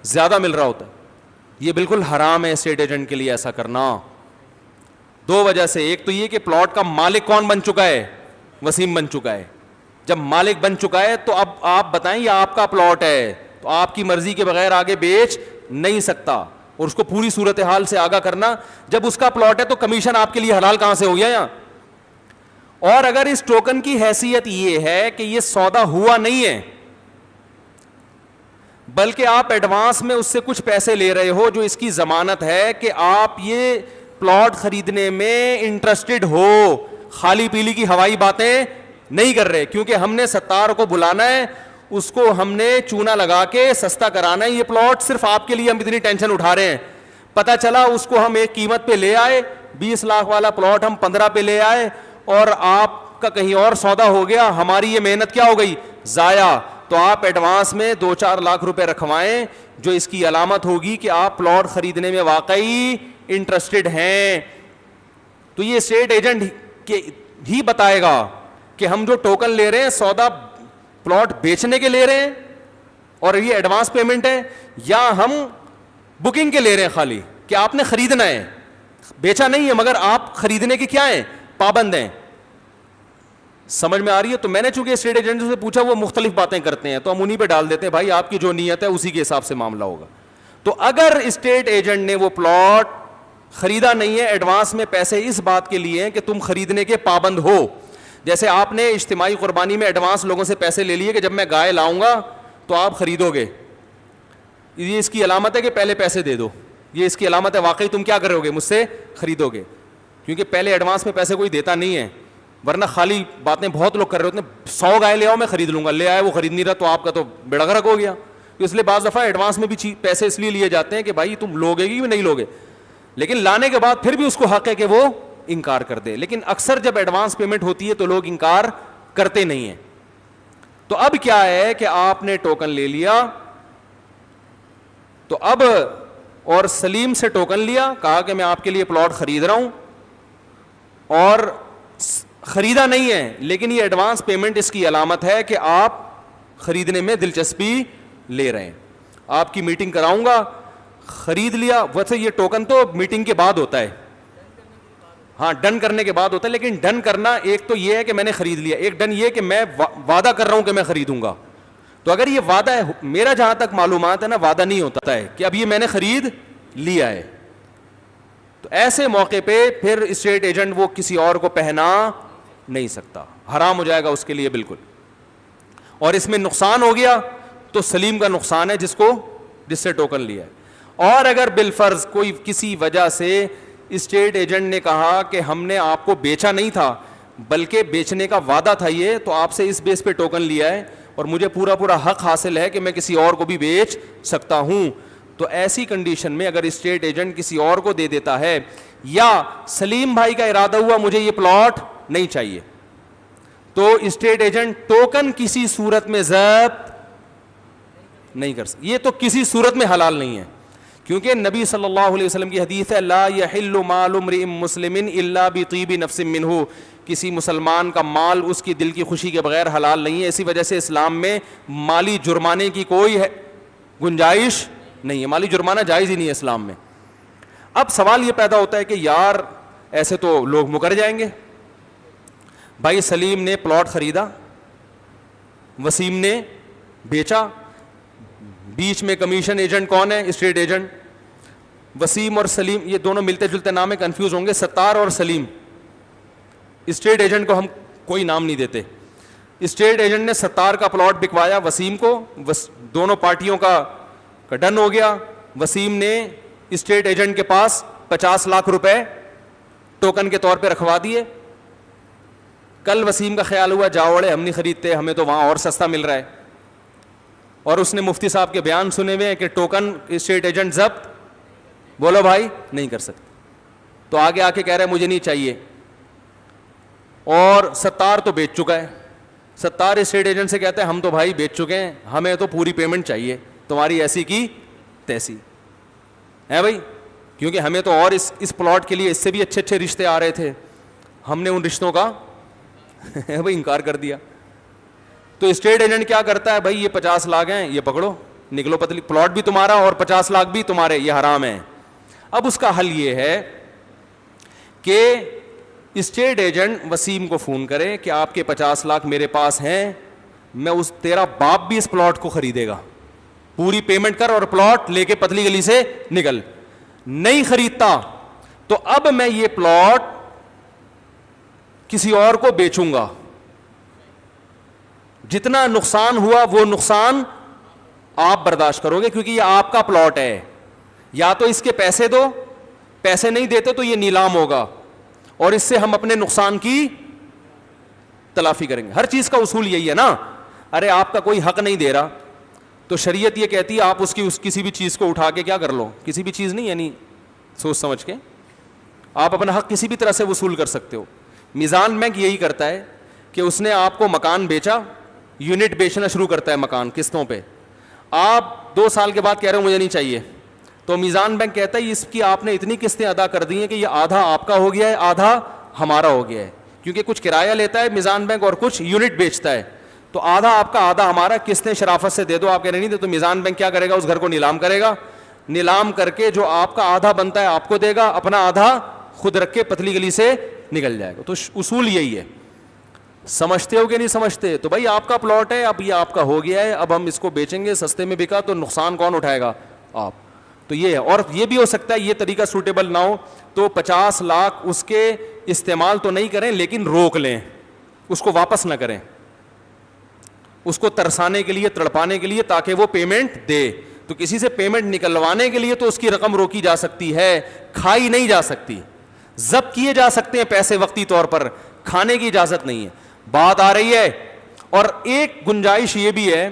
زیادہ مل رہا ہوتا ہے. یہ بالکل حرام ہے اسٹیٹ ایجنٹ کے لیے ایسا کرنا, 2 وجہ سے. ایک تو یہ کہ پلاٹ کا مالک کون بن چکا ہے؟ وسیم بن چکا ہے. جب مالک بن چکا ہے تو اب آپ بتائیں یہ آپ کا پلاٹ ہے تو آپ کی مرضی کے بغیر آگے بیچ نہیں سکتا, اور اس کو پوری صورتحال سے آگاہ کرنا. جب اس کا پلاٹ ہے تو کمیشن آپ کے لیے حلال کہاں سے ہو گیا یہاں؟ اور اگر اس ٹوکن کی حیثیت یہ ہے کہ یہ سودا ہوا نہیں ہے بلکہ آپ ایڈوانس میں اس سے کچھ پیسے لے رہے ہو, جو اس کی ضمانت ہے کہ آپ یہ پلاٹ خریدنے میں انٹرسٹڈ ہو, خالی پیلی کی ہوائی باتیں نہیں کر رہے. کیونکہ ہم نے ستار کو بلانا ہے, اس کو ہم نے چونا لگا کے سستا کرانا ہے, یہ پلاٹ صرف آپ کے لیے ہم اتنی ٹینشن اٹھا رہے ہیں. پتہ چلا اس کو ہم ایک قیمت پہ لے آئے, 20 لاکھ والا پلاٹ ہم 15 پہ لے آئے, اور آپ کا کہیں اور سودا ہو گیا, ہماری یہ محنت کیا ہو گئی؟ ضائع. تو آپ ایڈوانس میں 2-4 لاکھ روپے رکھوائیں, جو اس کی علامت ہوگی کہ آپ پلاٹ خریدنے میں واقعی انٹرسٹڈ ہیں. تو یہ اسٹیٹ ایجنٹ ہی بتائے گا کہ ہم جو ٹوکن لے رہے ہیں سودا پلاٹ بیچنے کے لے رہے ہیں اور یہ ایڈوانس پیمنٹ ہے, یا ہم بکنگ کے لے رہے ہیں خالی کہ آپ نے خریدنا ہے, بیچا نہیں ہے مگر آپ خریدنے کے کیا ہیں؟ پابند ہیں. سمجھ میں آ رہی ہے؟ تو میں نے چونکہ اسٹیٹ ایجنٹ سے پوچھا, وہ مختلف باتیں کرتے ہیں تو ہم انہیں پہ ڈال دیتے ہیں, بھائی آپ کی جو نیت ہے اسی کے حساب سے معاملہ ہوگا. تو اگر اسٹیٹ ایجنٹ نے وہ پلاٹ خریدا نہیں ہے, ایڈوانس میں پیسے اس بات کے لیے ہیں کہ تم خریدنے کے پابند ہو, جیسے آپ نے اجتماعی قربانی میں ایڈوانس لوگوں سے پیسے لے لیے کہ جب میں گائے لاؤں گا تو آپ خریدو گے, یہ اس کی علامت ہے کہ پہلے پیسے دے دو, یہ اس کی علامت ہے واقعی تم کیا کرو گے؟ مجھ سے خریدو گے. کیونکہ پہلے ایڈوانس میں پیسے کوئی دیتا نہیں ہے, ورنہ خالی باتیں بہت لوگ کر رہے ہوتے ہیں, 100 گائے لے آؤ میں خرید لوں گا, لے آئے وہ خرید نہیں رہا تو آپ کا تو بیڑا غرق ہو گیا. اس لیے بعض دفعہ ایڈوانس میں بھی پیسے اس لیے لیے جاتے ہیں کہ بھائی تم لوگے گی نہیں لوگے, لیکن لانے کے بعد پھر بھی اس کو حق ہے کہ وہ انکار کر دے. لیکن اکثر جب ایڈوانس پیمنٹ ہوتی ہے تو لوگ انکار کرتے نہیں ہیں. تو اب کیا ہے کہ آپ نے ٹوکن لے لیا, تو اب اور سلیم سے ٹوکن لیا, کہا کہ میں آپ کے لیے پلاٹ خرید رہا ہوں, اور خریدا نہیں ہے لیکن یہ ایڈوانس پیمنٹ اس کی علامت ہے کہ آپ خریدنے میں دلچسپی لے رہے ہیں. آپ کی میٹنگ کراؤں گا, خرید لیا. ویسے یہ ٹوکن تو میٹنگ کے بعد ہوتا ہے, ہاں ڈن کرنے کے بعد ہوتا ہے, لیکن ڈن کرنا ایک تو یہ ہے کہ میں نے خرید لیا, ایک ڈن یہ کہ میں وعدہ کر رہا ہوں کہ میں خریدوں گا. تو اگر یہ وعدہ ہے, میرا جہاں تک معلومات ہے نا, وعدہ نہیں ہوتا ہے کہ اب یہ میں نے خرید لیا ہے, تو ایسے موقع پہ پھر اسٹیٹ ایجنٹ وہ کسی اور کو پہنا نہیں سکتا, حرام ہو جائے گا اس کے لیے بالکل. اور اس میں نقصان ہو گیا تو سلیم کا نقصان ہے جس سے ٹوکن لیا ہے. اور اگر بالفرض کوئی کسی وجہ سے اسٹیٹ ایجنٹ نے کہا کہ ہم نے آپ کو بیچا نہیں تھا بلکہ بیچنے کا وعدہ تھا یہ, تو آپ سے اس بیس پہ ٹوکن لیا ہے اور مجھے پورا حق حاصل ہے کہ میں کسی اور کو بھی بیچ سکتا ہوں, تو ایسی کنڈیشن میں اگر اسٹیٹ ایجنٹ کسی اور کو دے دیتا ہے, یا سلیم بھائی کا ارادہ ہوا مجھے یہ پلاٹ نہیں چاہیے, تو اسٹیٹ ایجنٹ ٹوکن کسی صورت میں ضبط نہیں کر سکتا. یہ تو کسی صورت میں حلال نہیں ہے, کیونکہ نبی صلی اللہ علیہ وسلم کی حدیث ہے, لا یحل مال امرئ مسلم الا بطیب نفس منہ, کسی مسلمان کا مال اس کی دل کی خوشی کے بغیر حلال نہیں ہے. اسی وجہ سے اسلام میں مالی جرمانے کی کوئی گنجائش نہیں ہے, مالی جرمانہ جائز ہی نہیں ہے اسلام میں. اب سوال یہ پیدا ہوتا ہے کہ یار ایسے تو لوگ مکر جائیں گے. بھائی سلیم نے پلاٹ خریدا, وسیم نے بیچا, بیچ میں کمیشن ایجنٹ کون ہے؟ Estate agent. وسیم اور سلیم یہ دونوں ملتے جلتے نام ہے, کنفیوز ہوں گے, ستار اور سلیم. اسٹیٹ ایجنٹ کو ہم کوئی نام نہیں دیتے. اسٹیٹ ایجنٹ نے ستار کا پلاٹ بکوایا وسیم کو, دونوں پارٹیوں کا ڈن ہو گیا. وسیم نے اسٹیٹ ایجنٹ کے پاس 50 لاکھ روپے ٹوکن کے طور پہ رکھوا دیے. کل وسیم کا خیال ہوا جاوڑے ہم نہیں خریدتے, ہمیں تو وہاں اور سستا مل رہا ہے, اور اس نے مفتی صاحب کے بیان سنے ہوئے ہیں کہ ٹوکن اسٹیٹ ایجنٹ ضبط, بولو بھائی نہیں کر سکتے. تو آگے آ کے کہہ رہا ہے مجھے نہیں چاہیے, اور ستار تو بیچ چکا ہے. ستار اسٹیٹ ایجنٹ سے کہتا ہے ہم تو بھائی بیچ چکے ہیں, ہمیں تو پوری پیمنٹ چاہیے, تمہاری ایسی کی تیسی ہے بھائی, کیونکہ ہمیں تو اور اس پلاٹ کے لیے اس سے بھی اچھے رشتے آ رہے تھے, ہم نے ان رشتوں کا بھائی انکار کر دیا. تو اسٹیٹ ایجنٹ کیا کرتا ہے, بھائی یہ 50 لاکھ ہیں, یہ پکڑو, نکلو پتلی, پلاٹ بھی تمہارا اور 50 لاکھ بھی تمہارے, یہ حرام ہے. اب اس کا حل یہ ہے کہ اسٹیٹ ایجنٹ وسیم کو فون کرے کہ آپ کے 50 لاکھ میرے پاس ہیں, میں تیرا باپ بھی اس پلاٹ کو خریدے گا, پوری پیمنٹ کر اور پلاٹ لے کے پتلی گلی سے نکل. نہیں خریدتا تو اب میں یہ پلاٹ کسی اور کو بیچوں گا, جتنا نقصان ہوا وہ نقصان آپ برداشت کرو گے, کیونکہ یہ آپ کا پلاٹ ہے. یا تو اس کے پیسے دو, پیسے نہیں دیتے تو یہ نیلام ہوگا, اور اس سے ہم اپنے نقصان کی تلافی کریں گے. ہر چیز کا اصول یہی ہے نا, ارے آپ کا کوئی حق نہیں دے رہا تو شریعت یہ کہتی ہے آپ اس کسی بھی چیز کو اٹھا کے کیا کر لو, کسی بھی چیز نہیں, یعنی سوچ سمجھ کے آپ اپنا حق کسی بھی طرح سے وصول کر سکتے ہو. میزان بینک یہی کرتا ہے کہ اس نے آپ کو مکان بیچا, یونٹ بیچنا شروع کرتا ہے مکان قسطوں پہ, آپ 2 سال کے بعد کہہ رہے ہو مجھے نہیں چاہیے, تو میزان بینک کہتا ہے اس کی آپ نے اتنی قسطیں ادا کر دی ہیں کہ یہ آدھا آپ کا ہو گیا ہے, آدھا ہمارا ہو گیا ہے, کیونکہ کچھ کرایہ لیتا ہے میزان بینک اور کچھ یونٹ بیچتا ہے, تو آدھا آپ کا آدھا ہمارا, قسطیں شرافت سے دے دو. آپ کہہ رہے نہیں دے تو میزان بینک کیا کرے گا, اس گھر کو نیلام کرے گا, نیلام کر کے جو آپ کا آدھا بنتا ہے آپ کو دے گا, اپنا آدھا خود رکھ کے پتلی گلی سے نکل جائے گا. تو اصول یہی ہے. سمجھتے ہو کہ نہیں سمجھتے؟ تو بھائی آپ کا پلاٹ ہے, اب یہ آپ کا ہو گیا ہے, اب ہم اس کو بیچیں گے, سستے میں بکا تو نقصان کون اٹھائے گا, آپ. تو یہ ہے. اور یہ بھی ہو سکتا ہے یہ طریقہ سوٹیبل نہ ہو تو 50 لاکھ اس کے استعمال تو نہیں کریں لیکن روک لیں, اس کو واپس نہ کریں, اس کو ترسانے کے لیے, تڑپانے کے لیے, تاکہ وہ پیمنٹ دے. تو کسی سے پیمنٹ نکلوانے کے لیے تو اس کی رقم روکی جا سکتی ہے, کھائی نہیں جا سکتی. ضبط کیے جا سکتے ہیں پیسے وقتی طور پر, کھانے کی اجازت نہیں ہے. بات آ رہی ہے. اور ایک گنجائش یہ بھی ہے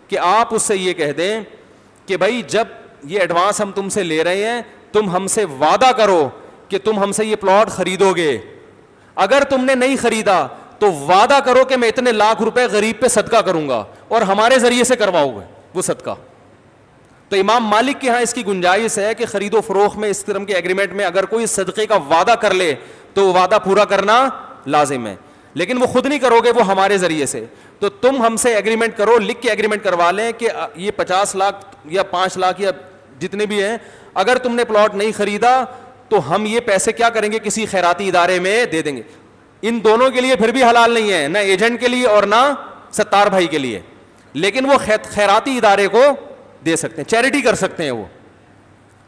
کہ آپ اس سے یہ کہہ دیں کہ بھائی جب یہ ایڈوانس ہم تم سے لے رہے ہیں, تم ہم سے وعدہ کرو کہ تم ہم سے یہ پلاٹ خریدو گے. اگر تم نے نہیں خریدا تو وعدہ کرو کہ میں اتنے لاکھ روپے غریب پہ صدقہ کروں گا, اور ہمارے ذریعے سے کرواؤ گے وہ صدقہ. تو امام مالک کے ہاں اس کی گنجائش ہے کہ خرید و فروخت میں, اس طرح کے ایگریمنٹ میں اگر کوئی صدقے کا وعدہ کر لے تو وعدہ پورا کرنا لازم ہے, لیکن وہ خود نہیں کرو گے, وہ ہمارے ذریعے سے. تو تم ہم سے ایگریمنٹ کرو, لکھ کے ایگریمنٹ کروا لیں کہ یہ 50 لاکھ یا 5 لاکھ یا جتنے بھی ہیں, اگر تم نے پلاٹ نہیں خریدا تو ہم یہ پیسے کیا کریں گے, کسی خیراتی ادارے میں دے دیں گے. ان دونوں کے لیے پھر بھی حلال نہیں ہے, نہ ایجنٹ کے لیے اور نہ ستار بھائی کے لیے. لیکن وہ خیراتی ادارے کو دے سکتے ہیں, چیریٹی کر سکتے ہیں. وہ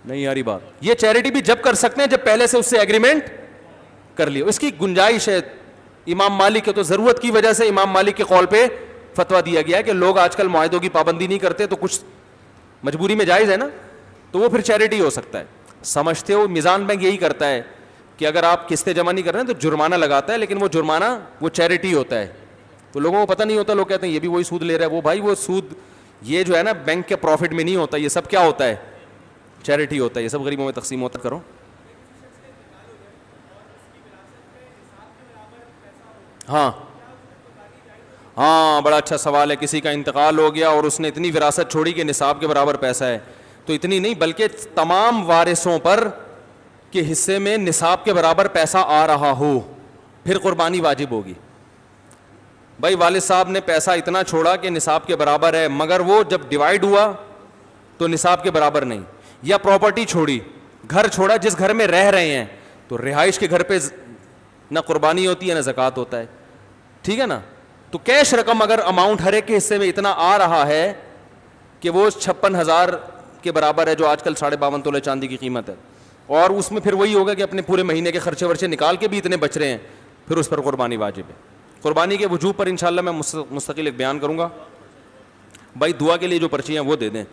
نہیں یاری بات, یہ چیریٹی بھی جب کر سکتے ہیں جب پہلے سے اس سے ایگریمنٹ کر لی. اس کی گنجائش ہے. امام مالک کے تو ضرورت کی وجہ سے امام مالک کے قول پہ فتویٰ دیا گیا ہے کہ لوگ آج کل معاہدوں کی پابندی نہیں کرتے تو کچھ مجبوری میں جائز ہے نا, تو وہ پھر چیریٹی ہو سکتا ہے. سمجھتے ہو میزان بینک یہی کرتا ہے کہ اگر آپ قسطیں جمع نہیں کر رہے ہیں تو جرمانہ لگاتا ہے, لیکن وہ جرمانہ وہ چیریٹی ہوتا ہے. تو لوگوں کو پتہ نہیں ہوتا, لوگ کہتے ہیں یہ بھی وہی سود لے رہا ہے. وہ بھائی وہ سود یہ جو ہے نا بینک کے پروفٹ میں نہیں ہوتا, یہ سب کیا ہوتا ہے, چیریٹی ہوتا ہے. یہ سب غریبوں میں تقسیم ہوتا. کرو ہاں ہاں, بڑا اچھا سوال ہے. کسی کا انتقال ہو گیا اور اس نے اتنی وراثت چھوڑی کہ نصاب کے برابر پیسہ ہے, تو اتنی نہیں بلکہ تمام وارثوں پر کے حصے میں نصاب کے برابر پیسہ آ رہا ہو, پھر قربانی واجب ہوگی. بھائی والد صاحب نے پیسہ اتنا چھوڑا کہ نصاب کے برابر ہے, مگر وہ جب ڈیوائیڈ ہوا تو نصاب کے برابر نہیں. یا پراپرٹی چھوڑی, گھر چھوڑا جس گھر میں رہ رہے ہیں, تو رہائش کے گھر پہ نہ قربانی ہوتی ہے نہ زکوٰۃ ہوتا ہے. ٹھیک ہے نا. تو کیش رقم اگر اماؤنٹ ہر ایک کے حصے میں اتنا آ رہا ہے کہ وہ 56,000 کے برابر ہے, جو آج کل 52.5 تولے چاندی کی قیمت ہے, اور اس میں پھر وہی ہوگا کہ اپنے پورے مہینے کے خرچے ورچے نکال کے بھی اتنے بچ رہے ہیں, پھر اس پر قربانی واجب ہے. قربانی کے وجوب پر انشاءاللہ میں مستقل ایک بیان کروں گا. بھائی دعا کے لیے جو پرچیاں وہ دے دیں.